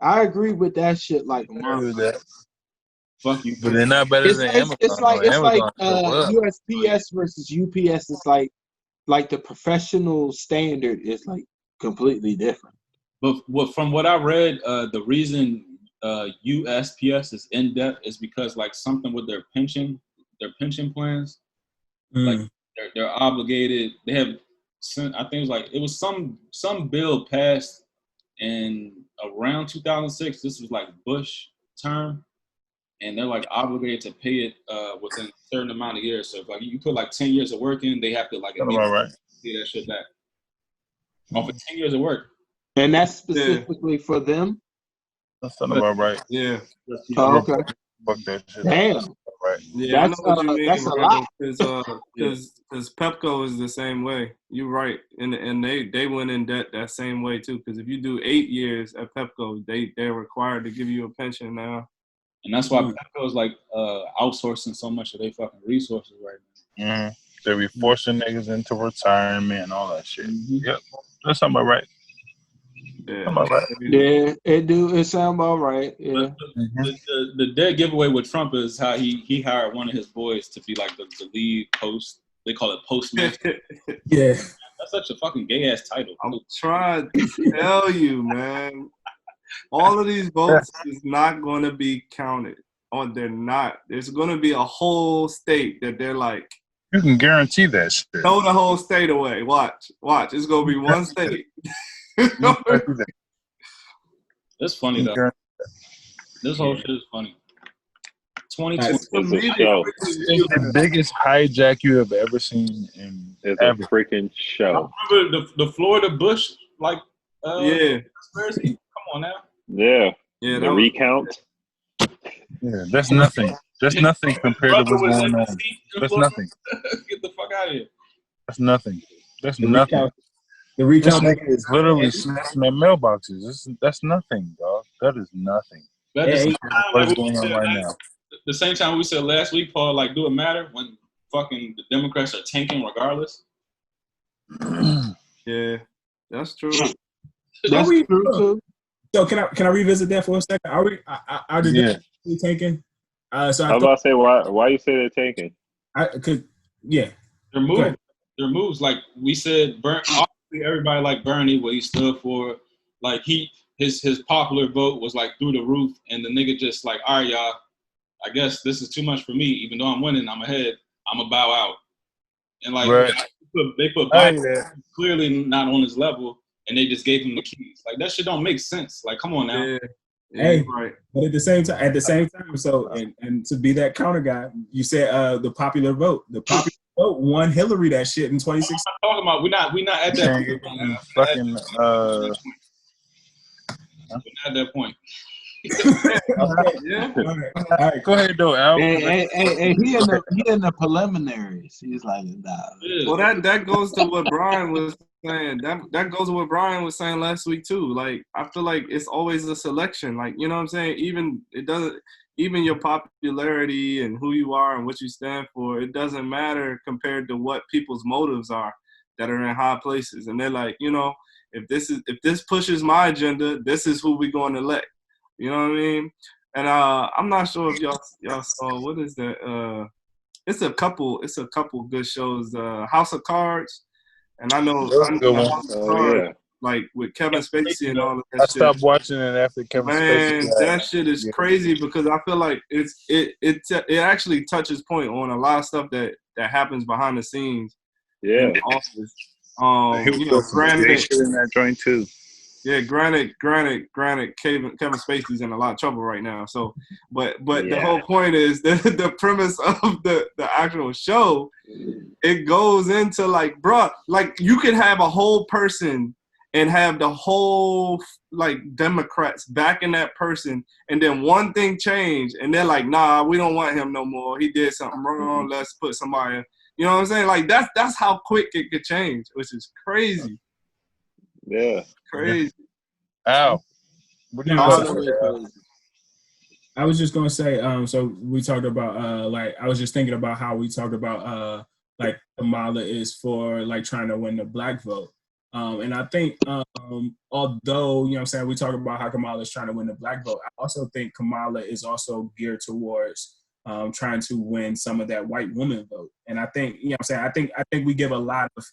A: I agree with that shit like
D: Fuck you.
E: But they're not better than Amazon.
A: It's like USPS versus UPS is like the professional standard is like completely different.
D: But from what I read, the reason USPS is in debt is because like something with their pension plans, like they're obligated. They have, I think it was some bill passed in around 2006. This was like Bush term, and they're like obligated to pay it within a certain amount of years. So if like you put like 10 years of work in, they have to like pay that shit back. Off of 10 years of work.
A: And that's specifically for them?
E: That's not about right.
C: Yeah.
A: Oh, okay.
E: Fuck that shit.
A: Damn.
E: Right.
C: Yeah,
A: That's,
C: I know what you mean.
A: that's a lot.
C: Because Pepco is the same way. You're right, and they went in debt that same way too. Because if you do 8 years at Pepco, they're required to give you a pension now.
D: And that's why Pepco is like outsourcing so much of their fucking resources right now.
E: Mm-hmm. They be forcing niggas into retirement and all that shit. Mm-hmm. Yep, that's something about right.
A: Yeah, it sound about right. Yeah.
D: The dead giveaway with Trump is how he hired one of his boys to be like the lead host, They call it postmaster.
B: Yeah.
D: That's such a fucking gay ass title.
C: I'm trying to tell you, man. All of these votes is not going to be counted. Oh, they're not. There's going to be a whole state that they're like,
E: You can guarantee that shit.
C: throw the whole state away. Watch. It's going to be one state.
D: That's funny though. This whole shit is funny. 22.
F: It's a show.
E: It's the biggest hijack you have ever seen in
F: It's a freaking show.
D: I remember the Florida Bush
C: Yeah.
D: conspiracy. Come on now.
F: Yeah.
C: Yeah.
F: The recount.
E: Yeah, that's nothing. That's nothing compared to what's going on. That's nothing.
D: Get the fuck out of here.
E: That's nothing. That's nothing.
B: The
E: This
B: recount
E: nigga is literally smashing their mailboxes. That's nothing, dog. That is nothing.
D: But at the same time,
E: What's
D: like
E: going on right now?
D: the same time we said last week, Paul, like, do it matter when fucking the Democrats are tanking regardless?
C: Yeah. That's true.
A: That's true too.
B: So can I revisit that for a second? Are the Democrats tanking? So
F: I was about to say, why you say they're tanking?
B: Yeah.
D: Their moves. Their moves, like we said, obviously everybody like Bernie, what he stood for. Like his popular vote was like through the roof, and the nigga just like, all right, y'all, I guess this is too much for me. Even though I'm winning, I'm ahead. I'm a bow out. And like they put Biden clearly not on his level, and they just gave him the keys. Like that shit don't make sense. Like, come on now.
C: Yeah.
B: Hey,
C: right.
B: But at the same time, so and to be that counter guy, you said the popular vote. The popular vote won Hillary that shit in 2016.
D: I'm talking about we're not at that point.
E: Fucking
D: We're not at that point.
C: Yeah.
B: All right.
E: Go ahead, though, Al.
A: Hey, he in the preliminaries. He's like, nah.
C: Well, that goes to what Brian was saying. That goes to what Brian was saying last week too. Like, I feel like it's always a selection. Like, you know what I'm saying? Even your popularity and who you are and what you stand for, it doesn't matter compared to what people's motives are that are in high places. And they're like, you know, if this pushes my agenda, this is who we're going to elect. You know what I mean? And I'm not sure if y'all saw, what is that? It's a couple good shows. House of Cards, and I know House of Cards, like with Kevin Spacey and all of that.
E: I stopped watching it after Kevin Spacey.
C: Man, that shit is crazy because I feel like it actually touches point on a lot of stuff that happens behind the scenes.
F: Yeah.
C: In the office. You know, granted,
E: in that joint too.
C: Yeah, granted, Kevin Spacey's in a lot of trouble right now. So, but the whole point is the premise of the actual show, it goes into like, bruh, like you could have a whole person and have the whole like Democrats backing that person, and then one thing changed, and they're like, nah, we don't want him no more. He did something wrong. Let's put somebody. You know what I'm saying? Like that's how quick it could change, which is crazy.
F: Yeah.
C: Crazy.
E: Ow. What do you
B: I was just gonna say, so we talked about like I was just thinking about how we talked about like Kamala is for like trying to win the black vote. And I think although, you know what I'm saying, we talk about how Kamala is trying to win the black vote, I also think Kamala is also geared towards trying to win some of that white woman vote. And I think, you know what I'm saying, I think we give a lot of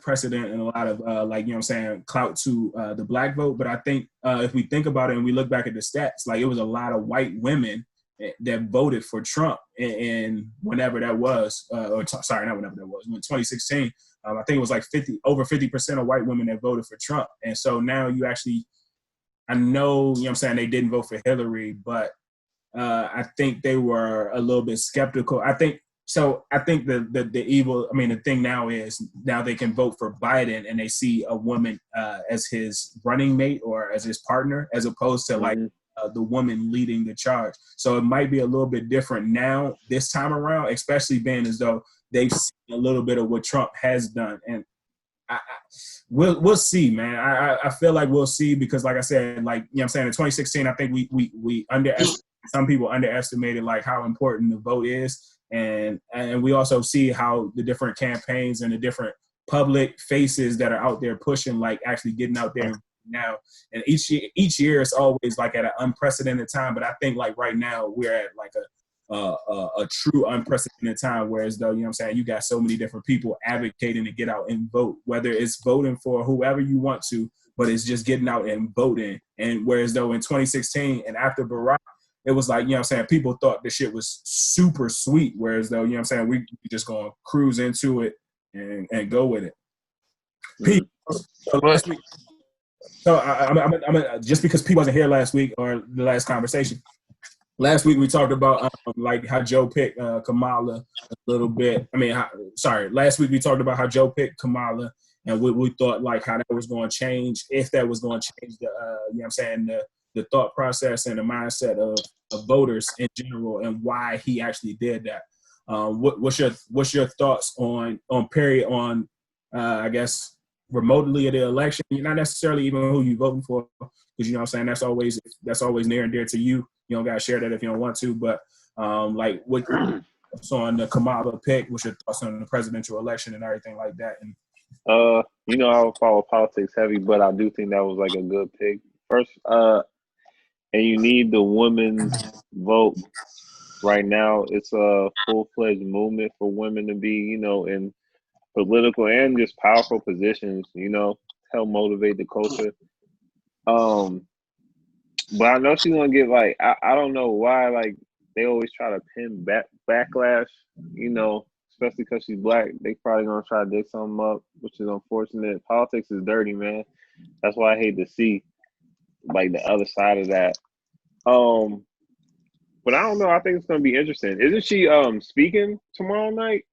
B: precedent and a lot of like, you know what I'm saying, clout to the black vote. But I think if we think about it and we look back at the stats, like it was a lot of white women that voted for Trump and whenever that was, not whenever that was, in 2016, I think it was like over 50% of white women that voted for Trump. And so now you actually, I know, you know what I'm saying, they didn't vote for Hillary, but I think they were a little bit skeptical. I think the evil, I mean, the thing now is now they can vote for Biden and they see a woman as his running mate or as his partner, as opposed to like the woman leading the charge. So it might be a little bit different now this time around, especially being as though they've seen a little bit of what Trump has done. And we'll see, man. I feel like we'll see because, like I said, like, you know what I'm saying, in 2016, I think we underestimated, some people underestimated like how important the vote is. And we also see how the different campaigns and the different public faces that are out there pushing, like actually getting out there now. And each year it's always like at an unprecedented time. But I think like right now we're at like a true unprecedented time. Whereas though, you know what I'm saying, you got so many different people advocating to get out and vote, whether it's voting for whoever you want to, but it's just getting out and voting. And whereas though in 2016 and after Barack, it was like, you know what I'm saying, people thought the shit was super sweet. Whereas though, you know what I'm saying, we just gonna cruise into it and go with it. Pete, so last week, so I'm just because Pete wasn't here last week or the last conversation. Last week we talked about like how Joe picked Kamala a little bit. Last week we talked about how Joe picked Kamala and we thought like how that was going to change, if that was going to change the, you know what I'm saying, the thought process and the mindset of voters in general, and why he actually did that. What's your thoughts on I guess remotely of the election? You're not necessarily even who you voting for, because you know what I'm saying, that's always near and dear to you. You don't gotta share that if you don't want to, but like what's on the Kamala pick? What's your thoughts on the presidential election and everything like that? And
G: I don't follow politics heavy, but I do think that was like a good pick. First, and you need the women's vote. Right now, it's a full-fledged movement for women to be, in political and just powerful positions, help motivate the culture. But I know she's gonna get like, I don't know why, like they always try to pin backlash, especially because she's black. They probably gonna try to dig something up, which is unfortunate. Politics is dirty, man. That's why I hate to see like the other side of that. But I don't know. I think it's gonna be interesting. Isn't she speaking tomorrow night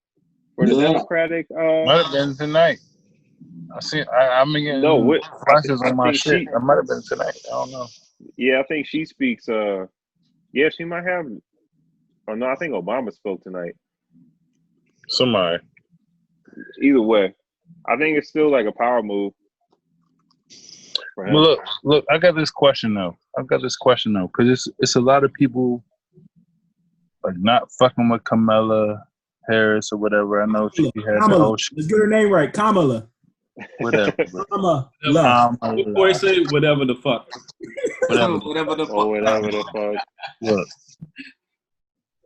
G: for the Democratic?
E: Might have been tonight. I'm getting flashes on my shit. It might have been tonight. I don't know.
G: Yeah, I think she speaks. Yeah, she might have. Or no, I think Obama spoke tonight.
E: Somebody.
G: Either way, I think it's still like a power move.
E: Well, look. I got this question though. Because it's a lot of people like not fucking with Kamala Harris or whatever. I know she had the whole shit.
B: Let's get her name right, Kamala.
E: Whatever.
D: Before I say whatever the fuck.
C: Whatever the fuck.
E: Look,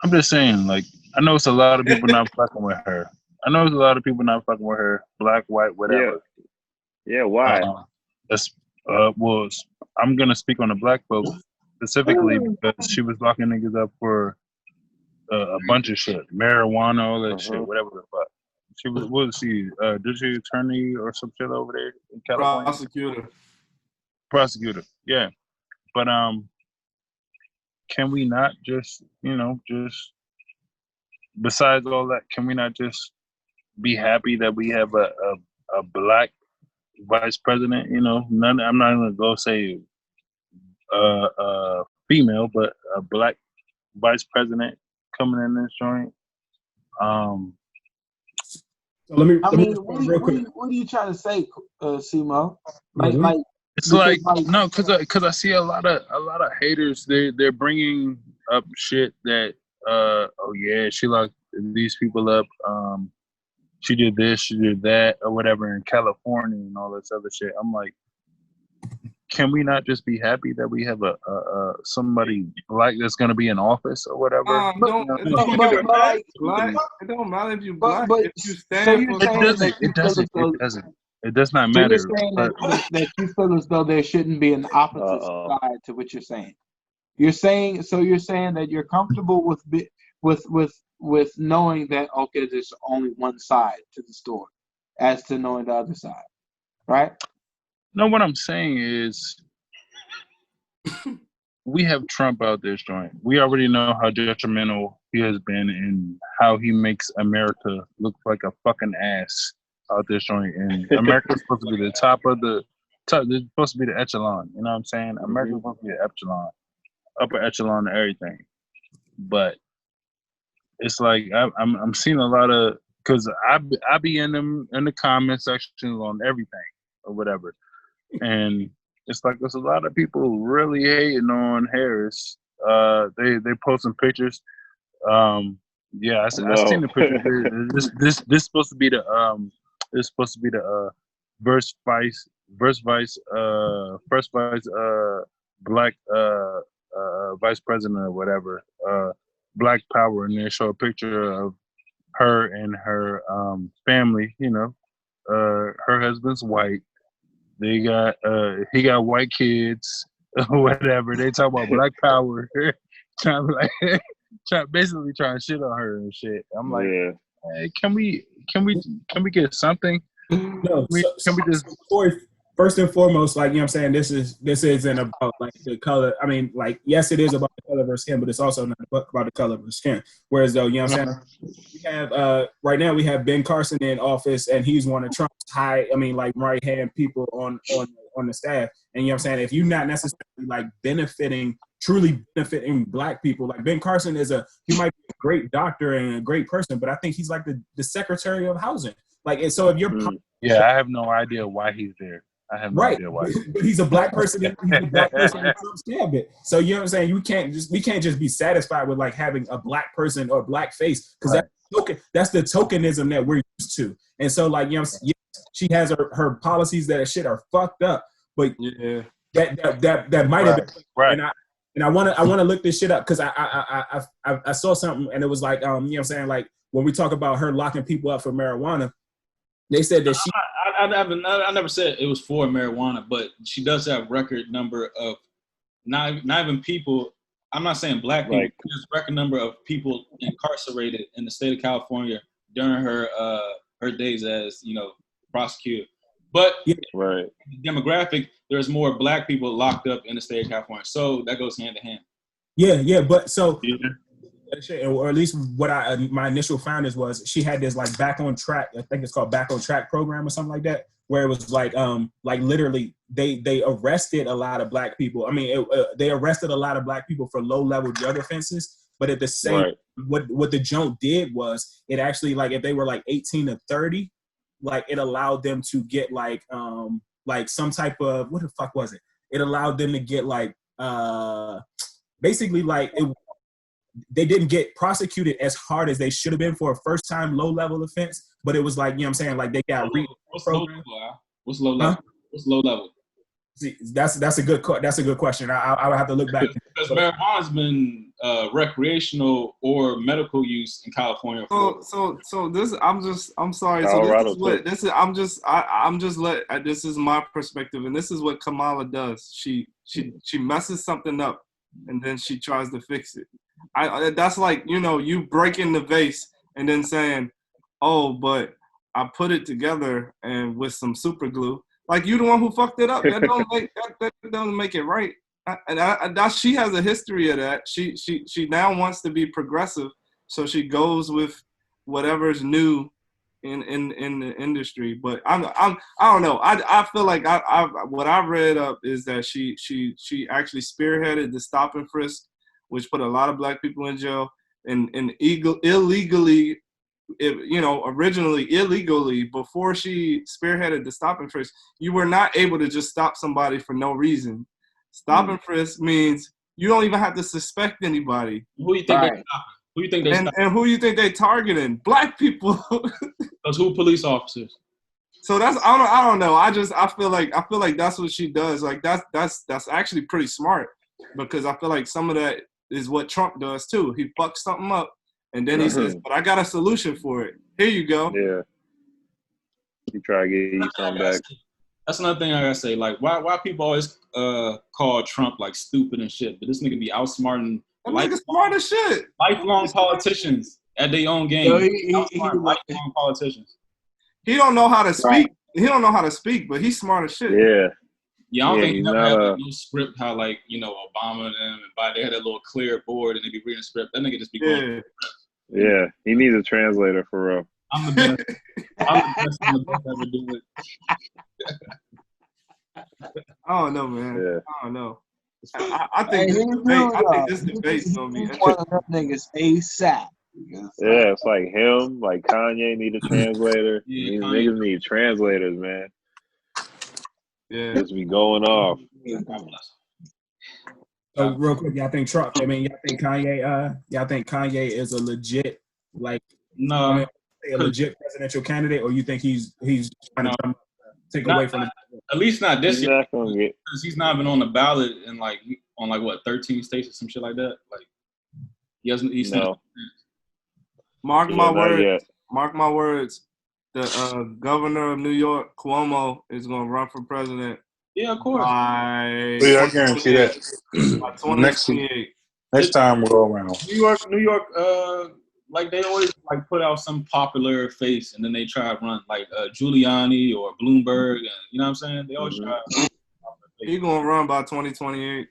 E: I'm just saying, like, I know it's a lot of people not fucking with her. Black, white, whatever.
G: Yeah, why?
E: I'm gonna speak on the black folks specifically because she was locking niggas up for a bunch of shit, marijuana, all that shit, whatever the fuck. She was, what was she? District attorney or some shit over there in California? Prosecutor, yeah. But can we not just, just besides all that, can we not just be happy that we have a black vice president? I'm not gonna go say female, but a black vice president coming in this joint.
A: What are you trying to say, Simo?
E: It's because I see a lot of haters. They're bringing up shit that she locked these people up. She did this, she did that, or whatever in California and all this other shit. I'm like, can we not just be happy that we have a somebody black that's going to be in office or whatever?
C: It don't matter if you black. If you stand for
E: It does not matter.
A: So you're saying that you feel as though there shouldn't be an opposite side to what you're saying. You're saying that you're comfortable with knowing that there's only one side to the story, as to knowing the other side, right?
E: No, what I'm saying is we have Trump out there joint. We already know how detrimental he has been and how he makes America look like a fucking ass out there joint. And America's supposed to be the top. They're supposed to be the echelon. You know what I'm saying? America's supposed to be the echelon, upper echelon of everything. But it's like I'm seeing a lot of, because I be in the comment section on everything or whatever. And it's like there's a lot of people really hating on Harris. They posting pictures. I seen the picture. This supposed to be the first vice black vice president or whatever. Black Power, and they show a picture of her and her family. You know, her husband's white. They got he got white kids or whatever. They talk about Black Power, basically trying to shit on her and shit. I'm like,
G: Yeah.
E: hey, can we get something?
B: No,
E: Can we just
B: first and foremost, like, you know what I'm saying, this isn't about like the color. I mean, like, yes, it is about the color of her skin, but it's also not about the color of her skin. Whereas though, you know what I'm saying, we have right now we have Ben Carson in office, and he's one of Trump's right hand people on the staff. And you know what I'm saying, if you're not necessarily like truly benefiting Black people, like Ben Carson he might be a great doctor and a great person, but I think he's like the Secretary of Housing. Like, and so if you're
E: yeah, I have no idea why he's there. I have no idea why.
B: But he's a Black person. He's a Black person in Trump's cabinet. So you know what I'm saying. We can't just be satisfied with like having a Black person or Black face, because that's the tokenism that we're used to. And so, like, you know, yes, she has her policies that are fucked up, but
C: Yeah.
B: that might have been
E: right.
B: And I want to look this shit up, because I saw something, and it was like, you know what I'm saying, like when we talk about her locking people up for marijuana, they said that she.
D: I never said it was for marijuana, but she does have record number of not even people. I'm not saying Black people.
G: Right.
D: There's record number of people incarcerated in the state of California during her days as, you know, prosecutor. But
G: Right.
D: demographic, there's more Black people locked up in the state of California, so that goes hand in hand.
B: Yeah, but so. Or at least what my initial findings was, she had this like Back on Track, I think it's called Back on Track program or something like that, where it was like literally they arrested a lot of Black people. I mean, they arrested a lot of Black people for low level drug offenses, but at the same, what the junk did was, it actually, like, if they were like 18 to 30, like it allowed them to get like some type of, what the fuck was it? It allowed them to get like basically like they didn't get prosecuted as hard as they should have been for a first time low level offense, but it was like, you know what I'm saying, like they got
D: What's low level? What's low level? What's low level?
B: See, that's a good question. I would have to look back.
D: Because marijuana's been recreational or medical use in California.
C: So this, I'm sorry.
G: Colorado,
C: So this is my perspective, and this is what Kamala does. She messes something up, and then she tries to fix it. That's like, you know, you breaking the vase and then saying, oh, but I put it together and with some super glue. Like, you the one who fucked it up. That doesn't make it right. She has a history of that. She now wants to be progressive, so she goes with whatever's new in the industry. But I don't know. I feel like what I read up is that she actually spearheaded the stop and frisk, which put a lot of Black people in jail, and illegally. Originally illegally, before she spearheaded the stop and frisk, you were not able to just stop somebody for no reason. Stop and frisk means you don't even have to suspect anybody.
D: Who you think they stopping? Who you think they stopping?
C: And who you think they targeting? Black people.
D: Those who police officers.
C: So I don't know. I feel like that's what she does. Like that's actually pretty smart, because I feel like some of that is what Trump does too. He fucks something up, and then he says, but I got a solution for it. Here you go.
G: Yeah. You try to get you something back.
D: That's another thing I gotta say. Like, why people always call Trump like stupid and shit, but this nigga be outsmarting
C: That nigga smart as shit.
D: lifelong politicians at their own game. Lifelong politicians.
C: He don't know how to speak. Right. He don't know how to speak, but he's smart as shit.
G: Yeah.
D: Yeah, I don't think he never had like, no script. How, like, you know, Obama and them, and they had a little clear board and they be reading script. That nigga just be going.
G: Yeah, he needs a translator for real.
D: I'm the best. I'm the best ever do it.
C: I don't know, man.
G: Yeah.
C: I don't know. I think this debate's gonna be
A: one of them niggas ASAP.
G: Yeah, it's like him, like Kanye need a translator. These niggas need translators, man.
C: Yeah,
G: just be going off.
B: So real quick, y'all think Trump? I mean, y'all think Kanye? Y'all think Kanye is a legit, like,
D: no,
B: a legit presidential candidate, or you think he's trying to take away from it?
D: At least not this year,
G: because
D: he's not been on the ballot in like 13 states or some shit like that. Like, He's
F: No,
C: Mark
F: yeah,
C: my
F: not
C: words.
F: yet.
C: Mark my words. The governor of New York, Cuomo, is going to run for president
D: Yeah, of course.
C: by
E: Yeah, I guarantee that.
C: by
E: next
C: 2028.
E: next time we go around.
D: New York, like they always like put out some popular face and then they try to run like Giuliani or Bloomberg, and you know what I'm saying? They always try.
C: He's going to run by 2028,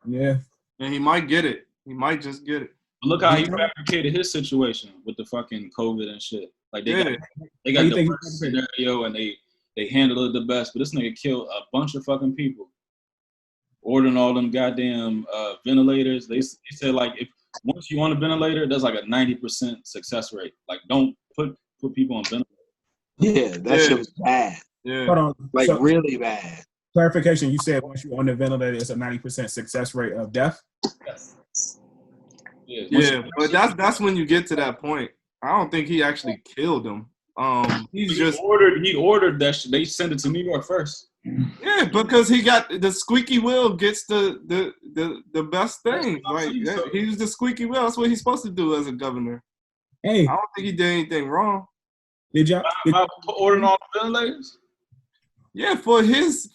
B: Yeah.
C: and he might get it. He might just get it.
D: But look how he fabricated his situation with the fucking COVID and shit. Like they
C: Yeah.
D: got
B: How you
D: the
B: think
D: worst scenario and they handled it the best. But this nigga killed a bunch of fucking people. Ordering all them goddamn ventilators. They said like if once you on a ventilator, there's like a 90% success rate. Like don't put people on ventilators.
A: Yeah, that shit was bad.
C: Yeah.
B: Hold on.
A: Like
B: So,
A: really bad.
B: clarification, you said once you're on the ventilator, it's a 90% success rate of death?
C: Yeah, but that's when you get to that point. I don't think he actually killed him. He's just
D: He ordered that shit. They sent it to New York first.
C: yeah, because he got the squeaky wheel gets the best thing. Like he's the squeaky wheel. That's what he's supposed to do as a governor.
B: Hey,
C: I don't think he did anything wrong.
B: did y'all?
D: About ordering all the ventilators?
C: Yeah, for his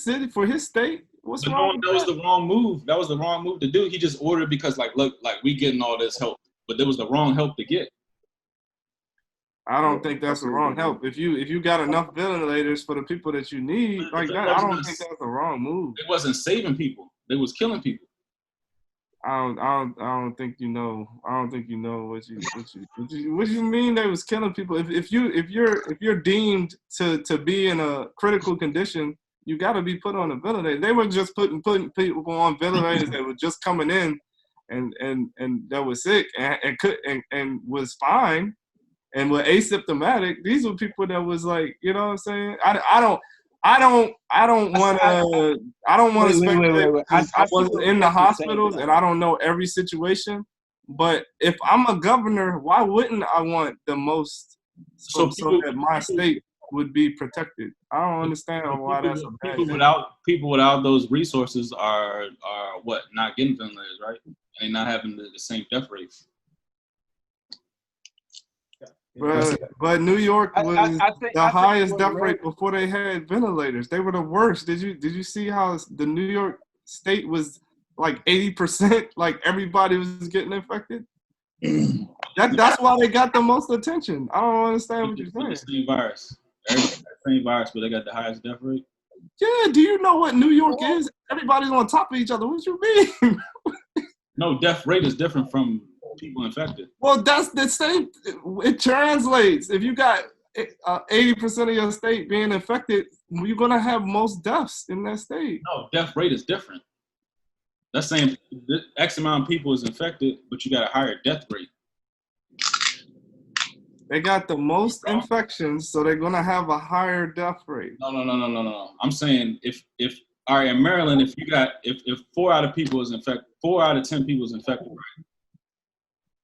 C: city, for his state. What's
D: But
C: wrong?
D: that was the wrong move. That was the wrong move to do. He just ordered because like look, like we getting all this help, but there was the wrong help to get.
C: I don't think that's the wrong help. If you got enough ventilators for the people that you need, like that, I don't think that's the wrong move.
D: It wasn't saving people. They was killing people.
C: I don't think you know. I don't think you know what you mean. They was killing people. If you're deemed to be in a critical condition, you got to be put on a ventilator. They were just putting people on ventilators that were just coming in, and that was sick and was fine, and were asymptomatic. These were people that was like, you know what I'm saying? I don't want to speculate.
A: Wait.
C: I wasn't in the hospitals and I don't know every situation. But if I'm a governor, why wouldn't I want the most so that my state would be protected? I don't understand why that's a bad thing.
D: People without those resources are what, not getting ventilators, right? And not having the same death rates.
C: But New York was
A: I think
C: the highest death
A: what
C: rate before they had ventilators. They were the worst. Did you see how the New York state was like 80%? Like everybody was getting infected. That's why they got the most attention. I don't understand what you're saying.
D: The same virus. Same virus, but they got the highest death rate.
C: Yeah, do you know what New York is? Everybody's on top of each other. What you mean?
D: No, death rate is different from people infected.
C: Well, that's the same. It translates. If you got 80% of your state being infected, you're gonna have most deaths in that state.
D: No, death rate is different. That's saying X amount of people is infected, but you got a higher death rate.
C: They got the most infections, so they're gonna have a higher death rate.
D: No. I'm saying if all right, in Maryland, if 4 out of 10 people is infected, right?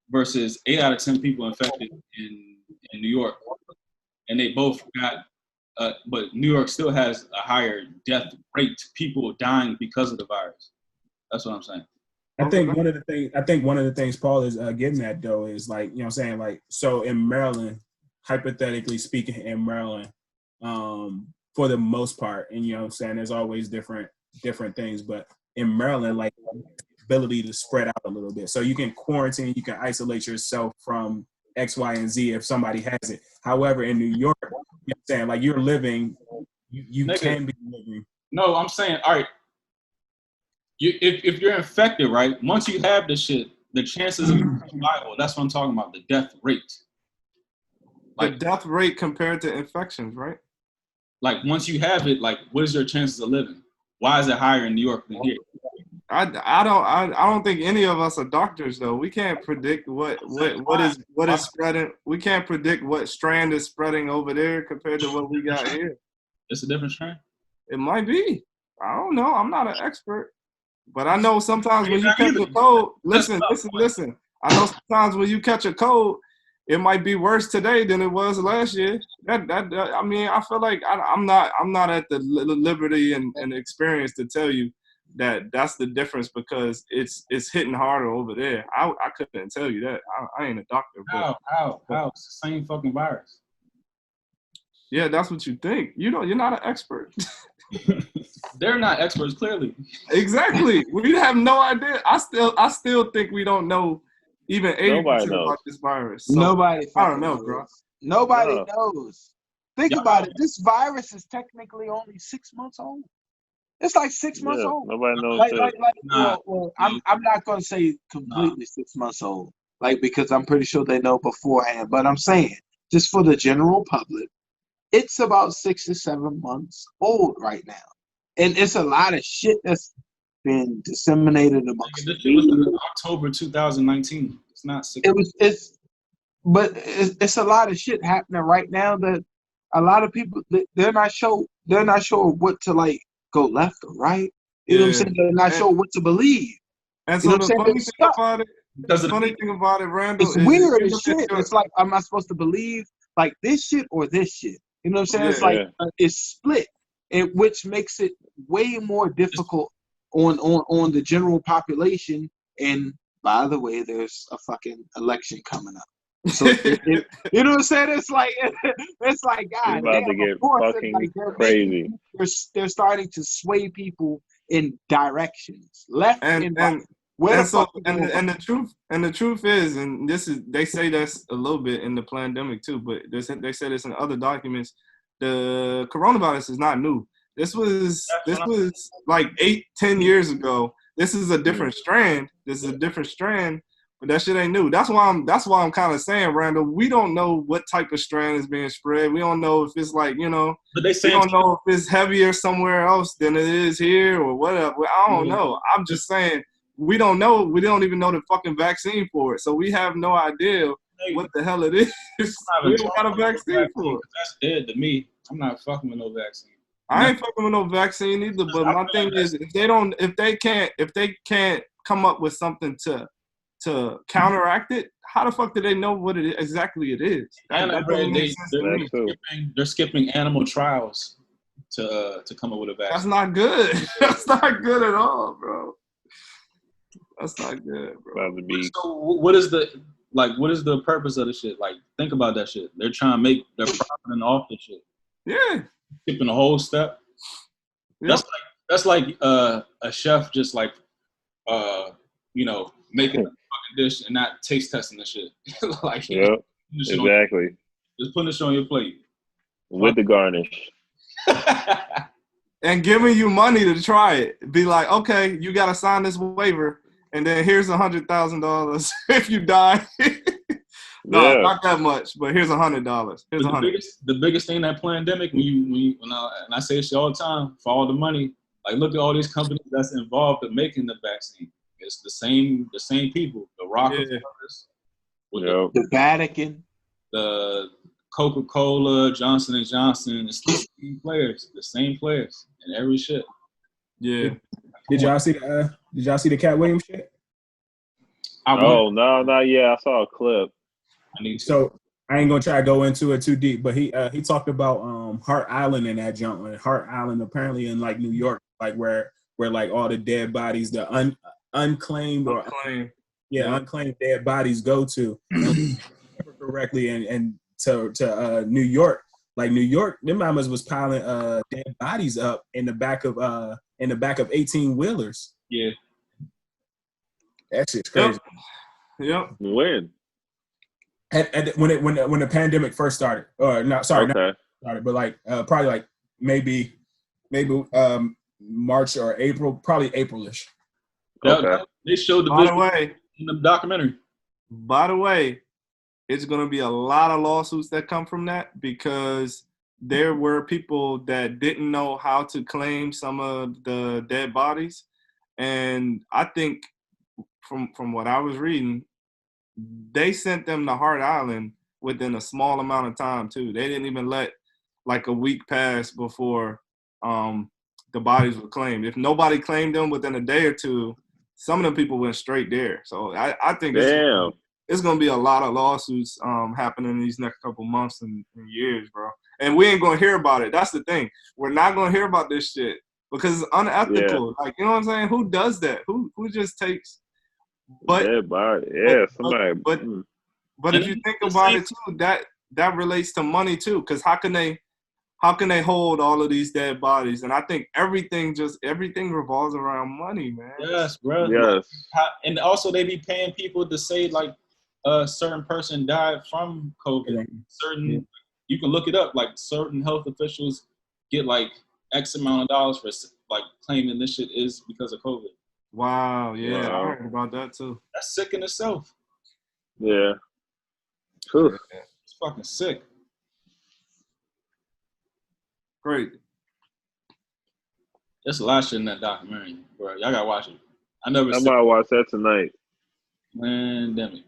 D: Versus 8 out of 10 people infected in New York, and they both got, but New York still has a higher death rate, people dying because of the virus. That's what I'm saying.
B: I think one of the things Paul is getting at though is like, you know what I'm saying, like, so in Maryland, hypothetically speaking, in Maryland, for the most part, and you know what I'm saying, there's always different things, but in Maryland, like, ability to spread out a little bit. So you can quarantine, you can isolate yourself from X, Y, and Z if somebody has it. However, in New York, you know what I'm saying, like, you're living, you can be living.
D: No, I'm saying, all right, if you're infected, right, once you have the shit, the chances of survival, that's what I'm talking about, the death rate.
C: Like death rate compared to infections, right?
D: Like once you have it, like what is your chances of living? Why is it higher in New York than here?
C: I don't think any of us are doctors though. We can't predict what is spreading. We can't predict what strand is spreading over there compared to what we got here.
D: It's a different strand.
C: It might be. I don't know. I'm not an expert, but I know sometimes when you catch a cold. Listen. I know sometimes when you catch a cold, it might be worse today than it was last year. I mean, I feel like I'm not at the liberty and experience to tell you that's the difference because it's hitting harder over there. I couldn't tell you that. I ain't a doctor, but
D: How? It's the same fucking virus.
C: yeah, that's what you think. You're not an expert.
D: They're not experts, clearly.
C: Exactly. We have no idea. I still think we don't know even 80% about this virus. So,
A: Nobody.
C: I don't know,
A: knows.
C: bro.
A: Nobody
G: No.
A: knows. Think
D: Y'all
A: about it. This virus is technically only 6 months old. It's like 6 months
G: Yeah,
A: old.
G: nobody knows
A: Like,
G: that.
D: Nah.
A: well, I'm not gonna say completely 6 months old, like because I'm pretty sure they know beforehand. But I'm saying just for the general public, it's about 6 to 7 months old right now, and it's a lot of shit that's been disseminated amongst the
D: This shit was
A: media.
D: in October 2019. It's not 6 months.
A: It's a lot of shit happening right now that a lot of people they're not sure what to like go left or right. You know what I'm saying? They're not sure what to believe.
C: And
A: You
C: so
A: know what
C: the
A: I'm saying?
C: funny
A: They're
C: thing
A: stuck.
C: about it,
D: Because
C: the
D: of the
C: funny thing about it, Randall,
A: It's
C: is
A: weird
C: if you
A: as
C: look at
A: shit.
C: your-
A: It's like, am I supposed to believe like this shit or this shit? You know what I'm saying? It's
C: Yeah.
A: like it's split, and which makes it way more difficult on the general population. And by the way, there's a fucking election coming up. So you know what I'm saying? It's like
G: It's
A: God
G: about
A: damn,
G: to get
A: of course, it's
G: fucking
A: like they're
G: crazy.
A: they're starting to sway people in directions, left and right.
C: and
A: Where
C: and
A: the
C: so
A: fuck is going?
C: the truth is, and this is they say that's a little bit in the pandemic too, but they say this in other documents. The coronavirus is not new. This was like 8-10 years ago. This is a different strand. But that shit ain't new. That's why I'm kind of saying, Randall, we don't know what type of strand is being spread. We don't know if it's like,
D: But they
C: we
D: saying
C: don't know if it's heavier somewhere else than it is here or whatever. I don't know. I'm just saying we don't know. We don't even know the fucking vaccine for it. So we have no idea what the hell it is. We don't got a vaccine for it.
D: That's dead to me. I'm not fucking with no vaccine.
C: I ain't fucking with no vaccine either. But my thing is, if they can't come up with something to counteract it, how the fuck do they know what exactly it is? That doesn't make sense to me.
D: They're skipping animal trials to come up with a vaccine.
C: That's not good. That's not good at all, bro. That's not good, bro.
G: About to be
D: So what is the purpose of the shit? Like, think about that shit. They're trying to make their profiting off the shit.
C: Yeah.
D: Skipping a whole step.
C: Yep.
D: That's like a chef just like making a fucking dish and not taste testing the shit. Like,
G: yep, exactly.
D: Just putting this on your plate
G: With the garnish.
C: And giving you money to try it. Be like, okay, you gotta sign this waiver, and then here's $100,000 if you die. No, not that much, but here's $100. Here's $100.
D: The biggest thing in that pandemic, and I say this shit all the time, for all the money, like, look at all these companies that's involved in making the vaccine. It's the same people. The Rockefellers,
A: the Vatican,
D: the Coca-Cola, Johnson & Johnson. It's the same players in every shit.
C: Yeah.
B: Did y'all see the Cat Williams shit?
G: No, not yet. I saw a clip.
B: So I ain't gonna try to go into it too deep, but he talked about Hart Island in that junk. Like, Hart Island apparently in like New York, like where like all the dead bodies, the unclaimed unclaimed dead bodies go to correctly, and to New York. Like New York, them mamas was piling dead bodies up in the back of 18-wheelers.
D: Yeah,
B: that shit's crazy.
C: Yep.
G: When?
B: When the pandemic first started, or not started, but like probably like maybe March or April, probably April-ish.
G: Okay.
D: They showed the video in the documentary.
C: By the way, it's going to be a lot of lawsuits that come from that, because there were people that didn't know how to claim some of the dead bodies. And I think from what I was reading, they sent them to Hart Island within a small amount of time too. They didn't even let like a week pass before the bodies were claimed. If nobody claimed them within a day or two, some of them people went straight there. So I think it's going to be a lot of lawsuits happening in these next couple months and years, bro. And we ain't going to hear about it. That's the thing. We're not going to hear about this shit because it's unethical. Like, you know what I'm saying? Who does that? Who just takes? But
G: Dead body. Yeah, somebody.
C: But if you think about it too, that relates to money too. Because how can they hold all of these dead bodies? And I think everything revolves around money, man.
D: Yes, bro.
G: Yes.
D: And also they be paying people to say like a certain person died from COVID. You can look it up. Like certain health officials get like X amount of dollars for like claiming this shit is because of COVID.
C: Wow. Yeah,
G: Wow.
C: I heard about that too.
D: That's sick in itself.
G: Yeah. Whew.
D: It's fucking sick.
C: Great.
D: There's a lot of shit in that documentary, bro. Y'all gotta watch it. I never
G: I
D: seen
G: might watch that tonight.
D: Pandemic.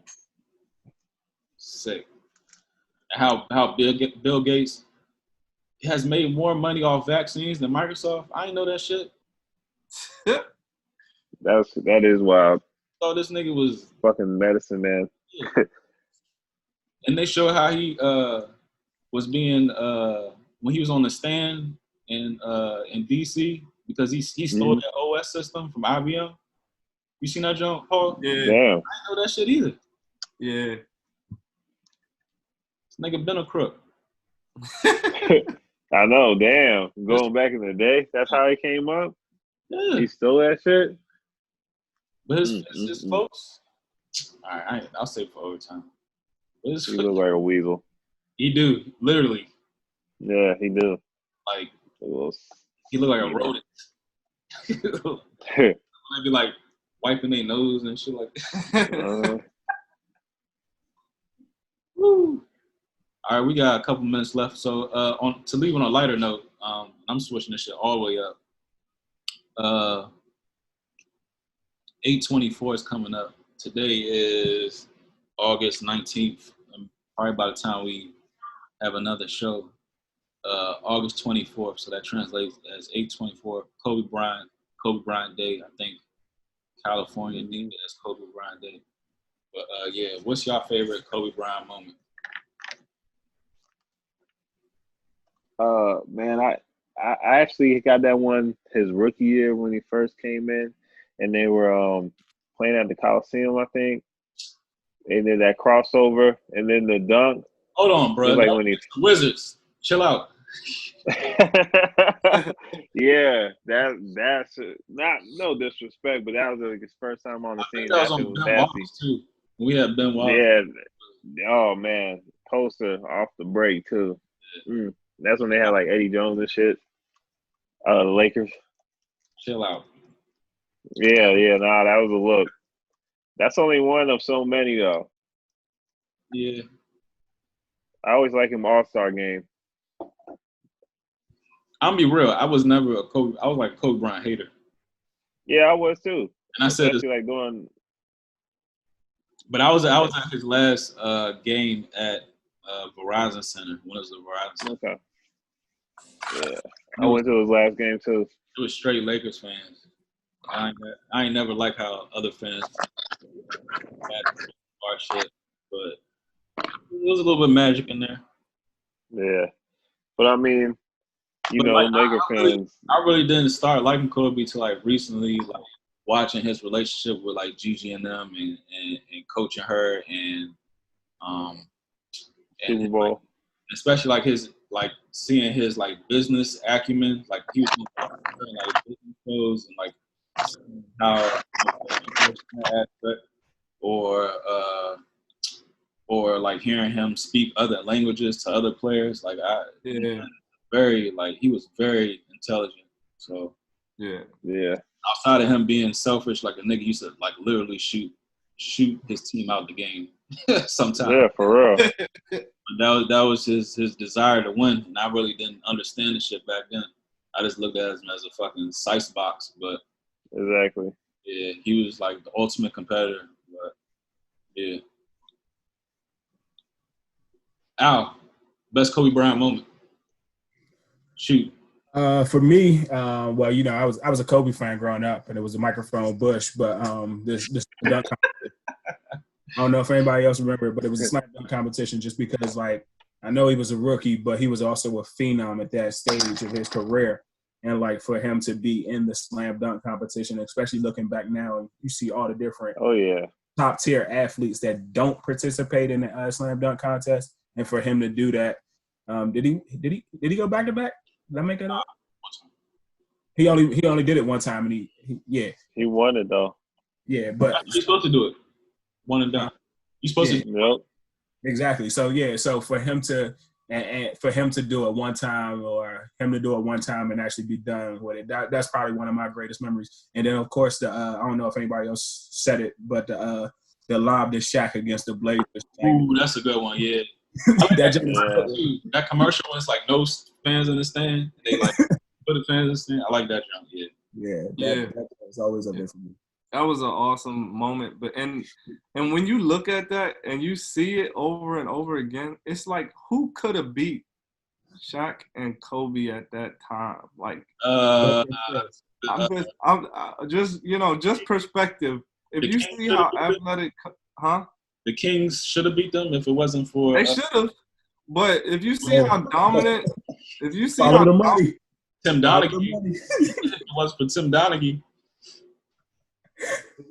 D: Sick. How Bill Gates has made more money off vaccines than Microsoft. I didn't know that shit.
G: That is wild.
D: So this nigga was
G: Fucking medicine, man.
D: and they showed how he was being when he was on the stand in DC because he stole that OS system from IBM. You seen that, John Paul?
C: Yeah.
G: Damn.
D: I didn't know that shit either.
C: Yeah.
D: This nigga been a crook.
G: I know, damn. Going back in the day, that's how he came up?
D: Yeah.
G: He stole that shit?
D: But his folks, all right, I'll say for overtime. But his
G: He look like a weasel.
D: he do, literally.
G: Yeah, he do.
D: Like,
G: A little-
D: he look like a rodent. They be like wiping their nose and shit like that. Woo. All right, we got a couple minutes left. So to leave on a lighter note, I'm switching this shit all the way up. 8/24 is coming up. Today is August 19th. Probably by the time we have another show, August 24th. So that translates as 8/24, Kobe Bryant Day. I think California named it as Kobe Bryant Day. But yeah, what's your favorite Kobe Bryant moment?
G: Man, I actually got that one his rookie year when he first came in, and they were playing at the Coliseum, I think. And then that crossover, and then the dunk.
D: Hold on, bro.
G: Like when he
D: Wizards, chill out.
G: Yeah, that's not no disrespect, but that was like his first time on the scene.
D: That was
G: That shit
D: on
G: was
D: Ben
G: nasty.
D: Wallace too. We had Ben Wallace.
G: Yeah. Oh man, poster off the break too. That's when they had like Eddie Jones and shit. The Lakers.
D: Chill out.
G: Yeah. Nah, that was a look. That's only one of so many though.
D: Yeah.
G: I always like him All-Star game.
D: I'll be real. I was never I was like a Kobe Bryant hater.
G: Yeah, I was too.
D: And I said this,
G: like doing.
D: but I was at his last game at Verizon Center when it was the Verizon Center.
G: Okay. Yeah, I went to his last game too.
D: It was straight Lakers fans. I ain't never liked how other fans our shit, but it was a little bit magic in there.
G: Yeah, but I mean,
D: But like,
G: Laker fans.
D: I really didn't start liking Kobe till like recently, like watching his relationship with like Gigi and them, and coaching her, and
G: Super Bowl.
D: like, especially like his like seeing his like business acumen, like he was doing like business shows and like how aspect, or like hearing him speak other languages to other players, like he was very intelligent. So
G: yeah.
D: Outside of him being selfish, like a nigga used to like literally shoot his team out the game sometimes.
G: Yeah, for real.
D: But that was his desire to win, and I really didn't understand the shit back then. I just looked at him as a fucking size box, but
G: exactly.
D: yeah, he was like the ultimate competitor. But yeah, Al, best Kobe Bryant moment. Shoot.
B: For me, well, you know, I was a Kobe fan growing up, and it was a microphone Bush, but this dunk competition. I don't know if anybody else remember it, but it was a slam dunk competition just because, like, I know he was a rookie, but he was also a phenom at that stage of his career. and like for him to be in the slam dunk competition, especially looking back now, and you see all the different
G: Oh yeah.
B: top tier athletes that don't participate in the slam dunk contest, and for him to do that, did he go back to back? Did I make that up? He only did it one time, and
G: He won it though.
B: yeah, but
D: You're supposed to do it. One and done. You're supposed to.
G: Yep.
B: exactly. So for him to and for him to do it one time, or him to do it one time and actually be done with it, that's probably one of my greatest memories. And then of course I don't know if anybody else said it, but the lob to Shaq against the Blazers.
D: Ooh, that's a good one. Yeah. That commercial was like no fans in the stand. They like put the fans in the stand. I like that jump. Yeah.
B: That was always up there for me.
C: That was an awesome moment. But and when you look at that and you see it over and over again, it's like, who could have beat Shaq and Kobe at that time? Like, I'm just perspective. If you see how athletic,
D: The Kings should have beat them if it wasn't for.
C: They should have. But if you see how dominant, if you see
B: Follow
C: how
B: the money.
D: Tim Donaghy. If it was for Tim Donaghy.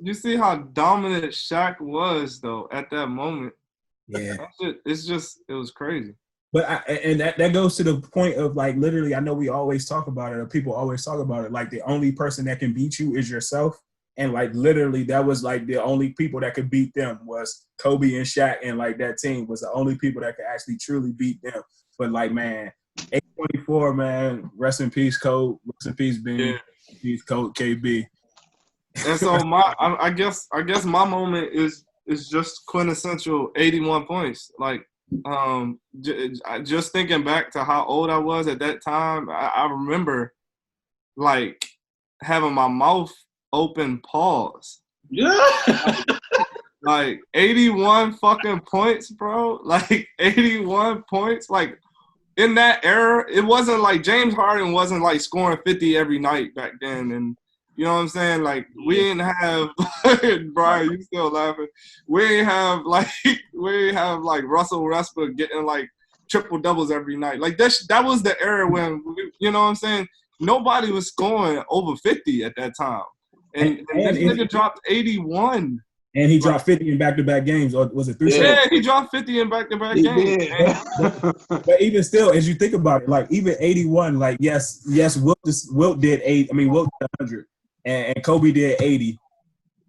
C: you see how dominant Shaq was though at that moment.
B: Yeah.
C: It was crazy.
B: But that goes to the point of like literally, I know we always talk about it, or people always talk about it, like the only person that can beat you is yourself. And like literally, that was like the only people that could beat them was Kobe and Shaq, and like that team was the only people that could actually truly beat them. But like, man, 824, man, rest in peace, Kobe, rest in peace, Ben, rest in peace, Kobe, KB.
C: And so I guess my moment is just quintessential 81 points. Like, just thinking back to how old I was at that time, I remember like having my mouth open, pause.
D: Yeah.
C: Like 81 fucking points, bro. Like 81 points. Like in that era, it wasn't like James Harden wasn't like scoring 50 every night back then. And you know what I'm saying? Like we didn't have Brian, you still laughing. We didn't have like Russell Westbrook getting like triple doubles every night. Like that was the era when you know what I'm saying? Nobody was scoring over 50 at that time. And this nigga dropped 81.
B: And he dropped 50 in back-to-back games, or was it 3
C: Yeah, he dropped 50 in back-to-back games.
B: But even still, as you think about it, like even 81, like yes, Wilt did 100, and Kobe did 80,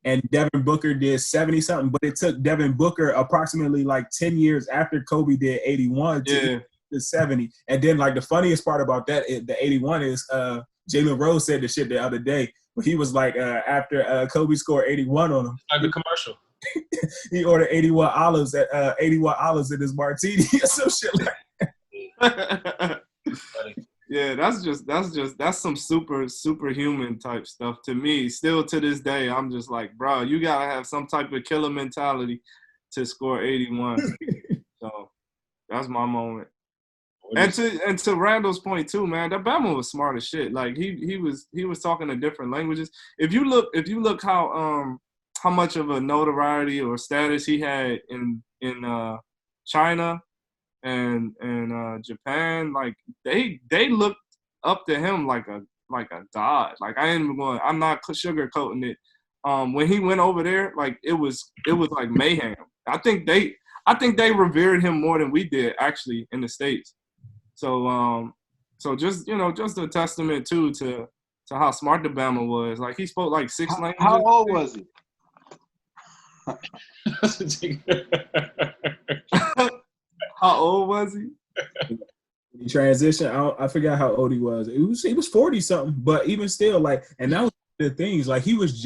B: and Devin Booker did 70 something. But it took Devin Booker approximately like 10 years after Kobe did 81 to 70. And then like the funniest part about that, the 81 is Jalen Rose said the shit the other day. He was like, after Kobe scored 81 on him.
D: Like the commercial.
B: He ordered 81 olives in his martini or some shit like that.
C: Yeah, that's some superhuman type stuff to me. Still to this day, I'm just like, bro, you gotta have some type of killer mentality to score 81. So that's my moment. And to Randall's point too, man, that Bama was smart as shit. Like he was talking in different languages. If you look how much of a notoriety or status he had in China and Japan, like they looked up to him like a god. Like I'm not sugarcoating it. When he went over there, like it was like mayhem. I think they revered him more than we did actually in the States. So just a testament too to how smart the Bama was. Like he spoke like 6 languages.
A: How old was he?
C: How old was he?
B: He transitioned. I forgot how old he was. He was 40 something, but even still, like, and that was the things. Like he was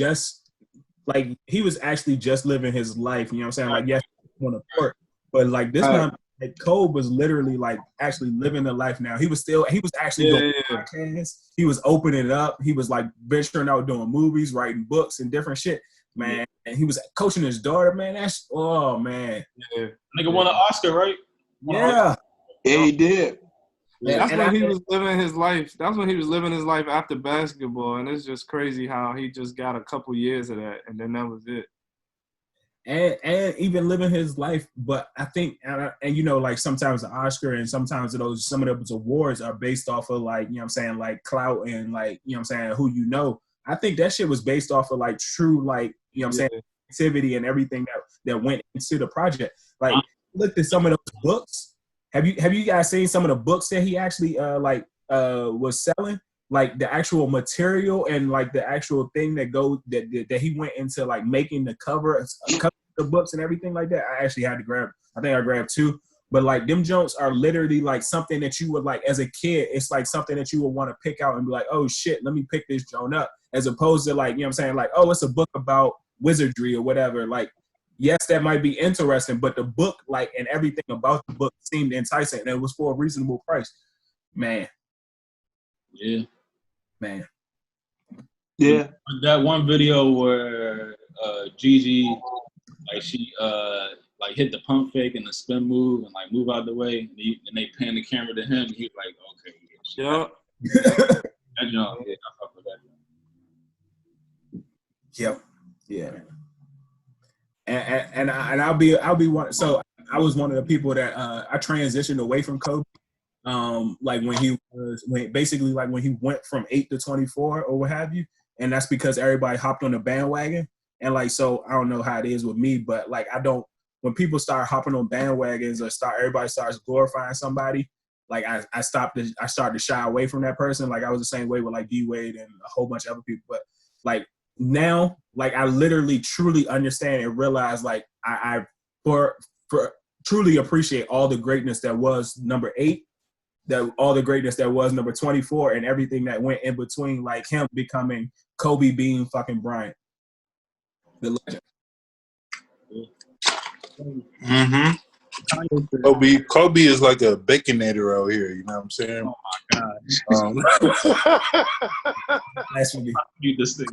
B: actually just living his life. You know what I'm saying? Like yes, on the court, but like this time. Like Kobe was literally like actually living the life now. He was actually doing podcasts. He was opening it up. He was like venturing out doing movies, writing books and different shit, man. And he was coaching his daughter, man. Man.
D: Yeah. Nigga won an Oscar, right?
B: Yeah,
A: he did.
C: Yeah, that's when he was living his life. That's when he was living his life after basketball, and it's just crazy how he just got a couple years of that, and then that was it.
B: and even living his life. But I think, and you know, like sometimes the Oscar and sometimes some of those awards are based off of like, you know what I'm saying, like clout and like, you know what I'm saying, who you know. I think that shit was based off of like true, like, you know what I'm saying, activity and everything that went into the project. Like, looked at some of those books. Have you guys seen some of the books that he actually was selling? Like the actual material and like the actual thing that he went into like making the cover of the books and everything like that. I actually had to grab. I think I grabbed 2. But like them joints are literally like something that you would like as a kid. It's like something that you would want to pick out and be like, oh shit, let me pick this joint up. As opposed to like, you know what I'm saying, like, oh, it's a book about wizardry or whatever. Like, yes, that might be interesting, but the book, like, and everything about the book seemed enticing, and it was for a reasonable price. Man.
D: Yeah.
B: Man.
A: Yeah.
D: That one video where Gigi, like she like hit the pump fake and the spin move and like move out the way, and they pan the camera to him. And he was like, okay,
C: Yeah.
D: that joint, yeah, I fuck with that joint.
B: Yep. Yeah. And I'll be one. So I was one of the people that I transitioned away from Kobe. Like when he went from 8 to 24 or what have you, and that's because everybody hopped on the bandwagon. And like, so I don't know how it is with me, but like when people start hopping on bandwagons or everybody starts glorifying somebody, like I started to shy away from that person. Like I was the same way with like D Wade and a whole bunch of other people. But like now, like I literally truly understand and realize like I for truly appreciate all the greatness that was number 8, that all the greatness that was number 24, and everything that went in between, like him becoming Kobe being fucking Bryant, the legend.
E: Mm-hmm. Kobe is like a baconator out here. You know what I'm saying?
D: Oh my god!
B: Blasphemy.
D: You this thing.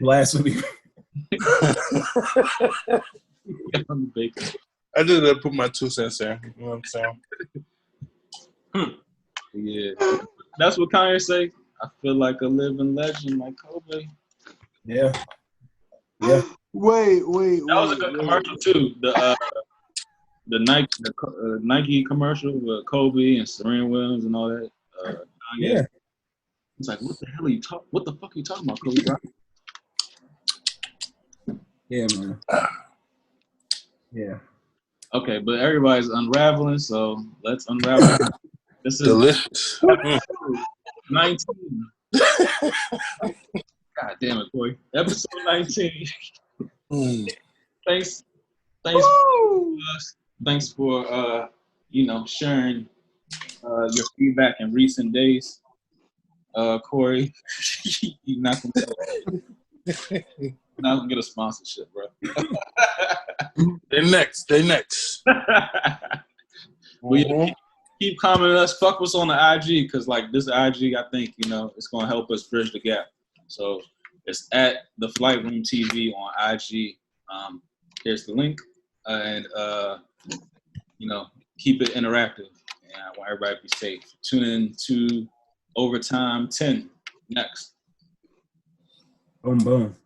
B: Blasphemy.
E: I just put my 2 cents in. You know what I'm saying?
D: Yeah, that's what Kanye say. I feel like a living legend, like Kobe.
B: Yeah. Yeah.
A: Wait.
D: That was a good commercial too. The Nike commercial with Kobe and Serena Williams and all that. Kanye.
B: Yeah.
D: It's like, what the hell are you talking? What the fuck are you talking about, Kobe Bryant?
B: Yeah, man. Yeah.
D: Okay, but everybody's unraveling, so let's unravel. This is
E: delicious.
D: 19. God damn it, boy. Episode 19. Thanks for sharing your feedback in recent days. Corey, you're not gonna get a sponsorship, bro.
E: They next.
D: Keep commenting us. Fuck us on the IG, because like this IG, I think it's gonna help us bridge the gap. So it's at the Flight Room TV on IG. Here's the link, and keep it interactive. And I want everybody to be safe. Tune in to Overtime 10 next.
B: Boom, boom.